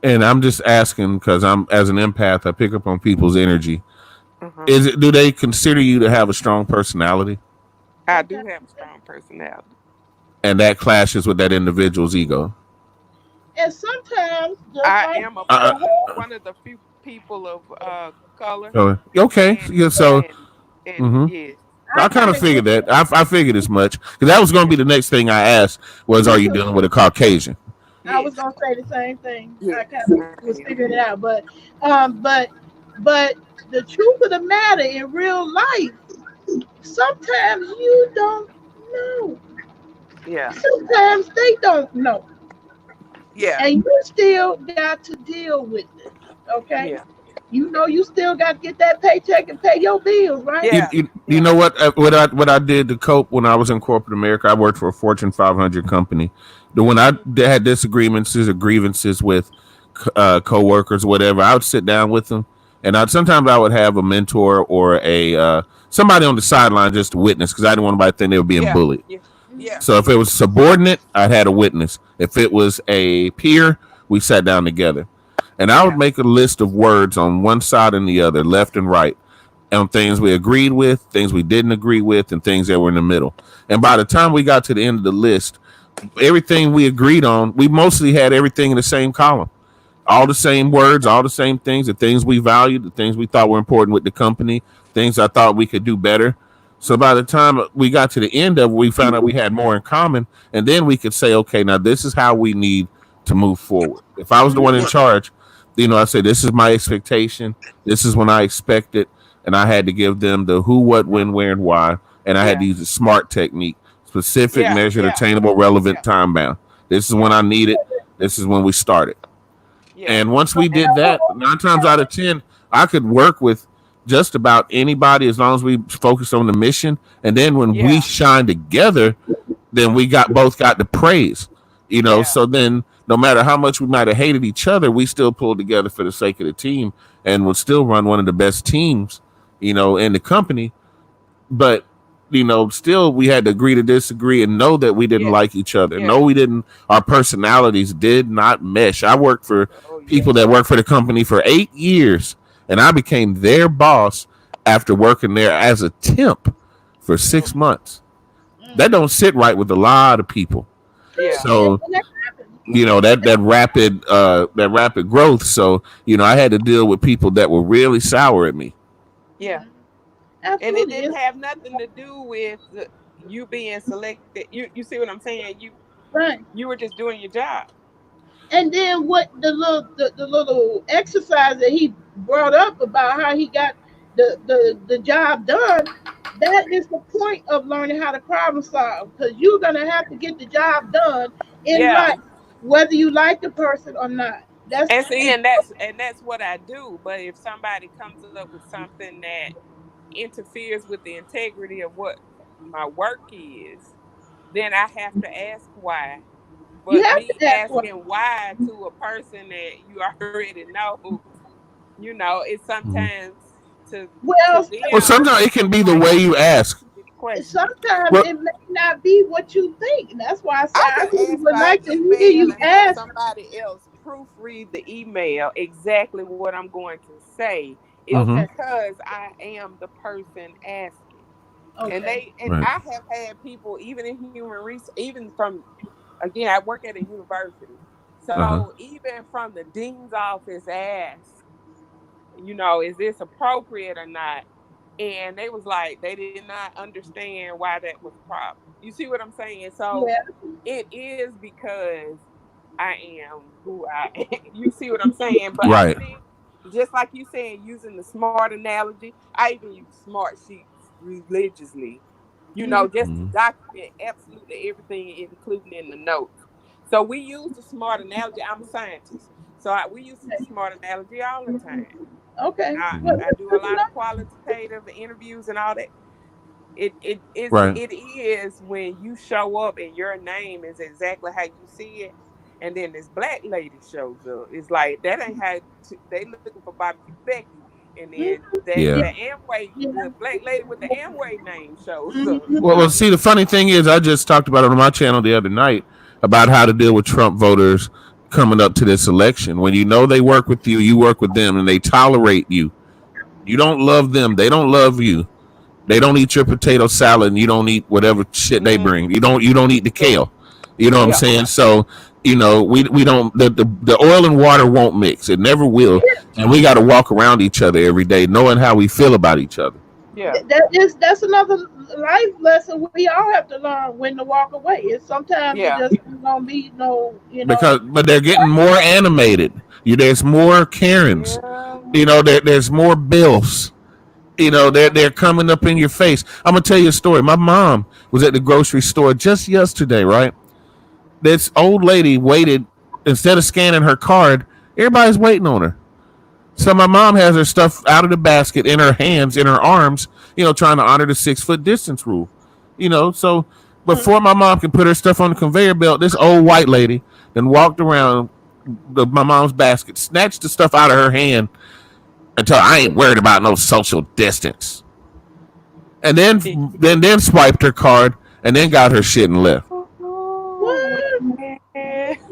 and I'm just asking because I'm, as an empath, I pick up on people's energy. Mm-hmm. Do they consider you to have a strong personality? I do have a strong personality. And that clashes with that individual's ego. And sometimes I am one of the few people of color. Okay. Yes. I kind of figured that. I figured as much because that was going to be the next thing I asked was, are you dealing with a Caucasian? I was gonna say the same thing. I kind of was figuring it out, but the truth of the matter in real life, sometimes you don't know. Yeah. Sometimes they don't know, Yeah. and you still got to deal with it. Okay. Yeah. You know, you still got to get that paycheck and pay your bills, right? Yeah. You know what? What I did to cope when I was in corporate America, I worked for a Fortune 500 company. When I had disagreements or grievances with coworkers, whatever, I would sit down with them, and sometimes I would have a mentor or a somebody on the sideline just to witness because I didn't want anybody to think they were being bullied. Yeah. Yeah. So if it was subordinate, I had a witness. If it was a peer, we sat down together. And I would make a list of words on one side and the other, left and right, on things we agreed with, things we didn't agree with, and things that were in the middle. And by the time we got to the end of the list, everything we agreed on, we mostly had everything in the same column. All the same words, all the same things, the things we valued, the things we thought were important with the company, things I thought we could do better. So by the time we got to the end of it, we found out we had more in common. And then we could say, okay, now this is how we need to move forward. If I was the one in charge, I say, this is my expectation. This is when I expect it. And I had to give them the who, what, when, where, and why. And I had to use a SMART technique, specific, measured, attainable, relevant, time bound. This is when I need it. This is when we started. Yeah. And once we did that, 9 times out of 10, I could work with just about anybody as long as we focus on the mission. And then when we shine together, then we both got the praise, So then no matter how much we might have hated each other, we still pulled together for the sake of the team and would still run one of the best teams, in the company. But, still we had to agree to disagree and know that we didn't like each other. No, our personalities did not mesh. I worked for people that worked for the company for 8 years, and I became their boss after working there as a temp for 6 months. That don't sit right with a lot of people. Yeah. So, that rapid growth. So, I had to deal with people that were really sour at me. Yeah. Absolutely. And it didn't have nothing to do with you being selected. You see what I'm saying? You were just doing your job. And then what the little exercise that he brought up about how he got the job done, that is the point of learning how to problem solve, because you're gonna have to get the job done in life, whether you like the person or not. That's what I do. But if somebody comes up with something that interferes with the integrity of what my work is, then I have to ask why. But me asking why to a person that you already know, it's sometimes well, sometimes it can be the way you ask. Sometimes it may not be what you think. That's why I would like to hear you ask somebody else proofread the email exactly what I'm going to say. It's because I am the person asking. Okay. I have had people, even in human research, even from, again, I work at a university. So even from the dean's office asked, is this appropriate or not? And they was like, they did not understand why that was a problem. You see what I'm saying? So it is because I am who I am. You see what I'm saying? But I think, just like you saying, using the SMART analogy, I even use SMART sheets religiously, just to document absolutely everything, including in the notes. So we use the SMART analogy. I'm a scientist, so we use the SMART analogy all the time. Okay. I do a lot of qualitative interviews and all that. It is when you show up and your name is exactly how you see it, and then this black lady shows up. It's like that ain't how they looking for Bobby Becky, and then the Amway, the black lady with the Amway name shows up. Well, see, the funny thing is, I just talked about it on my channel the other night about how to deal with Trump voters coming up to this election. When they work with you, you work with them, and they tolerate you. You don't love them; they don't love you. They don't eat your potato salad, and you don't eat whatever shit they bring. You don't eat the kale. You know what I'm saying? So, we don't, the oil and water won't mix. It never will. And we got to walk around each other every day knowing how we feel about each other. Yeah. That's another life lesson we all have to learn when to walk away. And sometimes it Yeah. just ain't gonna be no, But they're getting more animated. There's more Karens. Yeah. There's more bills. They're coming up in your face. I'm gonna tell you a story. My mom was at the grocery store just yesterday, right? This old lady waited instead of scanning her card. Everybody's waiting on her. So my mom has her stuff out of the basket in her hands, in her arms, trying to honor the 6 foot distance rule. So before my mom can put her stuff on the conveyor belt, this old white lady then walked around my mom's basket, snatched the stuff out of her hand, until I ain't worried about no social distance. And then swiped her card and then got her shit and left. what?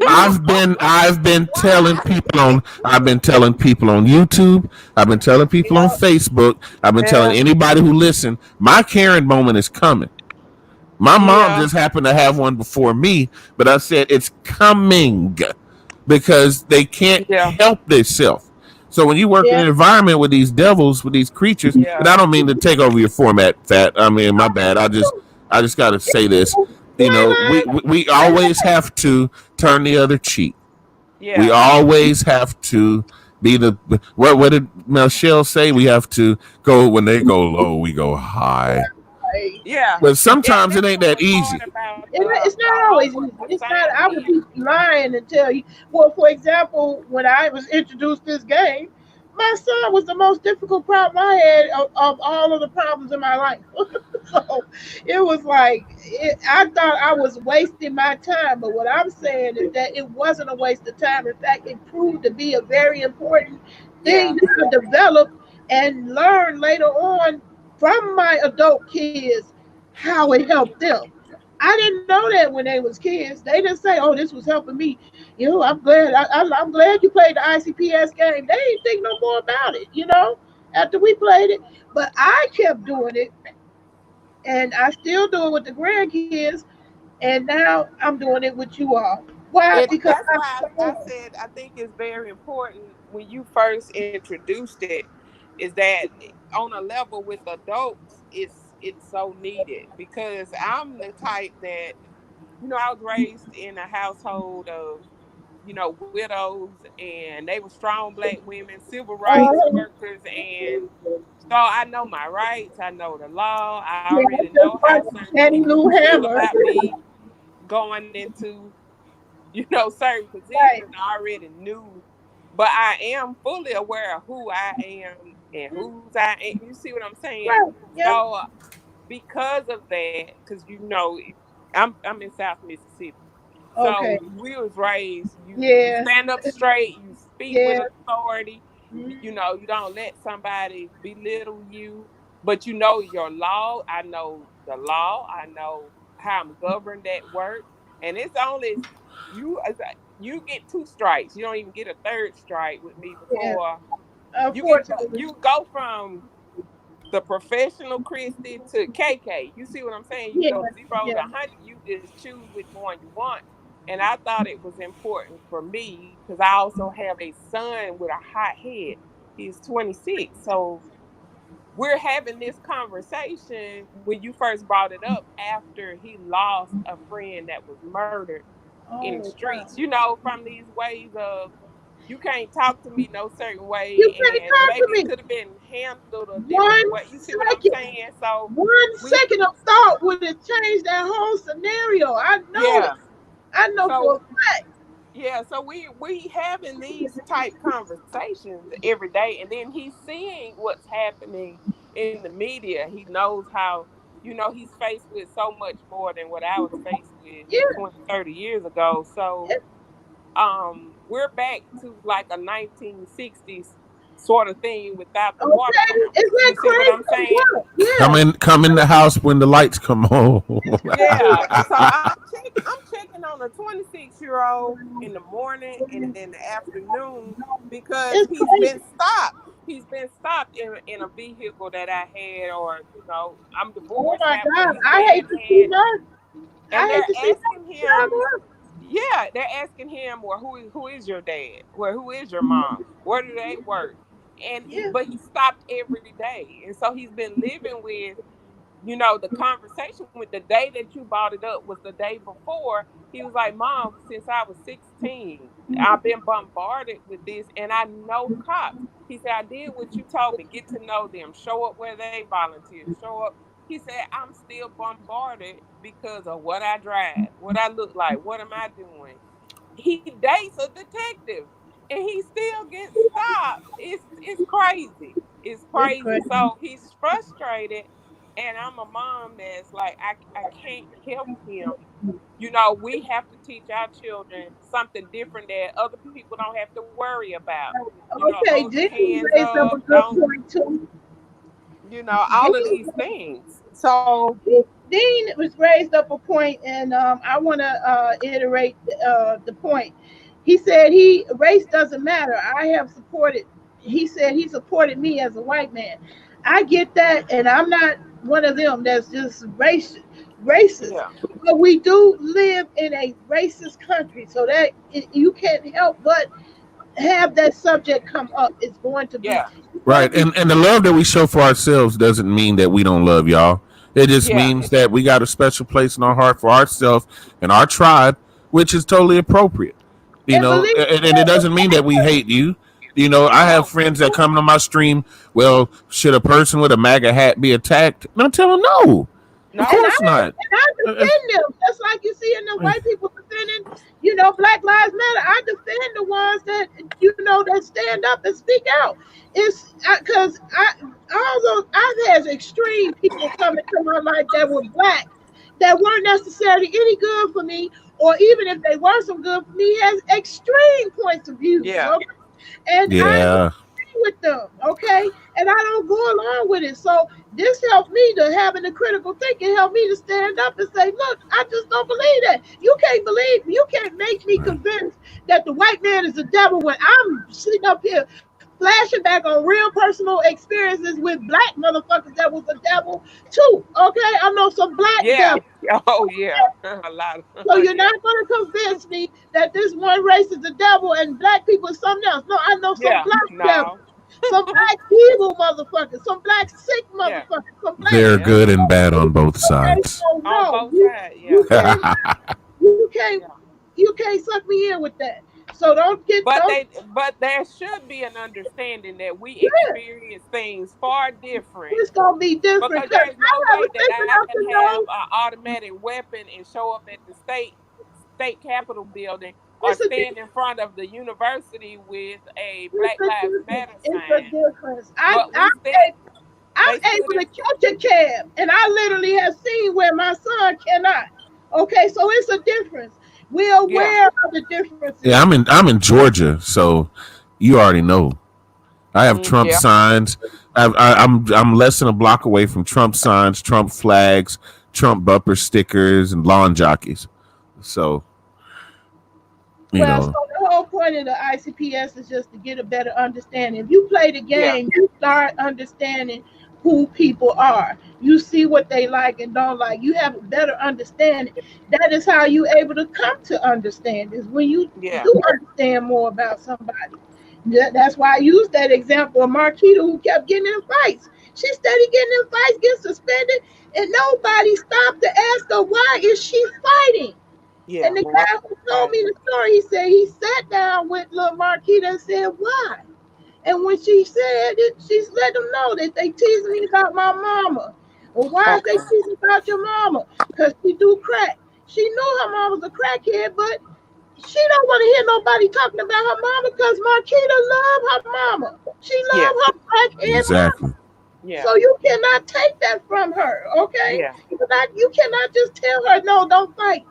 I've been telling people on YouTube. I've been telling people on Yeah, Facebook. I've been telling Yeah. anybody who listen, my Karen moment is coming. My mom Yeah. just happened to have one before me, but I said it's coming because they can't Yeah. help themselves. So when you work in yeah, an environment with these devils, with these creatures, and Yeah. I don't mean to take over your format, Fat. I mean, my bad. I just got to say this. Twilight, We always have to turn the other cheek. We Yeah. always have to be the what did Michelle say? We have to go when they go low, we go high. right. Yeah. But And sometimes it this ain't what that was hard easy. about It's not the always over easy. the It's not. same I would be year. lying and tell you. Well, for example, when I was introduced to this game, my son was the most difficult problem I had of all of the problems in my life. So it was like I thought I was wasting my time, but what I'm saying is that it wasn't a waste of time. In fact, it proved to be a very important Yeah. thing to develop and learn later on from my adult kids how it helped them. I didn't know that when they was kids. They didn't say, "Oh, this was helping me." I'm glad. I'm glad you played the ICPS game. They didn't think no more about it. After we played it, but I kept doing it, and I still do it with the grandkids, and now I'm doing it with you all. Why? It Because That's I why I saw. said I think it's very important when you first introduced it, is that on a level with adults, it's so needed because I'm the type that I was raised in a household of widows, and they were strong black women, civil rights Uh, workers, and so I know my rights, I know the law, I yeah, already know just how like certain Daddy people Lou feel Hammer. about me going into certain Right. positions. I already knew, but I am fully aware of who I am and whose I am. You see what I'm saying? Right. Yeah. So because of that, because I'm in South Mississippi, Okay. so we was raised. You Yeah. stand up straight. You speak with Yeah. authority. Mhm. You don't let somebody belittle you, but you know your law. I know the law. I know how I'm governed at work, and it's only you get 2 strikes. You don't even get a third strike with me Yeah. before Unfortunately. you go from the professional Christy to KK. You see what I'm saying? You Yeah. go 0 to 100. You just choose which one you want. And I thought it was important for me because I also have a son with a hot head. He's 26. So we're having this conversation when you first brought it up after he lost a friend that was murdered in the Oh wow. streets, from these ways of you can't talk to me no certain You way, can't and talk to maybe it me. could have been handled a different One way. You see what I'm second. saying? So One we second of thought would have changed that whole scenario. I know it. yeah. I know for a So fact. yeah, so we having these type conversations every day, and then he's seeing what's happening in the media. He knows how he's faced with so much more than what I was faced with Yeah. 20, 30 years ago. So Yeah. we're back to like a 1960s sort of thing without the water Okay. Is fountains. that You see what crazy I'm or saying? what? Yeah. Come in the house when the lights come on. Yeah. So I'm checking on a 26-year-old in the morning and in the afternoon because It's he's been crazy. stopped. He's been stopped in a vehicle that I had, or I'm Oh divorced my now, but God. his I dad hate to see had, that. and I hate they're to see asking him, that. yeah, they're asking him, well, who is your dad? Well, who is your mom? Where do they work? and Yeah. but he stopped every day, and so he's been living with, you know, the conversation with the day that you brought it up was the day before. He was like, Mom, since I was 16, I've been bombarded with this, and I know cops. He said, I did what you told me, get to know them, show up where they volunteer, show up. He said, I'm still bombarded because of what I drive, what I look like, what am I doing? He dates a detective and he still gets stopped. It's crazy. It's It's crazy. crazy. So he's frustrated, and I'm a mom that's like, I can't help him. You know, we have to teach our children something different that other people don't have to worry about. You know, Okay, hold your Dean hands raised up a up, good don't, point too. you know, all of these things. So Dean was raised up a point, and I want to iterate the point. He said race doesn't matter. I have supported. He said he supported me as a white man. I get that, and I'm not one of them that's just racist. yeah, But we do live in a racist country, so that you can't help but have that subject come up. yeah, It's going to Right. be And the love that we show for ourselves doesn't mean that we don't love y'all. It just yeah, means that we got a special place in our heart for ourselves and our tribe, which is totally appropriate. You and know, believe and it doesn't mean that we hate you. You know, I have no, friends that come to my stream. Well, should a person with a MAGA hat be attacked? And I tell them no. Of and no, course not. I Uh, defend them, just like you see in the uh, white people defending, Black Lives Matter. I defend the ones that that stand up and speak out. It's because although I've had extreme people come into my life that were black, that weren't necessarily any good for me, or even if they were some good for me, has extreme points of views. yeah, Okay, and I yeah. with them, okay? And I don't go along with it. So this helped me to having the critical thinking, helped me to stand up and say, look, I just don't believe that. You can't make me Right. convinced that the white man is the devil when I'm sitting up here flashing back on real personal experiences with black motherfuckers that was the devil too. Okay? I know some black yeah. devils. Oh yeah, a lot of So you're yeah, not going to convince me that this one race is the devil and black people is something else. No, I know some yeah, black devils, no, some black evil motherfuckers, some black sick yeah, motherfuckers, some black. They're yeah. good and bad on both Okay, sides. so On no, both sides, yeah, you can't you can't yeah. you can't suck me in with that. So don't But there should be an understanding that we yeah, experience things far different, it's gonna be different because because there's no I way never that think I enough can to have know an automatic weapon and show up at the state capitol building or it's a stand in front of the university with a it's Black a Lives difference. Matter It's a sign. difference. But we stand. I'm They stood able in. to catch a cab, and I literally have seen where my son cannot. Okay, so it's a difference. We're Yeah, aware of the differences. Yeah, I'm in Georgia, so you already know. I have Trump yeah, signs. I'm less than a block away from Trump signs, Trump flags, Trump bumper stickers, and lawn jockeys. So you Well, so know, the whole point of the ICPS is just to get a better understanding. If you play the yeah, game, you start understanding who people are. You see what they like and don't like. You have a better understanding. That is how you able to come to understand is when you yeah, do understand more about somebody. That's why I used that example of Marquita who kept getting in fights. She steady getting in fights, getting suspended, and nobody stopped to ask her why is she fighting. yeah. And the Right, guy who told right. me the story, he said he sat down with little Marquita and said, why? And when she said it, she let them know that they teasing me about my mama. Well, why is they Okay. teasing about your mama? Because she do crack. She knew her mama was a crackhead, but she don't want to hear nobody talking about her mama because Marquita love her mama. She Yeah, love her crackhead mama. exactly. yeah, So you cannot take that from her, okay? yeah. You cannot just tell her, no, don't fight.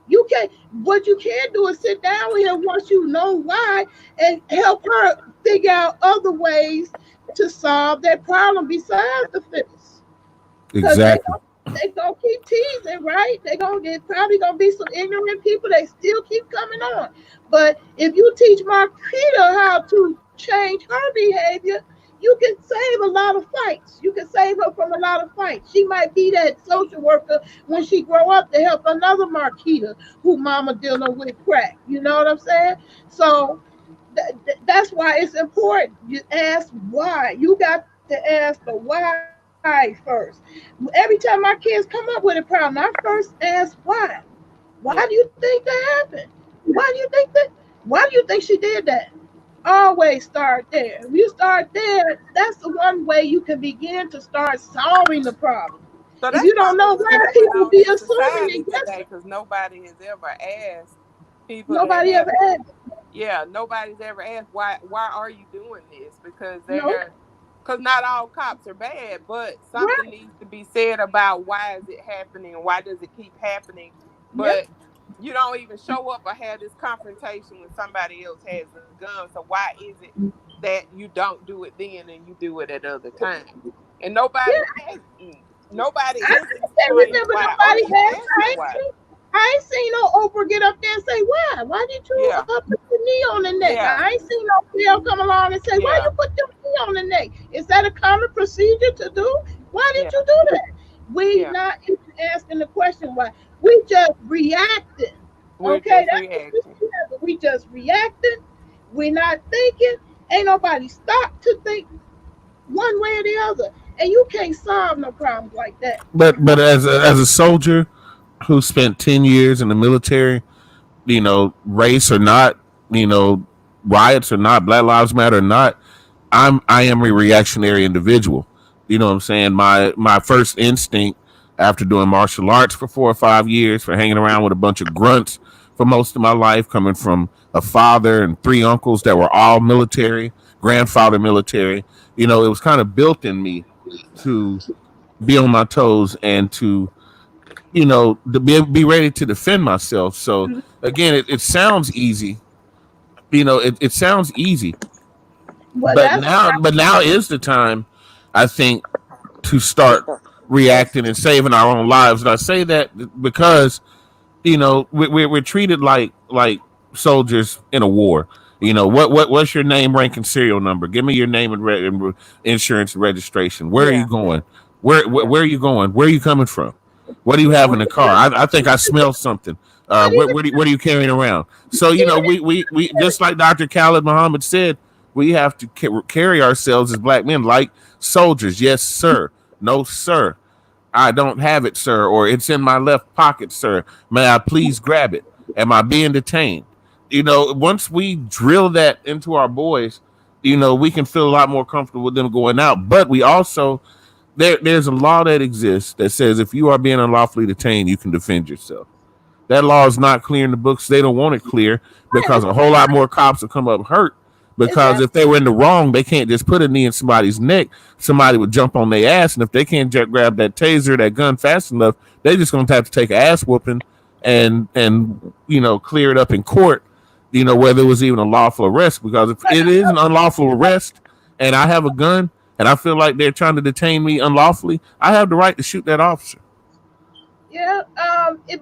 You can What you can do is sit down with her once you know why and help her figure out other ways to solve that problem besides the fence. Because Exactly. they gonna keep teasing, right? Probably gonna be some ignorant people. They still keep coming on. But if you teach Marquita how to change her behavior, you can save a lot of fights. You can save her from a lot of fights. She might be that social worker when she grow up to help another Marquita who mama dealing with crack. You know what I'm saying? So That's why it's important. You ask why. You got to ask the why first. Every time my kids come up with a problem, I first ask why. Why Yeah. do you think that happened? Why do you think that? Why do you think she did that? Always start there. If you start there, that's the one way you can begin to start solving the problem. So If that's you don't know probably what's why, going people on be in assuming society and guessing. today because nobody has ever asked people that Nobody have, ever asked. yeah, nobody's ever asked why are you doing this? Because No, not all cops are bad, but something right? needs to be said about why is it happening and why does it keep happening. Yeah, But you don't even show up or have this confrontation when somebody else has a gun. So why is it that you don't do it then and you do it at other times? And nobody yeah. has nobody I is can't explaining remember why or nobody even asked. asking why. I ain't seen no Oprah get up there and say why. Why did you Yeah, put the knee on the neck? yeah, I ain't seen no girl come along and say why yeah, you put the knee on the neck. Is that a common procedure to do? Why did yeah, you do that? We yeah. not even asking the question why. We just reacting. We're Okay, just that's what we reacting. have. We just reacting. We not thinking. Ain't nobody stop to think one way or the other. And you can't solve no problems like that. But as a soldier who spent 10 years in the military, race or not, riots or not, Black Lives Matter or not, I am a reactionary individual. You know what I'm saying? My first instinct after doing martial arts for 4 or 5 years, for hanging around with a bunch of grunts for most of my life, coming from a father and three uncles that were all military, grandfather military. It was kind of built in me to be on my toes and to be ready to defend myself. So again, it sounds easy. It sounds easy, Well, but that's now is the time, I think, to start reacting and saving our own lives. And I say that because we're treated like soldiers in a war. What's your name, rank, and serial number? Give me your name and insurance and registration. Where are you Yeah, going? Where, where yeah. where are you going? Where are you coming from? What do you have in the car? I think I smell something. not even What are you carrying around? So we just like Dr. Khalid Muhammad said, we have to carry ourselves as black men like soldiers. Yes, sir. No, sir. I don't have it, sir, or it's in my left pocket, sir. May I please grab it? Am I being detained? Once we drill that into our boys, we can feel a lot more comfortable with them going out. But we also, there's a law that exists that says if you are being unlawfully detained, you can defend yourself. That law is not clear in the books. They don't want it clear because a whole lot more cops will come up hurt. Because exactly. if they were in the wrong, they can't just put a knee in somebody's neck. Somebody would jump on their ass, and if they can't grab that taser, that gun fast enough, they just gonna have to take an ass whooping and clear it up in court. Whether it was even a lawful arrest. Because if it is an unlawful arrest, and I have a gun, and I feel like they're trying to detain me unlawfully, I have the right to shoot that officer. Yeah,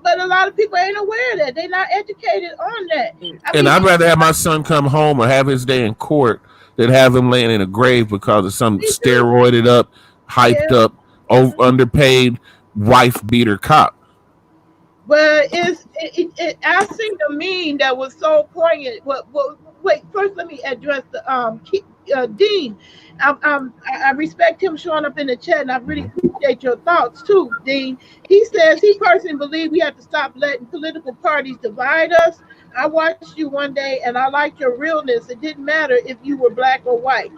but a lot of people ain't aware of that. They're not educated on that. Mm. I And mean, I'd rather have my son come home or have his day in court than have him laying in a grave because of some me too. steroided up, hyped Yeah, up, underpaid wife beater cop. but I seen the meme that was so poignant. Wait, first let me address the Dean. I respect him showing up in the chat, and I really appreciate your thoughts too, Dean. He says he personally believes we have to stop letting political parties divide us. I watched you one day, and I liked your realness. It didn't matter if you were black or white.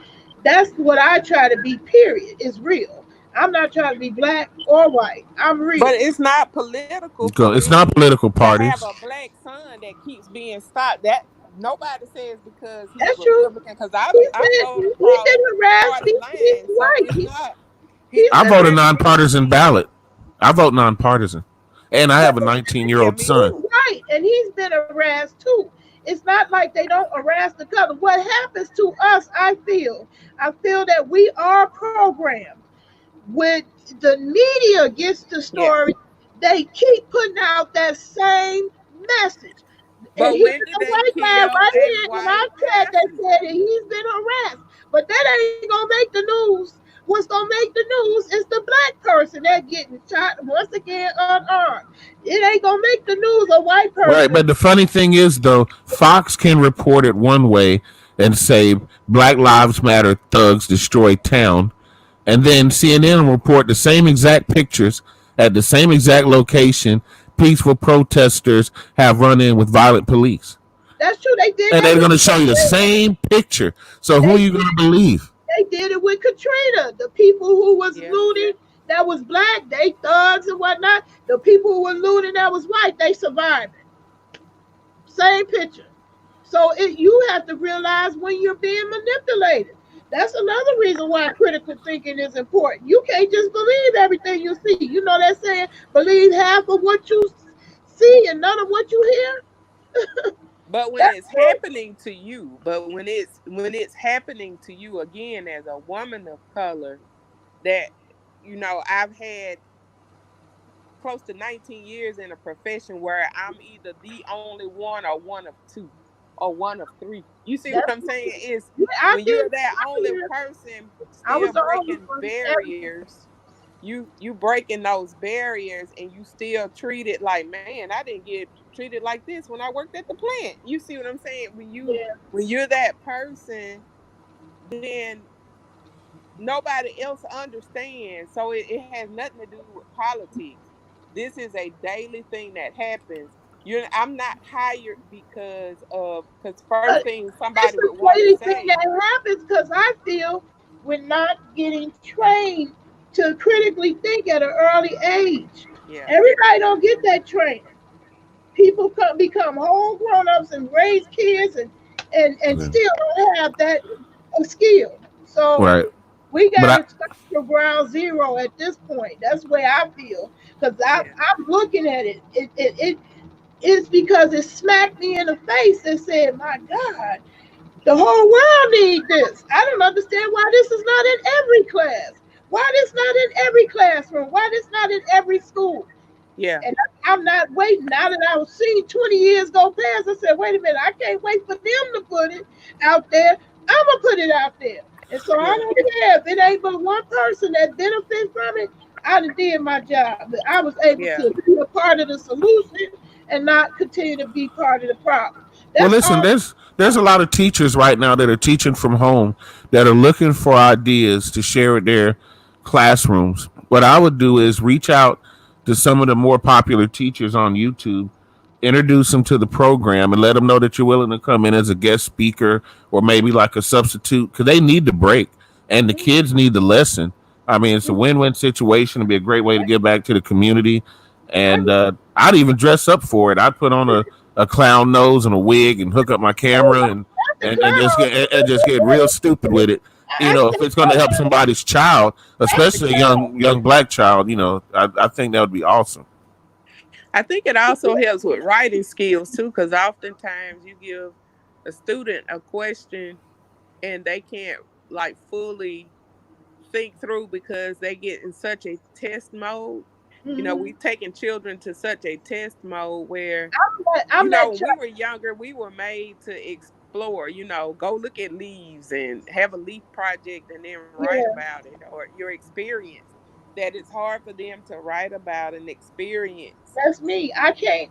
That's what I try to be. Period. Is real. I'm not trying to be black or white. I'm But real. it's not political for It's not me political to have parties. a black son that keeps being stopped. That nobody says because he's That's true. Republican. Because I He I said vote he's across been harassed. party He's lines, so white. it's not. He He's I doesn't been vote a have anything nonpartisan against. ballot. I vote nonpartisan. And I have a 19-year Yeah, old me son. too. right, and he's been harassed too. It's not like they don't harass the color. What happens to us, I feel that we are programmed. When the media gets the Yeah. story, they keep putting out that same message. And But here's when did a they white man kill right a here in white our chat that pastor? said that he's been harassed. But that ain't gonna make the news. What's gonna make the news is the black person that getting shot once again unarmed. It ain't gonna make the news a white Right, person. but the funny thing is, though, Fox can report it one way, and say Black Lives Matter, thugs destroy town, and then CNN will report the same exact pictures at the same exact location. Peaceful protesters have run in with violent police, That's true. They did and that they're going to with show you the same picture. So who are they you going to believe? they did it with Katrina. The people who was Yeah. looting that was black, they thugs and whatnot. The people who were looting that was white, they survived. Same picture. So you have to realize when you're being manipulated. That's another reason why critical thinking is important. You can't just believe everything you see. You know that saying, believe half of what you see and none of what you hear. But when That's it's happening to you, but when it's happening to you again as a woman of color, that I've had close to 19 years in a profession where I'm either the only one or one of two or one of three. You see what that's I'm saying? Is yeah, I when you're did. that I only did. person I was still the only breaking one. barriers, you breaking those barriers and you still treat it like, man, I didn't get treated like this when I worked at the plant. You see what I'm saying? Yeah, When you're that person, then nobody else understands. So it has nothing to do with politics. This is a daily thing that happens. I'm not hired because first but thing it's somebody the would want to crazy thing say, that happens because I feel we're not getting trained to critically think at an early age. yeah, Everybody don't get that training. People become whole grown-ups and raise kids and Yeah. still don't have that skill. So Right. we But got to start from ground zero at this point. That's where I feel because yeah, I'm looking at it. It's because it smacked me in the face and said, "My God, the whole world needs this." I don't understand why this is not in every class. Why this not in every classroom? Why this not in every school? yeah, And I'm not waiting. Now that I was seeing 20 years go past, I said, wait a minute, I can't wait for them to put it out there. I'm going to put it out there. And so I yeah, don't care if it ain't but one person that benefits from it. I done did my job. I was able yeah. to be a part of the solution and not continue to be part of the problem. Well, That's listen, all. there's a lot of teachers right now that are teaching from home that are looking for ideas to share with their classrooms. What I would do is reach out to some of the more popular teachers on YouTube, introduce them to the program, and let them know that you're willing to come in as a guest speaker or maybe like a substitute because they need the break and the kids need the lesson. I mean, it's a win-win situation. It'd be a great way to give back to the community, and I'd even dress up for it. I'd put on a clown nose and a wig and hook up my camera The and just clown. get real stupid with it. You I know, if think it's going to help somebody's child, especially a young black child, I think that would be awesome. I think it also helps with writing skills too, because oftentimes you give a student a question and they can't like fully think through because they get in such a test mode. mhm. We've taken children to such a test mode where, I'm that when we child. were younger, we were made to explore, go look at leaves and have a leaf project and then write Yeah, about it or your experience. That it's hard for them to write about an experience. that's me. I can't.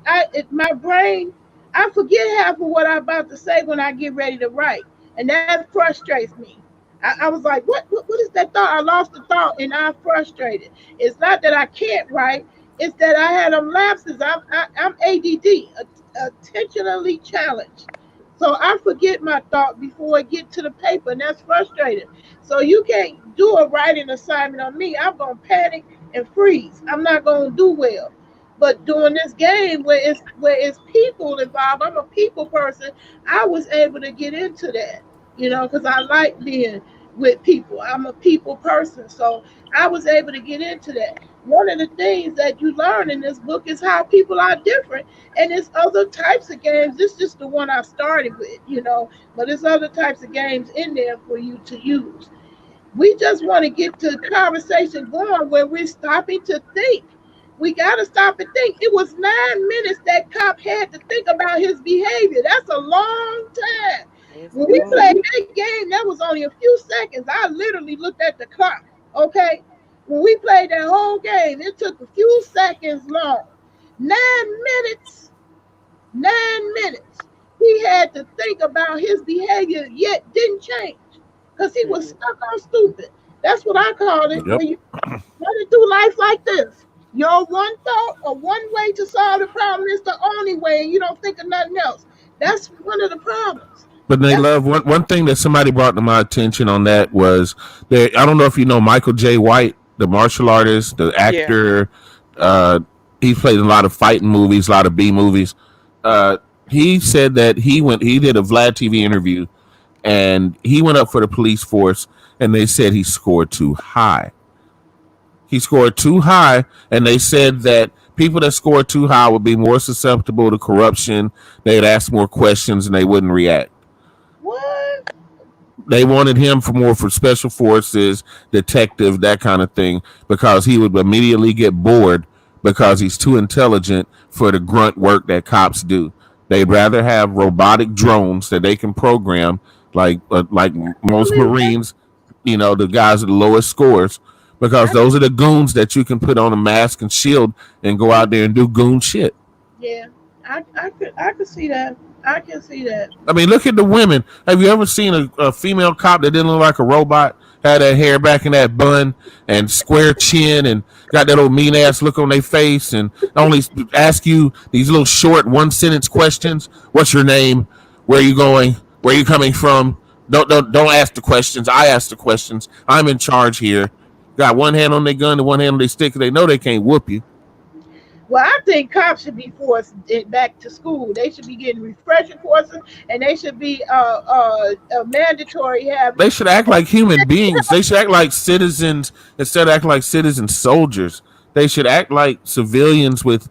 My brain. I forget half of what I'm about to say when I get ready to write, and that frustrates me. I was like, what is that thought? I lost the thought, and I'm frustrated. It's not that I can't write; it's that I had them lapses. I'm ADD, attentionally challenged. So I forget my thought before I get to the paper, and that's frustrating. So you can't do a writing assignment on me. I'm gonna panic and freeze. I'm not gonna do well. But doing this game where it's people involved, I'm a people person. I was able to get into that, because I like being with people. I'm a people person, so I was able to get into that. One of the things that you learn in this book is how people are different, and there's other types of games. This is just the one I started with, but there's other types of games in there for you to use. We just want to get the conversation going where we're stopping to think. We got to stop and think. It was 9 minutes that cop had to think about his behavior. That's a long time. It's When we long. played that game, that was only a few seconds. I literally looked at the clock. Okay. When we played that whole game, it took a few seconds long. 9 minutes. 9 minutes. he had to think about his behavior, yet didn't change because he was stuck on stupid. That's what I call it. Yep. When you running through life like this, your one thought or one way to solve the problem is the only way, and you don't think of nothing else. That's one of the problems. But they That's love one thing that somebody brought to my attention on that was that I don't know if you know Michael J. White, the martial artist, the Yeah. actor. He played in a lot of fighting movies, a lot of B movies. He said that he did a Vlad TV interview, and he went up for the police force, and they said he scored too high. He scored too high, and they said that people that scored too high would be more susceptible to corruption. They'd ask more questions, and they wouldn't react. what? They wanted him for special forces, detective, that kind of thing, because he would immediately get bored because he's too intelligent for the grunt work that cops do. They'd rather have robotic drones that they can program, like most Believe that? Marines, the guys with the lowest scores, because I, those are the goons that you can put on a mask and shield and go out there and do goon shit. yeah, I could see that. I can see that. I mean, look at the women. Have you ever seen a female cop that didn't look like a robot? Had that hair back in that bun and square chin and got that old mean ass look on their face and only ask you these little short 1 sentence questions. What's your name? Where are you going? Where are you coming from? Don't ask the questions. I ask the questions. I'm in charge here. Got one hand on their gun and one hand on their stick. They know they can't whoop you. Well, I think cops should be forced back to school. They should be getting refresher courses, and they should be mandatory having. They should act like human beings. They should act like citizens instead of acting like citizen soldiers. They should act like civilians with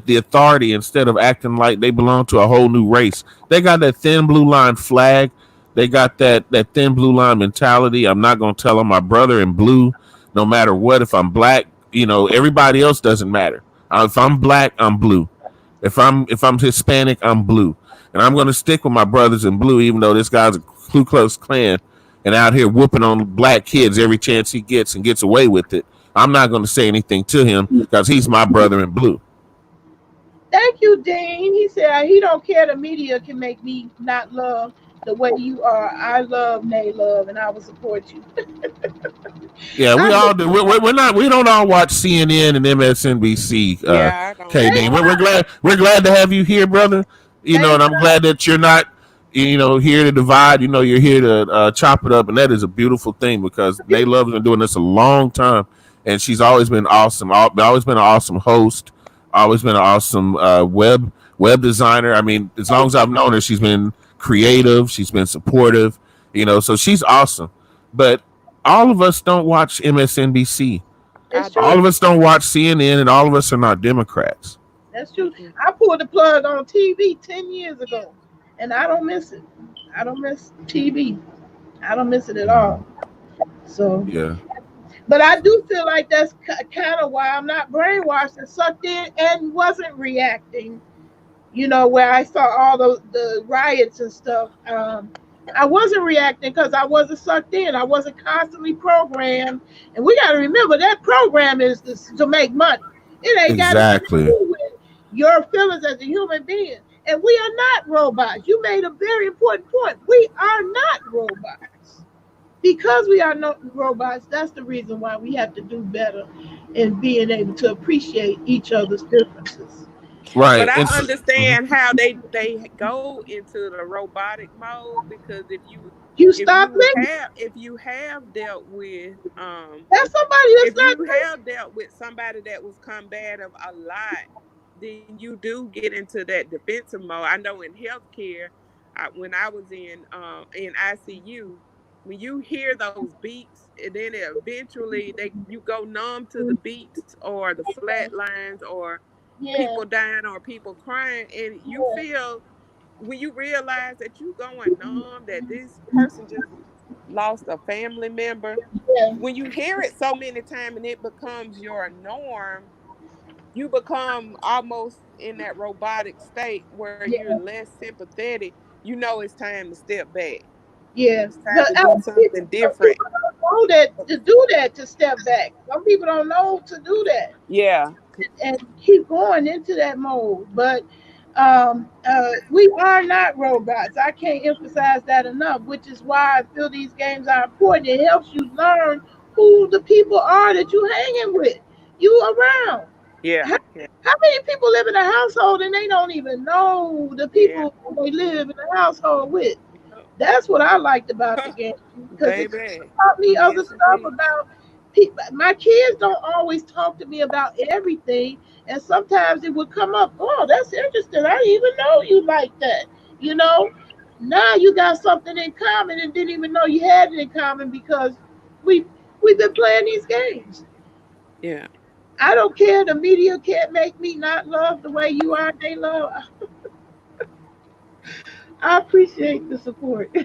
the authority instead of acting like they belong to a whole new race. They got that thin blue line flag. They got that thin blue line mentality. I'm not gonna tell them my brother in blue, no matter what. If I'm black, everybody else doesn't matter. If I'm black, I'm blue. If I'm Hispanic, I'm blue. And I'm going to stick with my brothers in blue, even though this guy's a Ku Klux Klan and out here whooping on black kids every chance he gets and gets away with it. I'm not going to say anything to him because he's my brother in blue. Thank you, Dean. He said he don't care. The media can make me not love the way you are. I love Nay Love, and I will support you. Yeah, we I all do. We're not. We don't all watch CNN and MSNBC. Yeah, I don't. KD, we're glad to have you here, brother. And I'm glad that you're not, here to divide. You're here to chop it up, and that is a beautiful thing because Nay Love's been doing this a long time, and she's always been awesome. Always been an awesome host. Always been an awesome web designer. I mean, as long as I've known her, she's been creative. She's been supportive. So she's awesome. But all of us don't watch MSNBC. It's I All true. of us don't watch CNN, and all of us are not Democrats. That's true. I pulled the plug on TV 10 years ago, and I don't miss it. I don't miss TV. I don't miss it at all. So, Yeah. but I do feel like that's kind of why I'm not brainwashed and sucked in and wasn't reacting. Where I saw all the riots and stuff. I wasn't reacting because I wasn't sucked in. I wasn't constantly programmed. And we got to remember that program is to make money. It ain't got to Exactly. do with your feelings as a human being. And we are not robots. You made a very important point. We are not robots. Because we are not robots, that's the reason why we have to do better in being able to appreciate each other's differences. Right. But I And understand how they go into the robotic mode because You stop living. if you have dealt with That's somebody if that's you not. have dealt with somebody that was combative a lot, then you do get into that defensive mode. I know in healthcare, when I was in ICU, when you hear those beats, and then eventually you go numb to the beats or the flat lines or Yeah. people dying or people crying, and you feel when you realize that you going numb, that this person just lost a family member. Yeah. When you hear it so many times and it becomes your norm, you become almost in that robotic state where Yeah. you're less sympathetic. It's time to step back. Yeah. It's time to do Some something different. people don't know that to do that, to step back. Some people don't know to do that Yeah. and keep going into that mode. But We are not robots. I can't emphasize that enough, which is why I feel these games are important. It helps you learn who the people are that you hanging with, you around. Yeah. How many people live in a household and they don't even know the people they live in the household with? That's what I liked about the game, because it taught me other stuff about people. My kids don't always talk to me about everything, and sometimes it would come up, oh, that's interesting, I didn't even know you like that. Now you got something in common and didn't even know you had it in common, because we've been playing these games. Yeah. I don't care. The media can't make me not love the way you are. They love. I appreciate the support.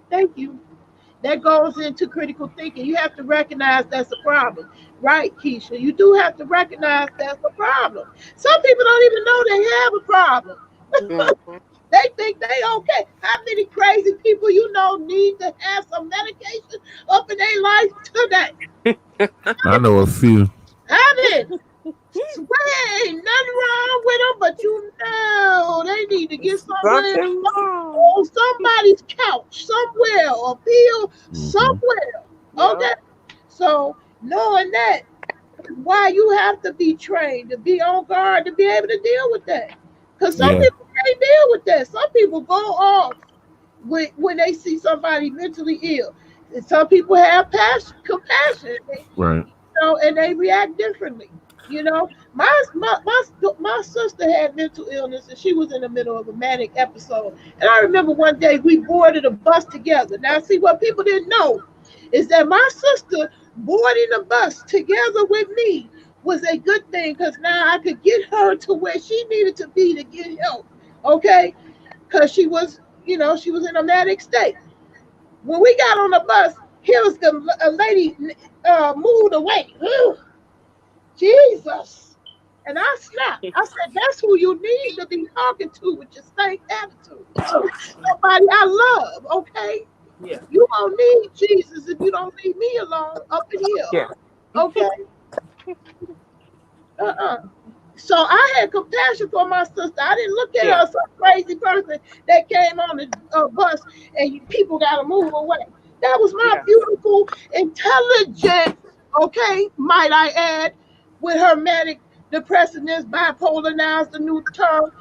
Thank you. That goes into critical thinking. You have to recognize that's a problem. Right, Keisha? You do have to recognize that's a problem. Some people don't even know they have a problem. Mm-hmm. They think they okay. How many crazy people need to have some medication up in their life today? I know a few. Have it. Swear ain't nothing wrong with them, but they need to get somewhere on somebody's couch somewhere, or pill somewhere. Okay. So knowing that, why you have to be trained to be on guard to be able to deal with that. Because some people can't deal with that. Some people go off when they see somebody mentally ill. And some people have compassion. Right. And they react differently. My sister had mental illness, and she was in the middle of a manic episode. And I remember one day we boarded a bus together. Now, see, what people didn't know is that my sister boarding a bus together with me was a good thing, because now I could get her to where she needed to be to get help. Okay, because she was in a manic state. When we got on the bus, here was a lady moved away. Ooh, Jesus. And I snapped. I said, that's who you need to be talking to with your stank attitude. Somebody I love, okay? Yeah. You don't need Jesus if you don't leave me alone up in here. Yeah. Okay? So I had compassion for my sister. I didn't look at her as some crazy person that came on the bus and people got to move away. That was my beautiful, intelligent, okay, might I add, with her manic depressiveness, bipolar now is the new term.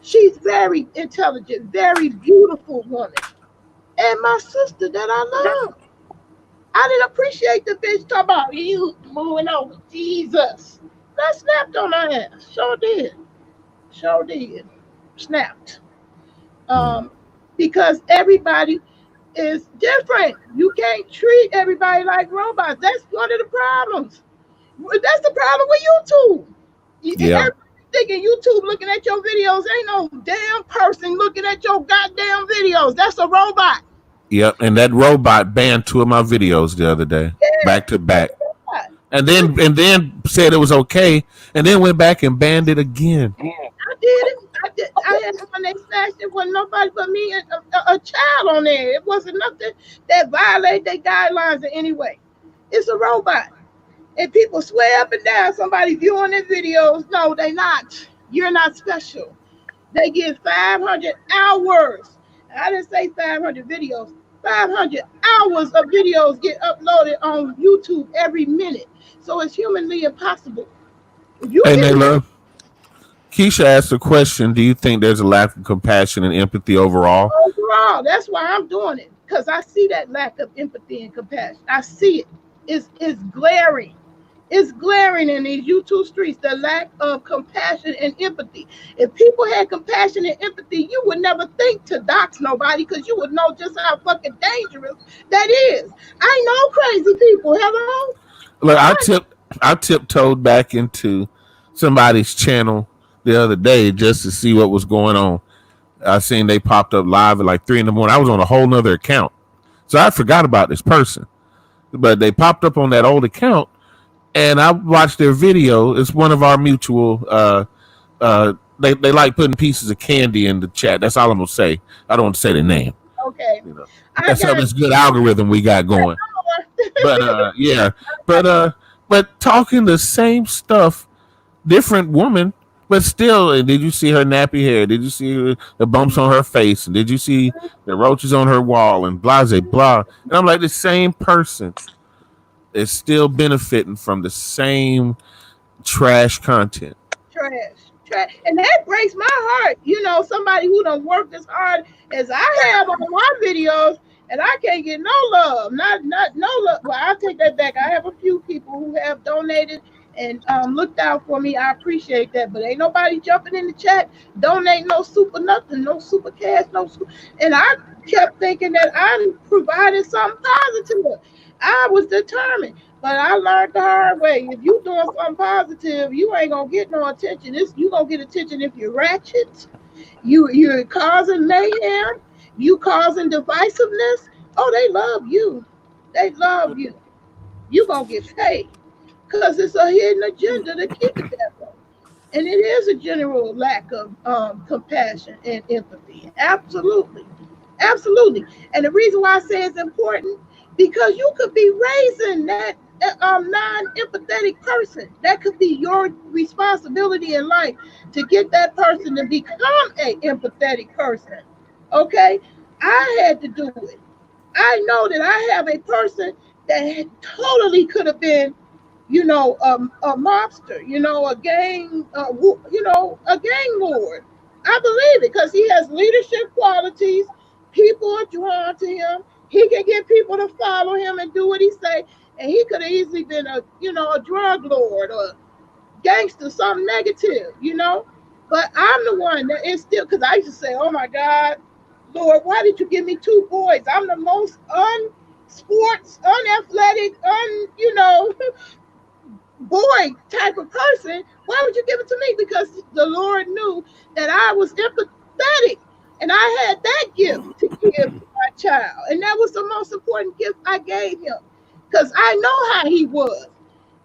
She's very intelligent, very beautiful woman. And my sister that I love. I didn't appreciate the bitch talking about you moving over. Jesus. I snapped on her ass. Sure did. Snapped. Because everybody is different. You can't treat everybody like robots. That's one of the problems. That's the problem with YouTube. Everybody's thinking YouTube looking at your videos. Ain't no damn person looking at your goddamn videos. That's a robot. Yep, and that robot banned 2 of my videos the other day, back to back. And then said it was okay, and then went back and banned it again. I did. I had one they snatched. It wasn't nobody but me and a child on there. It wasn't nothing that violated their guidelines in any way. It's a robot. And people swear up and down somebody viewing their videos. No, they not. You're not special. They get 500 hours. I didn't say 500 videos. 500 hours of videos get uploaded on YouTube every minute. So it's humanly impossible. Hey, Nayla, Keisha asked a question. Do you think there's a lack of compassion and empathy overall? Overall, that's why I'm doing it. Because I see that lack of empathy and compassion. I see it. It's glaring. It's glaring in these YouTube streets, the lack of compassion and empathy. If people had compassion and empathy, you would never think to dox nobody, because you would know just how fucking dangerous that is. I know crazy people. Hello? Look, I tiptoed back into somebody's channel the other day just to see what was going on. I seen they popped up live at like 3 a.m. I was on a whole nother account. So I forgot about this person. But they popped up on that old account, and I watched their video. It's one of our mutual they like putting pieces of candy in the chat. That's all I'm gonna say. I don't want to say the name. Okay. That's how this good algorithm we got going. But talking the same stuff, different woman But still, did you see her nappy hair? Did you see the bumps on her face? Did you see the roaches on her wall and blah, blah, blah? And I'm like, the same person is still benefiting from the same trash content. Trash. And that breaks my heart. You know, somebody who don't work as hard as I have on my videos, and I can't get no love. Not no love. Well, I'll take that back. I have a few people who have donated and looked out for me. I appreciate that. But ain't nobody jumping in the chat, donate no super nothing, no super cash, no super. And I kept thinking that I'm providing something positive. I was determined. But I learned the hard way. If you doing something positive, you ain't gonna get no attention. You gonna get attention if you're ratchet. You're causing mayhem. You causing divisiveness. Oh, they love you. They love you. You gonna get paid because it's a hidden agenda to keep it that way. And it is a general lack of compassion and empathy. Absolutely. And the reason why I say it's important, because you could be raising that non-empathetic person. That could be your responsibility in life to get that person to become an empathetic person. Okay? I had to do it. I know that I have a person that totally could have been, you know, a mobster, you know, a gang lord. I believe it because he has leadership qualities. People are drawn to him. He can get people to follow him and do what he say. And he could have easily been a drug lord or gangster, something negative, you know. But I'm the one that is still, because I used to say, oh my God, Lord, why did you give me two boys? I'm the most unsports, unathletic, boy type of person. Why would you give it to me? Because the Lord knew that I was empathetic. And I had that gift to give my child. And that was the most important gift I gave him. Because I know how he was.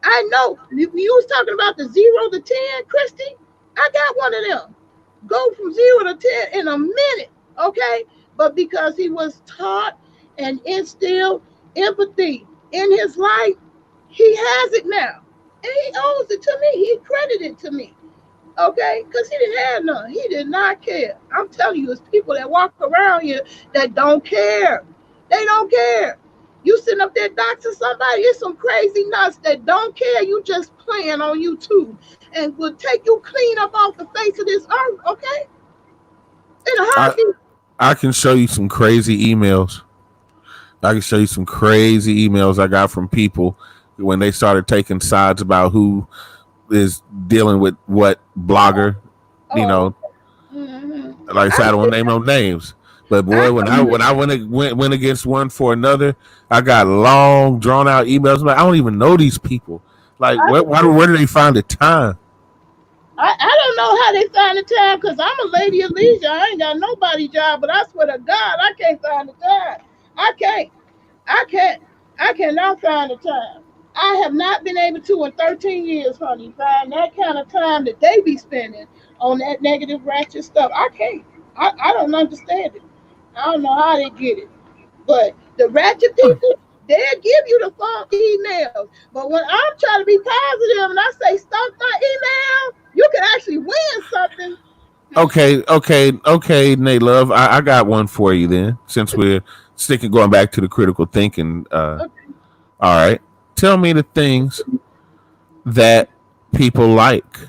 I know. You was talking about the 0 to 10, Christy. I got one of them. Go from 0 to 10 in a minute. Okay? But because he was taught and instilled empathy in his life, he has it now. And he owes it to me. He credited it to me. Okay, because he didn't have none. He did not care. I'm telling you, it's people that walk around here that don't care. They don't care. You sitting up there doxing somebody, it's some crazy nuts that don't care. You just playing on YouTube and will take you clean up off the face of this earth, okay? In a heartbeat. I can show you some crazy emails. I got from people when they started taking sides about who is dealing with what blogger, you know. Mm-hmm. Like I said, I don't want to name no names, but boy, when I went against one for another, I got long, drawn out emails. Like I don't even know these people. Like where do they find the time? I don't know how they find the time because I'm a lady of leisure. I ain't got nobody job, but I swear to God, I can't find the time. I cannot find the time. I have not been able to in 13 years, honey, find that kind of time that they be spending on that negative, ratchet stuff. I can't. I don't understand it. I don't know how they get it. But the ratchet people, they'll give you the phone emails. But when I'm trying to be positive and I say stop my email, you can actually win something. Okay, Nate Love. I got one for you then, since we're going back to the critical thinking. Okay. All right. Tell me the things that people like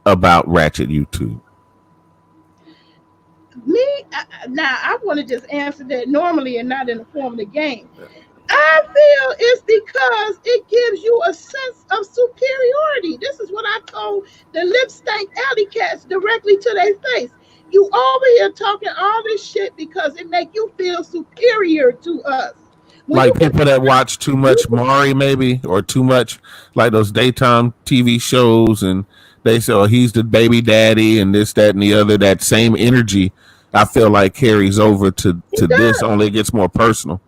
about Ratchet YouTube. Now I want to just answer that normally and not in the form of the game. I feel it's because it gives you a sense of superiority. This is what I told the lip stank alley cats directly to their face. You over here talking all this shit because it make you feel superior to us. Like people that watch too much Maury, maybe, or too much like those daytime TV shows, and they say, "Oh, he's the baby daddy," and this, that, and the other. That same energy, I feel like carries over to this. Only it gets more personal.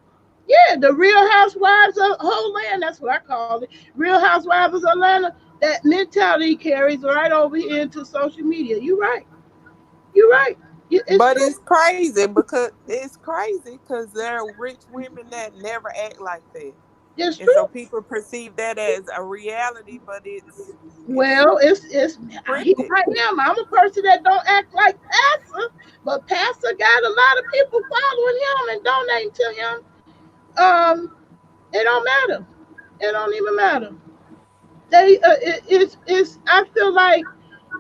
Yeah, the Real Housewives of Homeland. That's what I call it. Real Housewives of Atlanta. That mentality carries right over here into social media. You're right. It's crazy because there are rich women that never act like that. It's And so true. people perceive that as a reality, but it's Well, it's here scripted. I am. I'm a person that don't act like Pastor, but Pastor got a lot of people following him and donating to him. It don't matter. It don't even matter. It's. I feel like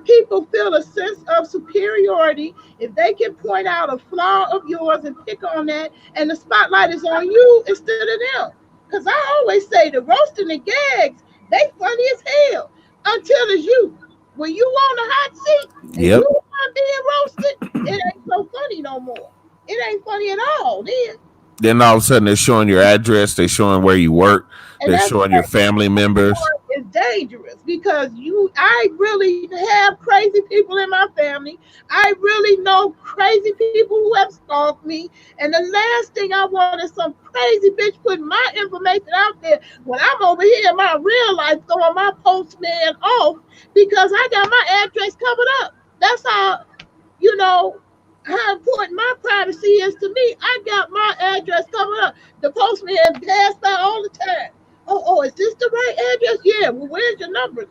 people feel a sense of superiority if they can point out a flaw of yours and pick on that, and the spotlight is on you instead of them. Because I always say the roasting and gags, they funny as hell until it's you. When you on the hot seat and Yep. you are being roasted, it ain't so funny no more. It ain't funny at all then. Then all of a sudden they're showing your address, they're showing where you work, And they're that's showing your family members. is dangerous because I really have crazy people in my family. I really know crazy people who have stalked me. And the last thing I want is some crazy bitch putting my information out there when I'm over here in my real life throwing my postman off because I got my address covered up. That's how, you know, how important my privacy is to me. I got my address covered up. The postman passed by all the time. Oh, is this the right address? Yeah. Well, where's your numbers?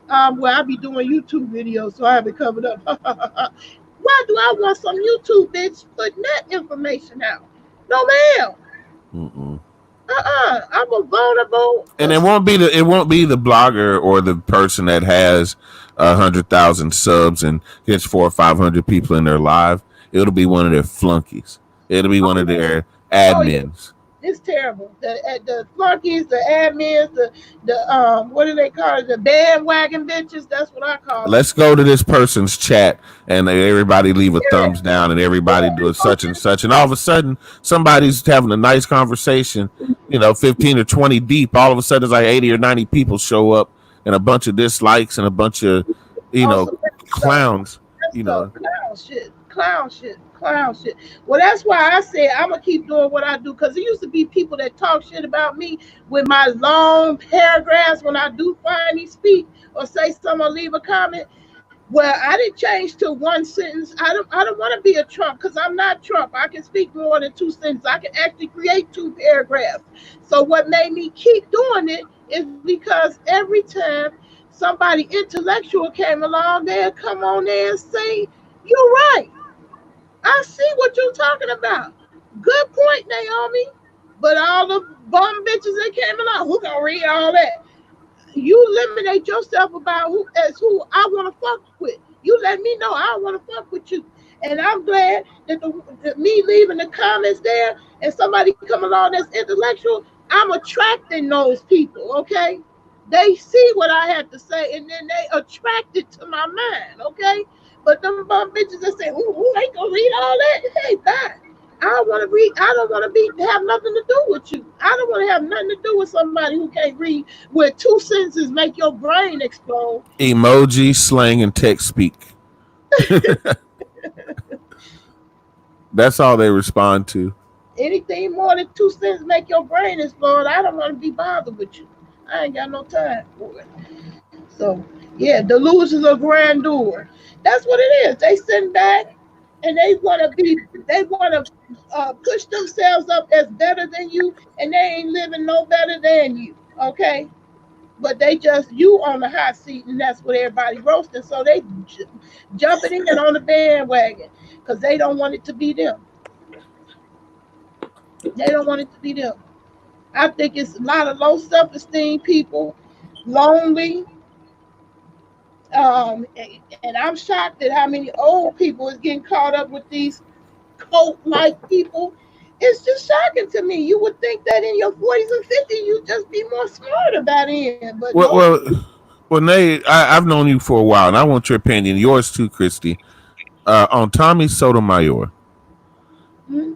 Well, I be doing YouTube videos, so I have it covered up. Why do I want some YouTube bitch putting that information out? No, ma'am. Mm-mm. I'm a vulnerable. And it won't be the blogger or the person that has 100,000 subs and gets 400 or 500 people in their live. It'll be one of their flunkies. It'll be one of their admins. It's terrible. The flunkies, the admins, the what do they call it? The bandwagon bitches. That's what I call it. Let's go to this person's chat and everybody leave a thumbs down and everybody do such and such. And all of a sudden, somebody's having a nice conversation, 15 or 20 deep. All of a sudden, it's like 80 or 90 people show up and a bunch of dislikes and a bunch of, clowns. Clown shit. Well, that's why I said I'm gonna keep doing what I do, because there used to be people that talk shit about me with my long paragraphs when I do finally speak or say something or leave a comment. Well, I didn't change to one sentence. I don't want to be a Trump, because I'm not Trump. I can speak more than two sentences. I can actually create 2 paragraphs. So what made me keep doing it is because every time somebody intellectual came along, they'd come on there and say, "You're right. I see what you're talking about. Good point, Naomi." But all the bum bitches that came along, who gonna read all that? You eliminate yourself about who I want to fuck with. You let me know I want to fuck with you. And I'm glad that me leaving the comments there and somebody come along that's intellectual, I'm attracting those people, okay? They see what I have to say and then they attracted to my mind, okay? But them bum bitches that say, "Ooh, ain't gonna read all that." Hey, bye. I don't want to read. I don't want to have nothing to do with you. I don't want to have nothing to do with somebody who can't read, where 2 sentences make your brain explode. Emoji, slang, and text speak. That's all they respond to. Anything more than 2 sentences make your brain explode. I don't want to be bothered with you. I ain't got no time for it. So, yeah, delusions of grandeur. That's what it is. They sit back and they want to push themselves up as better than you, and they ain't living no better than you, okay? But they just, you on the hot seat, and that's what everybody roasting, so they jumping in on the bandwagon because they don't want it to be them. They don't want it to be them. I think it's a lot of low self-esteem people, lonely, and I'm shocked at how many old people is getting caught up with these cult-like people. It's just shocking to me. You would think that in your 40s and 50s, you'd just be more smart about it. But well, Nate, I've known you for a while, and I want your opinion, yours too, Christy, on Tommy Sotomayor. Hmm?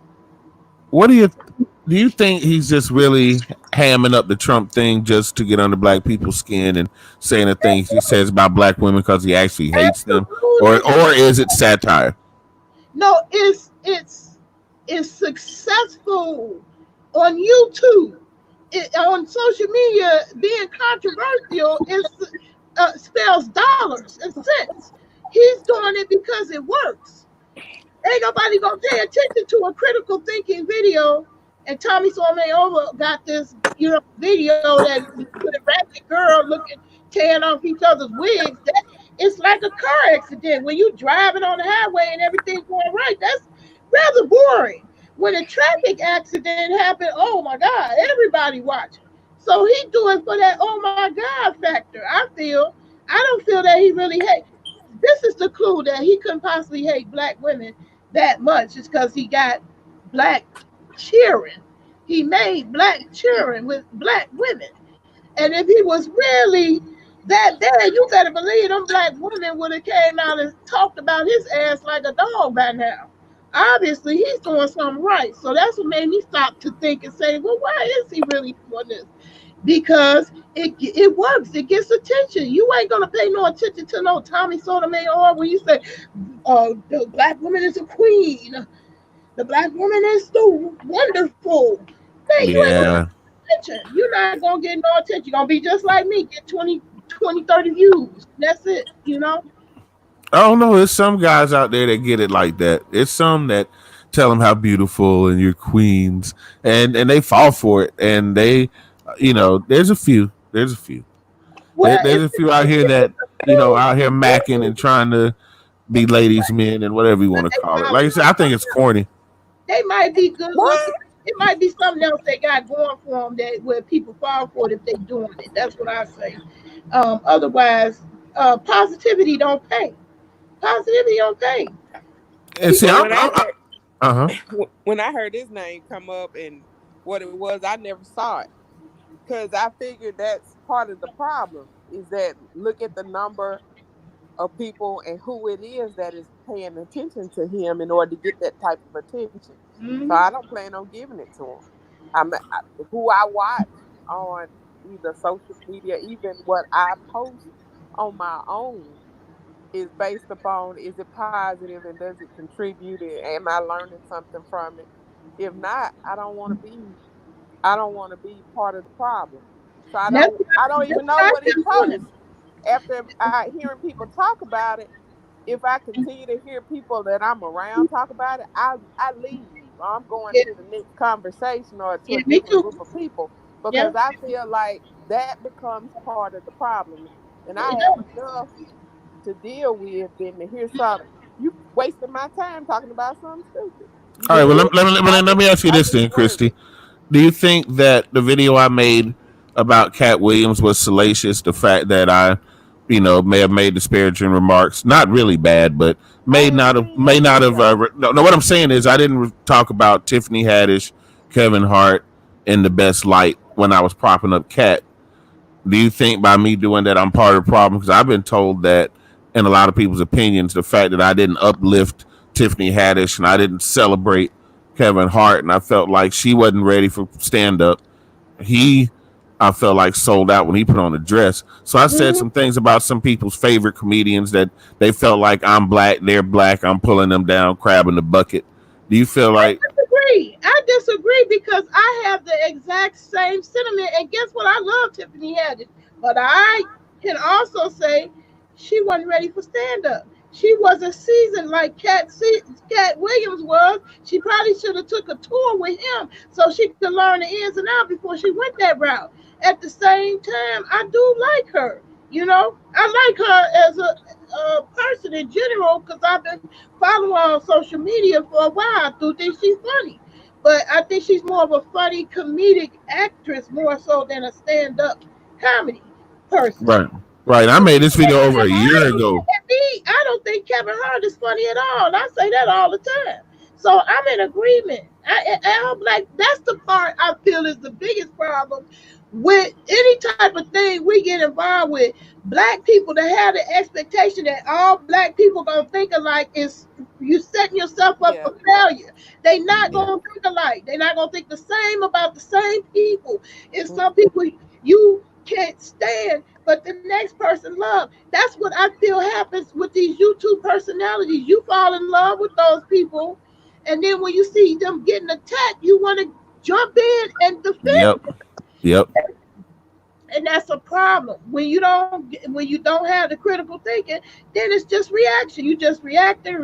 What do you think he's just really hamming up the Trump thing just to get under black people's skin and saying the things he says about black women because he actually hates them, or is it satire? No, it's successful on YouTube. On social media, being controversial spells dollars and cents. He's doing it because it works. Ain't nobody gonna pay attention to a critical thinking video And Tommy Sotomayor got this, video that with a ratchet girl looking, tearing off each other's wigs. That it's like a car accident when you driving on the highway and everything's going right. That's rather boring. When a traffic accident happened, oh my God, everybody watching. So he doing for that oh my God factor. I don't feel that he really hates. This is the clue that he couldn't possibly hate black women that much. It's because he got black children. He made black children with black women. And if he was really that bad, you better believe them black women would have came out and talked about his ass like a dog by now. Obviously, he's doing something right. So that's what made me stop to think and say, well, why is he really doing this? Because it works. It gets attention. You ain't going to pay no attention to no Tommy Sotomayor when you say, the black woman is a queen. The black woman is so wonderful. Man, you ain't gonna get attention. You're not going to get no attention. You're going to be just like me, get 20, 30 views. That's it, Oh no, there's some guys out there that get it like that. It's some that tell them how beautiful and you're queens, and they fall for it. And they, there's a few. Well, there's a few out here that out here macking and trying to be ladies' men and whatever you want to call it. Like I said, I think it's corny. They might be good looking. It might be something else they got going for them where people fall for it if they doing it. That's what I say. Otherwise, positivity don't pay. Positivity don't pay. And see, when I heard his name come up and what it was, I never saw it because I figured that's part of the problem. Is that look at the number of people and who it is that is paying attention to him in order to get that type of attention. Mm-hmm. So I don't plan on giving it to him. Who I watch on either social media, even what I post on my own, is based upon, is it positive and does it contribute? Am I learning something from it? If not, I don't want to be part of the problem. So I don't even know what he posts. After hearing people talk about it, if I continue to hear people that I'm around talk about it, I leave. I'm going to the next conversation or to a different group of people because I feel like that becomes part of the problem. And I have enough to deal with than to hear something. You wasting my time talking about something stupid. All right, well, let me ask you this then, Christy. Do you think that the video I made about Cat Williams was salacious? The fact that I, may have made disparaging remarks, not really bad, but may not have. No, what I'm saying is I didn't talk about Tiffany Haddish, Kevin Hart in the best light when I was propping up Cat. Do you think by me doing that I'm part of the problem? Because I've been told that in a lot of people's opinions, the fact that I didn't uplift Tiffany Haddish and I didn't celebrate Kevin Hart, and I felt like she wasn't ready for stand-up. I felt like sold out when he put on a dress. So I said some things about some people's favorite comedians that they felt like I'm black, they're black, I'm pulling them down, crabbing the bucket. Do you feel like... I disagree because I have the exact same sentiment. And guess what? I love Tiffany Haddish. But I can also say she wasn't ready for stand-up. She wasn't seasoned like Cat Williams was. She probably should have took a tour with him so she could learn the ins and outs before she went that route. At the same time, I do like her. I like her as a person in general because I've been following her on social media for a while. I do think she's funny. But I think she's more of a funny comedic actress more so than a stand-up comedy person. Right. I made this video over a year ago. I don't think Kevin Hart is funny at all. And I say that all the time. So I'm in agreement. I'm like, that's the part I feel is the biggest problem with any type of thing we get involved with. Black people that have the expectation that all black people gonna think alike is you setting yourself up for failure. They not gonna think alike. They're not gonna think the same about the same people. And some people you can't stand, but the next person love. That's what I feel happens with these YouTube personalities. You fall in love with those people, and then when you see them getting attacked, you want to jump in and defend them. Yep. And that's a problem. When you don't have the critical thinking, then it's just reaction. You just reacting,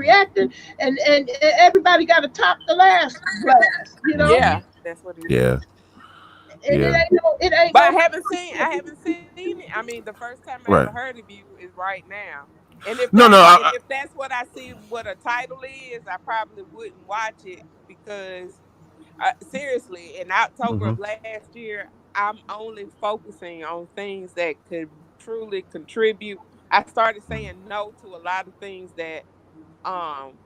and everybody got to top the last blast. Yeah. That's what it is. Yeah, And yeah, it ain't But no I haven't seen it. I mean, the first time I ever right. heard of you is right now. And if No, that's no, if that's what I see what a title is, I probably wouldn't watch it because seriously, in October mhm. of last year, I'm only focusing on things that could truly contribute. I started saying no to a lot of things that um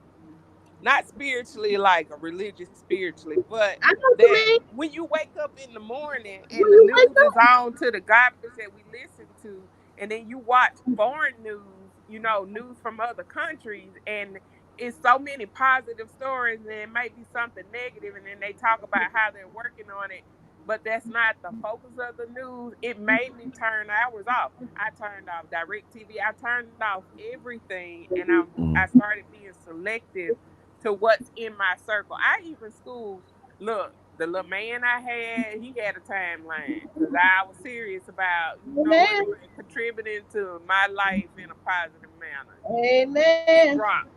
not spiritually like a religious spiritually, but I know what you that mean. when you wake up in the morning When and the you wake news is up, on to the garbage that we listen to, and then you watch foreign news, news from other countries, and it's so many positive stories, and it might be something negative, and then they talk about how they're working on it, but that's not the focus of the news. It made me turn hours off. I turned off direct TV. I turned off everything, and I Mhm. started being selective to what's in my circle. I even school, look, the little man I had, he had a timeline because I was serious about, amen, contributing to my life in a positive manner. He amen. dropped.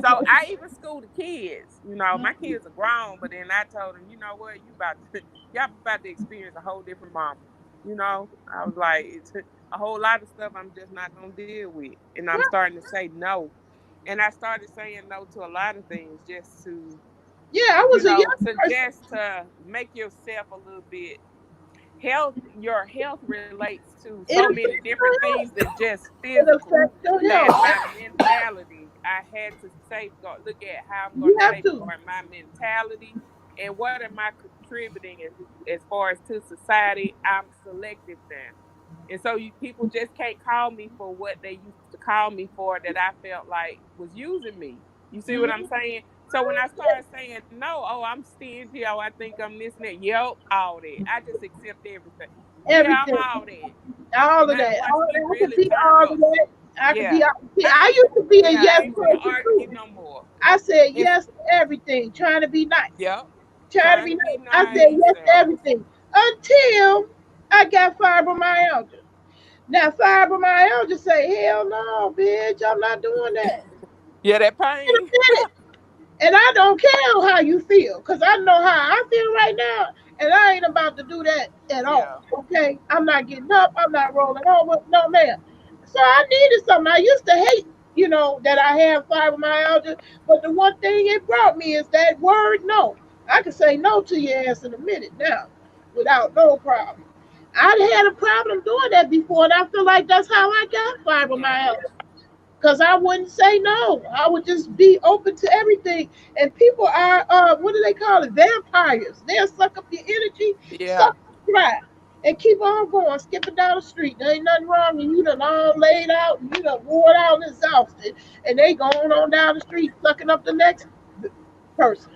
So I even school the kids. My kids are grown, but then I told them, you know what, y'all about to experience a whole different mama. I was like, it's a whole lot of stuff I'm just not gonna deal with, and I'm starting to say no. And I started saying no to a lot of things just to, Yeah, I was a young to person. just to make yourself a little bit health. Your health relates to so It many affects different your things health. than just It physical. affects your That health. my mentality, I had to safeguard. Look at how I'm going You to have to. safeguard my mentality and what am I contributing as far as to society. I'm selective now. And so people just can't call me for what they used to call me for that I felt like was using me. You see what I'm Mhm. saying? So when I started saying no, oh, I'm stingy, oh, I think I'm this and that, yep, all that. I just accept everything. Yeah, I'm Everything. all that. All of Now that. watch All of me that. I could really be turn all of up. that. I could be Yeah. all. See, I I ain't used to be a yeah, I yes ain't finna person argue too. no more. I said It's yes to everything, trying to be nice. yep. Trying to Trying be to be nice. I said nice yes to and everything until I got fibromyalgia. Now fibromyalgia say, hell no, bitch, I'm not doing that. yeah, that In pain. a minute. And I don't care how you feel, because I know how I feel right now, and I ain't about to do that at all. Yeah. Okay? I'm not getting up, I'm not rolling over, no ma'am. So I needed something. I used to hate, that I have fibromyalgia, but the one thing it brought me is that word no. I can say no to your ass in a minute now without no problem. I had a problem doing that before, and I feel like that's how I got Yeah. fibromyalgia because I wouldn't say no. I would just be open to everything. And people are, what do they call it? Vampires. They'll suck up your energy, Yeah. suck it dry, and keep on going, skipping down the street. There ain't nothing wrong, and you done all laid out, and you done worn out and exhausted, and they going on down the street, sucking up the next person.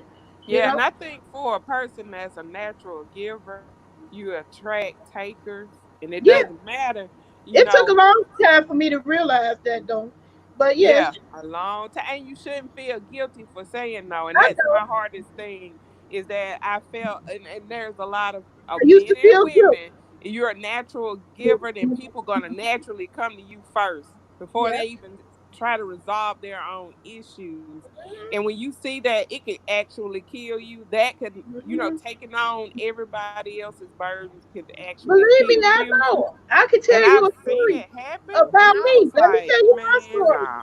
You Yeah, know, and I think for a person that's a natural giver, you attract takers, and it yeah. doesn't matter, you It took a know, long time for me to realize that, though. But yes, yeah, a long time. And you shouldn't feel guilty for saying no. And I that's know. my hardest thing is that I felt, and there's a lot of I used men to and feel guilt. women, you're a natural giver, then people gonna naturally come to you first before Yeah. they even try to resolve their own issues. And when you see that it could actually kill you, that could, Mhm. taking on everybody else's burdens could actually Believe me, kill I you. know. I can And tell you I've a seen story it happen, and about I me. was Let me like, tell you my man, story. nah.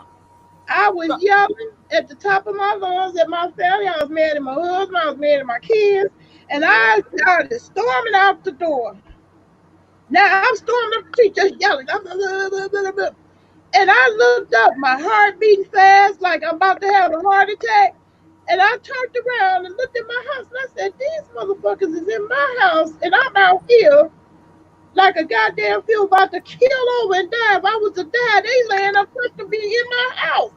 I was yelling at the top of my lungs at my family. I was mad at my husband. I was mad at my kids. And Yeah. I started storming out the door. Now I'm storming up the street just yelling. And I looked up, my heart beating fast, like I'm about to have a heart attack. And I turned around and looked at my house and I said, these motherfuckers is in my house and I'm out here like a goddamn field about to kill over and die. If I was to die, they laying up first to be in my house.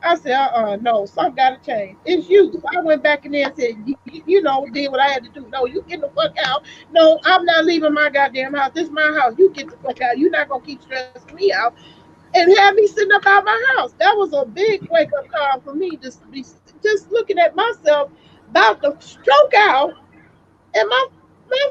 I said, no, something got to change. It's you. So I went back in there and said, did what I had to do. No, you get the fuck out. No, I'm not leaving my goddamn house. This is my house. You get the fuck out. You're not going to keep stressing me out and have me sitting up out my house. That was a big wake up call for me. Just looking at myself about to stroke out, and my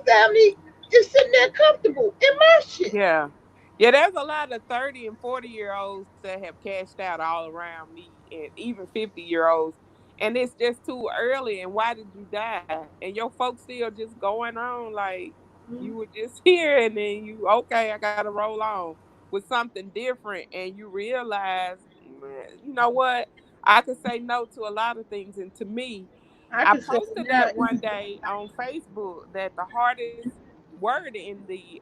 family is sitting there comfortable in my shit. Yeah. Yeah, there's a lot of 30 and 40-year-olds that have cashed out all around me, and even 50-year-olds. and it's just too early. And why did you die? And your folks still just going on like you were just here, and then you okay, I gotta roll on with something different, and you realize, man, you know what? I could say no to a lot of things, and to me, I I could say posted that. that one day on Facebook that the hardest word in the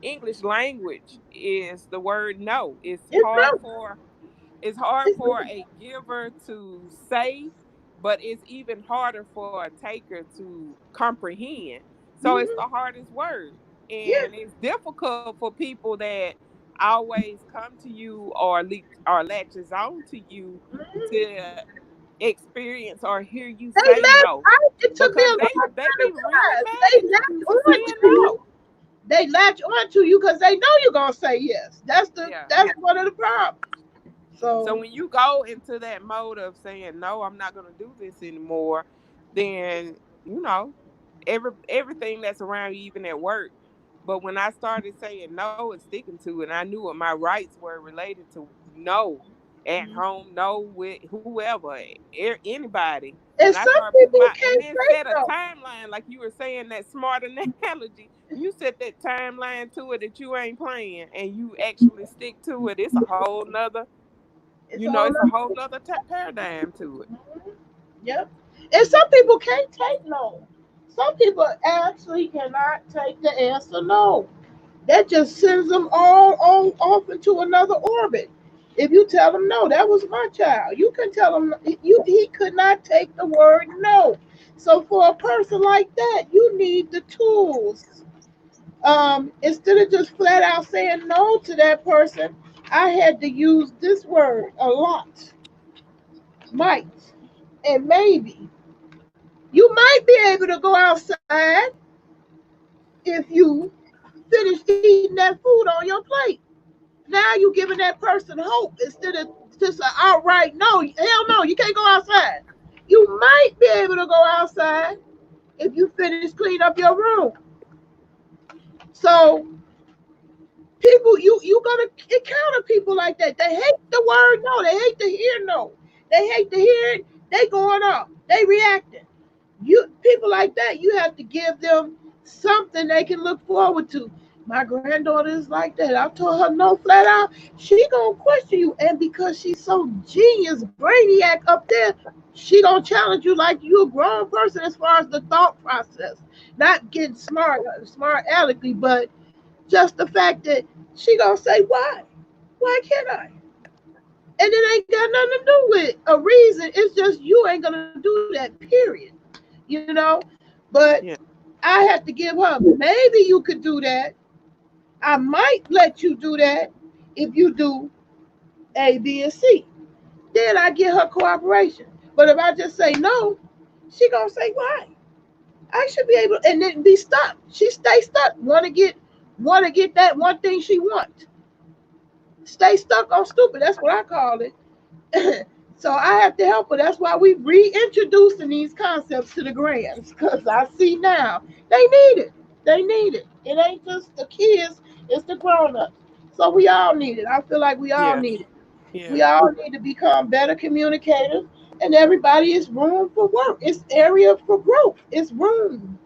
English language is the word no. It's true. It's hard It's for true. a giver to say, but it's even harder for a taker to comprehend. So it's the Mhm. hardest word. Yeah. And it's difficult for people that always come to you or latches on to you Mhm. to experience or hear you They say left. no It took me because a long they time be to really realize mad they at latch you for on saying to you. no. They latch on to you because they know you're gonna say yes. Yeah. That's one of the problems. So So when you go into that mode of saying no, I'm not going to do this anymore, then you know everything that's around you, even at work. But when I started saying no and sticking to it, and I knew what my rights were related to no at home, no with whoever, anybody, and and I some started putting people my and can't then say set a no. timeline like you were saying that smart analogy. You set that timeline to it that you ain't playing, and you actually stick to it. It's a whole nother It's all it's a up. whole nother paradigm to it. Yep. And some people can't take no. Some people actually cannot take the answer no. That just sends them all on off into another orbit. If you tell them no, that was my child. You can tell him he could not take the word no. So for a person like that, you need the tools. Instead of just flat out saying no to that person, I had to use this word a lot. Might and maybe. You might be able to go outside if you finish eating that food on your plate. Now you giving that person hope instead of just an outright no. Hell no, you can't go outside. You might be able to go outside if you finish clean up your room. So people, you gonna encounter people like that. They hate the word no. They hate to hear no. They hate to hear it. They going off. They reacting. You people like that, you have to give them something they can look forward to. My granddaughter is like that. I told her no flat out. She gonna question you, and because she's so genius, brainiac up there, she gonna challenge you like you a grown person as far as the thought process. Not getting smart alecky, but just the fact that she gonna say why? Why can't I? And it ain't got nothing to do with a reason. It's just you ain't gonna do that. Period. You know. But Yeah. I have to give her. Maybe you could do that. I might let you do that if you do A, B, and C. Then I get her cooperation. But if I just say no, she gonna say why? I should be able, and then be stuck. She stay stuck. Want to get that one thing she wants. Stay stuck on stupid. That's what I call it. So I have to help her. That's why we reintroducing these concepts to the grands, because I see now they need it. They need it. It ain't just the kids, it's the grown-ups. So we all need it. I feel like we all Yeah. need it. Yeah. We all need to become better communicators, and everybody is room for work. It's area for growth. It's room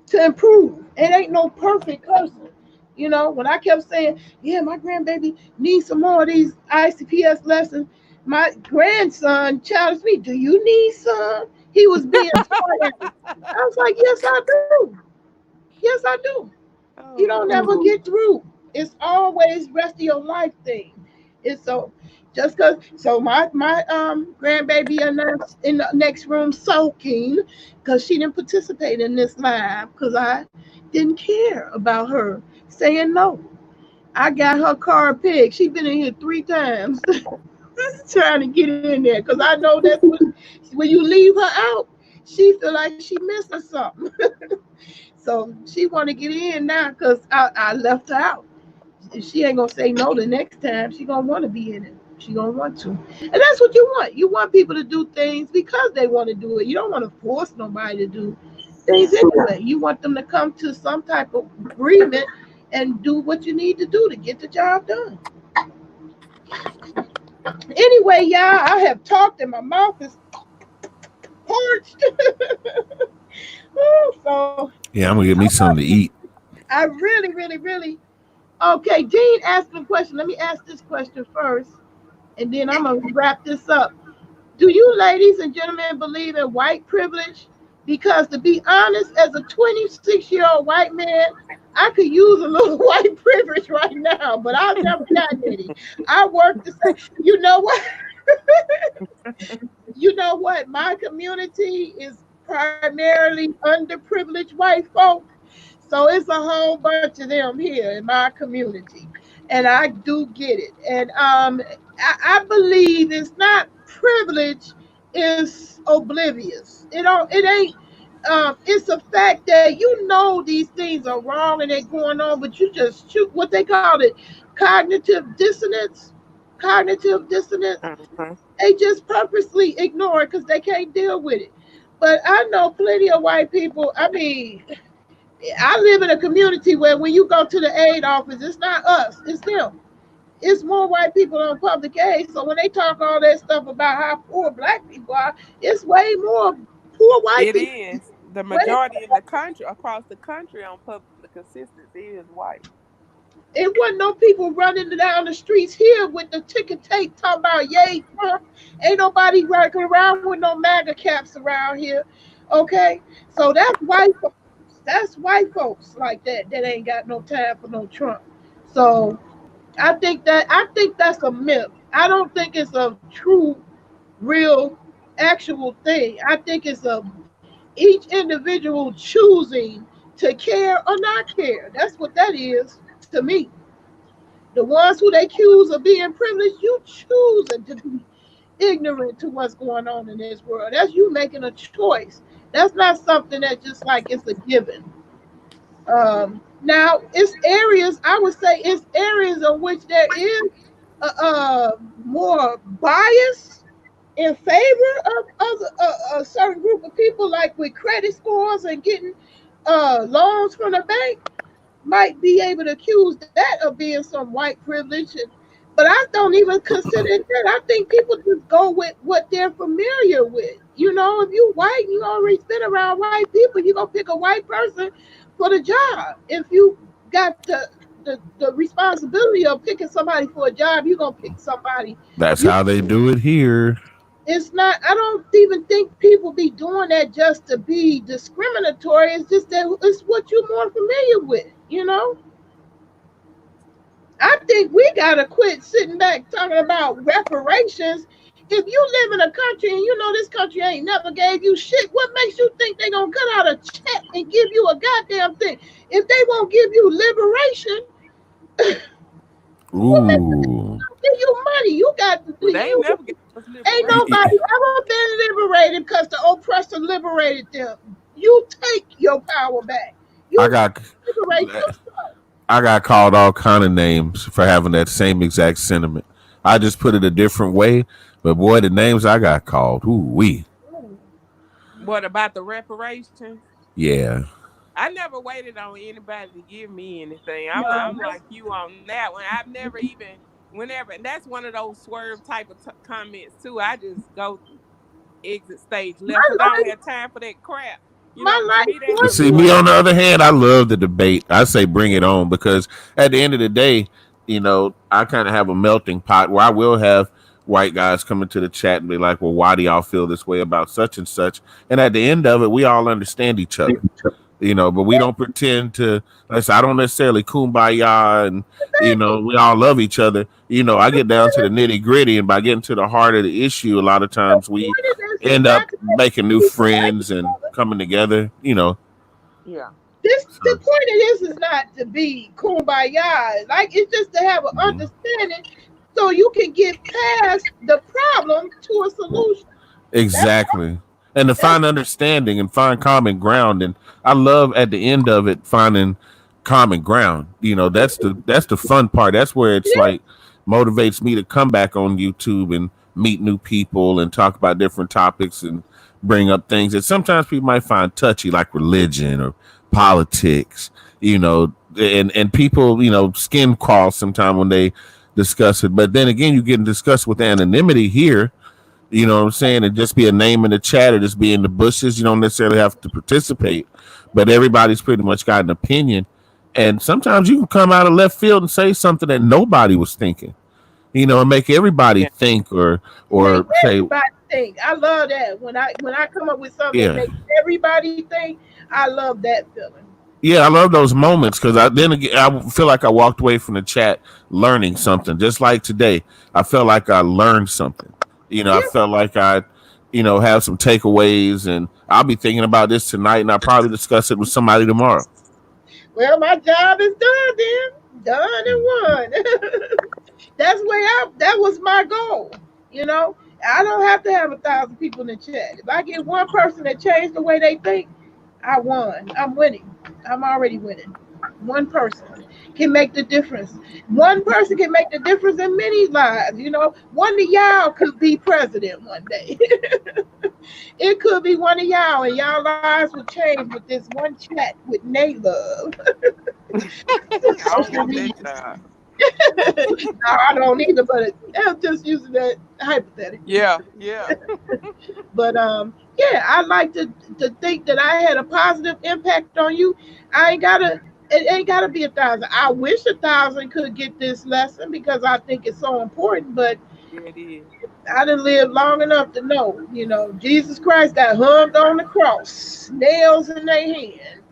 to improve. It ain't no perfect person. When I kept saying, yeah, my grandbaby needs some more of these ICPS lessons, my grandson challenged me, do you need some? He was being smart. I was like, yes, I do. Yes, I do. You Oh don't never Lord. get through. It's always rest of your life thing. It's so just cause so my grandbaby in the next room sulking because she didn't participate in this live because I didn't care about her saying no. I got her card picked. She been in here 3 times trying to get in there because I know that's when you leave her out, she feel like she missing something. So she want to get in now because I left her out. She ain't gonna say no the next time. She gonna want to be in it. She gonna want to, and that's what you want. You want people to do things because they want to do it. You don't want to force nobody to do things anyway. You want them to come to some type of agreement and do what you need to do to get the job done. Anyway, y'all, I have talked and my mouth is parched. Ooh, so Yeah, I'm gonna get me something to eat. I really, really, really. Okay, Dean asked a question. Let me ask this question first, and then I'm gonna wrap this up. Do you, ladies and gentlemen, believe in white privilege? Because to be honest, as a 26-year-old white man, I could use a little white privilege right now, but I've never gotten any. I work the same. You know what? You know what? My community is primarily underprivileged white folk. So it's a whole bunch of them here in my community. And I do get it. And I believe it's not privilege, it's oblivious. It ain't it's a fact that you know these things are wrong and they're going on, but you just shoot what they call it, cognitive dissonance. Cognitive dissonance. They just purposely ignore it because they can't deal with it. But I know plenty of white people. I mean, I live in a community where when you go to the aid office, it's not us, it's them. It's more white people on public aid. So when they talk all that stuff about how poor black people are, it's way more poor white people. It is. The majority in the country, across the country on public assistance is white. It wasn't no people running down the streets here with the ticker tape talking about yay Trump. Ain't nobody walking around with no MAGA caps around here. Okay? So that's white folks. That's white folks like that ain't got no time for no Trump. So I think that's a myth. I don't think it's a true, real, actual thing. I think it's each individual choosing to care or not care. That's what that is to me. The ones who they accuse of being privileged, you choosing to be ignorant to what's going on in this world. That's you making a choice. That's not something that just like it's a given. Now, it's areas, I would say it's areas in which there is more bias in favor of a certain group of people, like with credit scores and getting loans from the bank, might be able to accuse that of being some white privilege. But I don't even consider it that. I think people just go with what they're familiar with. You know, if you white, you already been around white people, you're going to pick a white person for the job. If you got the responsibility of picking somebody for a job, you're going to pick somebody. That's how they do it here. It's not, I don't even think people be doing that just to be discriminatory. It's just that it's what you're more familiar with, you know? I think we got to quit sitting back talking about reparations. If you live in a country and you know this country ain't never gave you shit, what makes you think they gonna cut out a check and give you a goddamn thing? If they won't give you liberation, give you money. You got to be. They never get ain't nobody ever been liberated because the oppressor liberated them. You take your power back. I got called all kind of names for having that same exact sentiment. I just put it a different way, but boy, the names I got called, ooh-wee. What about the reparations? Yeah. I never waited on anybody to give me anything. I'm like you on that one. I've never even, whenever, and that's one of those swerve type of comments too. I just go exit stage left. I don't have time for that crap. You know, see, me on the other hand, I love the debate. I say bring it on, because at the end of the day, you know, I kind of have a melting pot where I will have white guys come into the chat and be like, well, why do y'all feel this way about such and such? And at the end of it, we all understand each other, you know, but we don't pretend to, I don't necessarily kumbaya and, you know, we all love each other. You know, I get down to the nitty gritty, and by getting to the heart of the issue, a lot of times we end up making new friends and coming together, you know. Yeah. The point of this is not to be kumbaya. Like, it's just to have an understanding so you can get past the problem to a solution. Exactly. And to find understanding and find common ground. And I love at the end of it finding common ground. You know, that's the fun part. That's where it's like motivates me to come back on YouTube and meet new people and talk about different topics and bring up things that sometimes people might find touchy, like religion or politics, you know, and people, you know, skin crawl sometimes when they discuss it. But then again, you get discussed with anonymity here. You know what I'm saying? And just be a name in the chat or just be in the bushes. You don't necessarily have to participate, but everybody's pretty much got an opinion. And sometimes you can come out of left field and say something that nobody was thinking, and make everybody Yeah. think or Make say, everybody think. I love that. When I come up with something that yeah. makes everybody think, I love that feeling. Yeah, I love those moments because I feel like I walked away from the chat learning something. Just like today, I felt like I learned something. I Yeah. felt like I, have some takeaways, and I'll be thinking about this tonight, and I'll probably discuss it with somebody tomorrow. Well, my job is done then. Done and won. That was my goal. I don't have to have 1,000 people in the chat. If I get one person that changed the way they think, I won. I'm winning. I'm already winning. One person can make the difference. One person can make the difference in many lives. One of y'all could be president one day. It could be one of y'all, and y'all lives will change with this one chat with Nate Love. I don't want that job. No, I don't either, but I'm just using that hypothetical. Yeah. But yeah, I like to think that I had a positive impact on you. It ain't gotta be 1,000. I wish 1,000 could get this lesson because I think it's so important, but Yeah, it is. I didn't live long enough to know, Jesus Christ got hung on the cross, nails in their hand,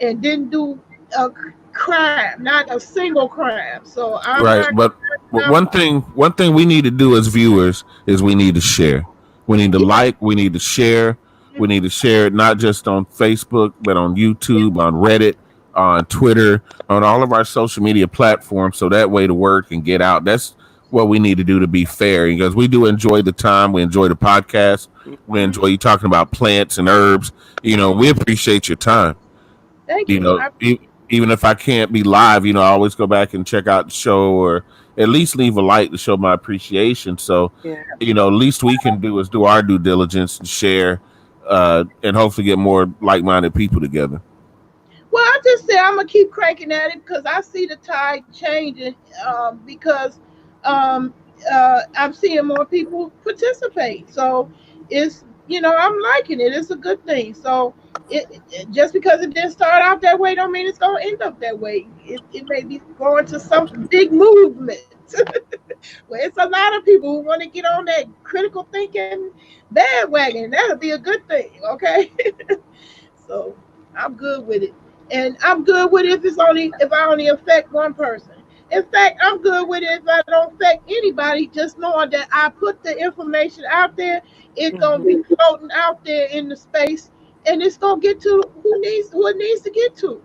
and didn't do a crime, not a single crime. So I'm Right, not. but one thing we need to do as viewers is we need to share. We need to like. We need to share. We need to share it not just on Facebook, but on YouTube, on Reddit, on Twitter, on all of our social media platforms, so that way the word can get out. That's what we need to do to be fair, because we do enjoy the time. We enjoy the podcast. We enjoy you talking about plants and herbs. We appreciate your time. Thank You you. know, even if I can't be live, I always go back and check out the show or at least leave a like to show my appreciation. So, Yeah. least we can do is do our due diligence and share, and hopefully get more like-minded people together. Well, I just say I'm gonna keep cranking at it because I see the tide changing. Because I'm seeing more people participate. So I'm liking it. It's a good thing. So just because it didn't start out that way, don't mean it's gonna end up that way. It may be going to some big movement. Well, it's a lot of people who want to get on that critical thinking bandwagon. That'll be a good thing, okay? So I'm good with it. And I'm good with it if I only affect one person. In fact, I'm good with it if I don't affect anybody, just knowing that I put the information out there, it's gonna be floating out there in the space, and it's gonna get to who it needs to get to.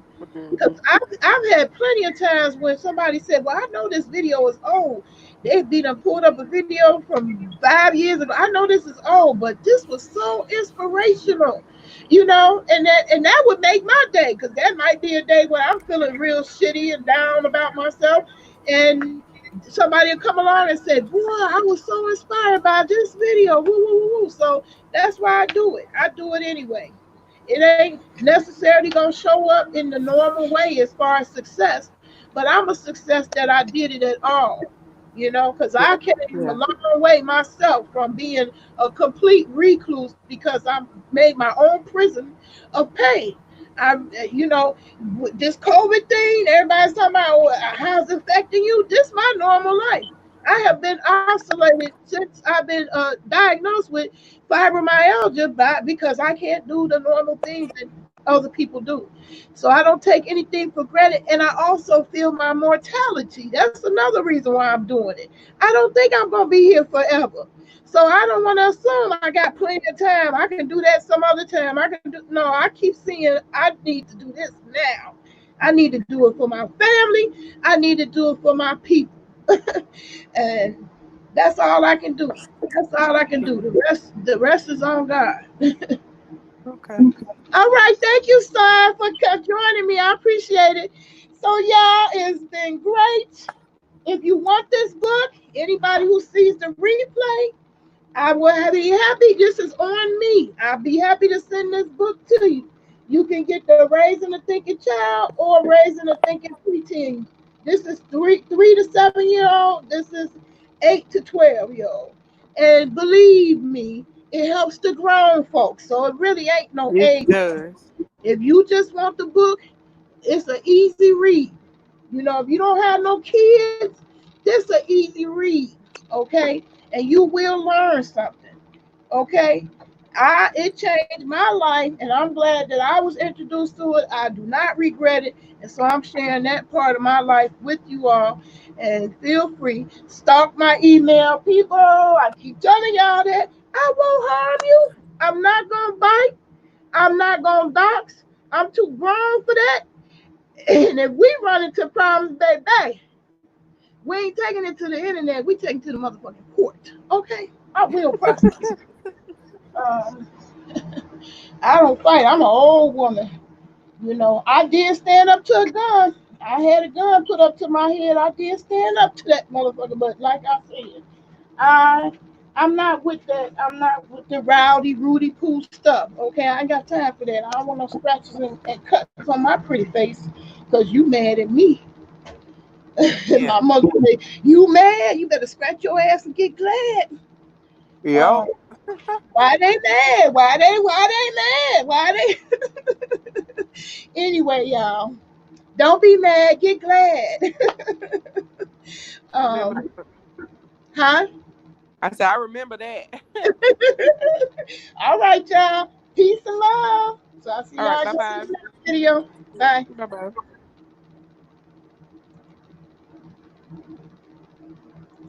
Because I've had plenty of times when somebody said, "Well, I know this video is old." They done pulled up a video from 5 years ago. I know this is old, but this was so inspirational, and that would make my day, because that might be a day where I'm feeling real shitty and down about myself, and somebody will come along and say, "Boy, I was so inspired by this video." Woo, woo, woo, woo. So that's why I do it. I do it anyway. It ain't necessarily gonna show up in the normal way as far as success, but I'm a success that I did it at all. Because I came a long way myself from being a complete recluse because I made my own prison of pain. This COVID thing, everybody's talking about how's it affecting you. This is my normal life. I have been isolated since I've been diagnosed with fibromyalgia because I can't do the normal things that other people do. So I don't take anything for granted. And I also feel my mortality. That's another reason why I'm doing it. I don't think I'm going to be here forever. So I don't want to assume I got plenty of time. I can do that some other time. I keep seeing I need to do this now. I need to do it for my family. I need to do it for my people. And that's all I can do. That's all I can do. The rest is on God. Okay. All right. Thank you, Star, for joining me. I appreciate it. So, y'all, it's been great. If you want this book, anybody who sees the replay, I will be happy. This is on me. I'll be happy to send this book to you. You can get the Raising a Thinking Child or Raising a Thinking Preteen. This is 3 to 7 year old. This is 8 to 12 year old. And believe me, it helps the grown folks. So it really ain't no It age. does. If you just want the book, it's an easy read. You know, if you don't have no kids, this an easy read, okay? And you will learn something, okay? It changed my life, and I'm glad that I was introduced to it. I do not regret it, and so I'm sharing that part of my life with you all. And feel free, stalk my email, people. I keep telling y'all that I won't harm you. I'm not gonna bite. I'm not gonna dox. I'm too grown for that. And if we run into problems, baby, we ain't taking it to the internet. We take it to the motherfucking court. Okay? I will prosecute. Um, I don't fight. I'm an old woman. You know, I did stand up to a gun. I had a gun put up to my head. I did stand up to that motherfucker. But like I said, I I'm not with that. I'm not with the rowdy, Rudy Poo stuff. Okay, I ain't got time for that. I don't want no scratches and cuts on my pretty face because you mad at me. And Yeah. my mother say, "You mad? You better scratch your ass and get glad." Yep. Um, why they mad? Why they mad? Why they? Anyway, y'all, don't be mad. Get glad. I remember. um, huh? I said I remember that. All right, y'all. Peace and love. So I'll see All right. y'all Bye again in bye. the next video. Bye. Bye bye.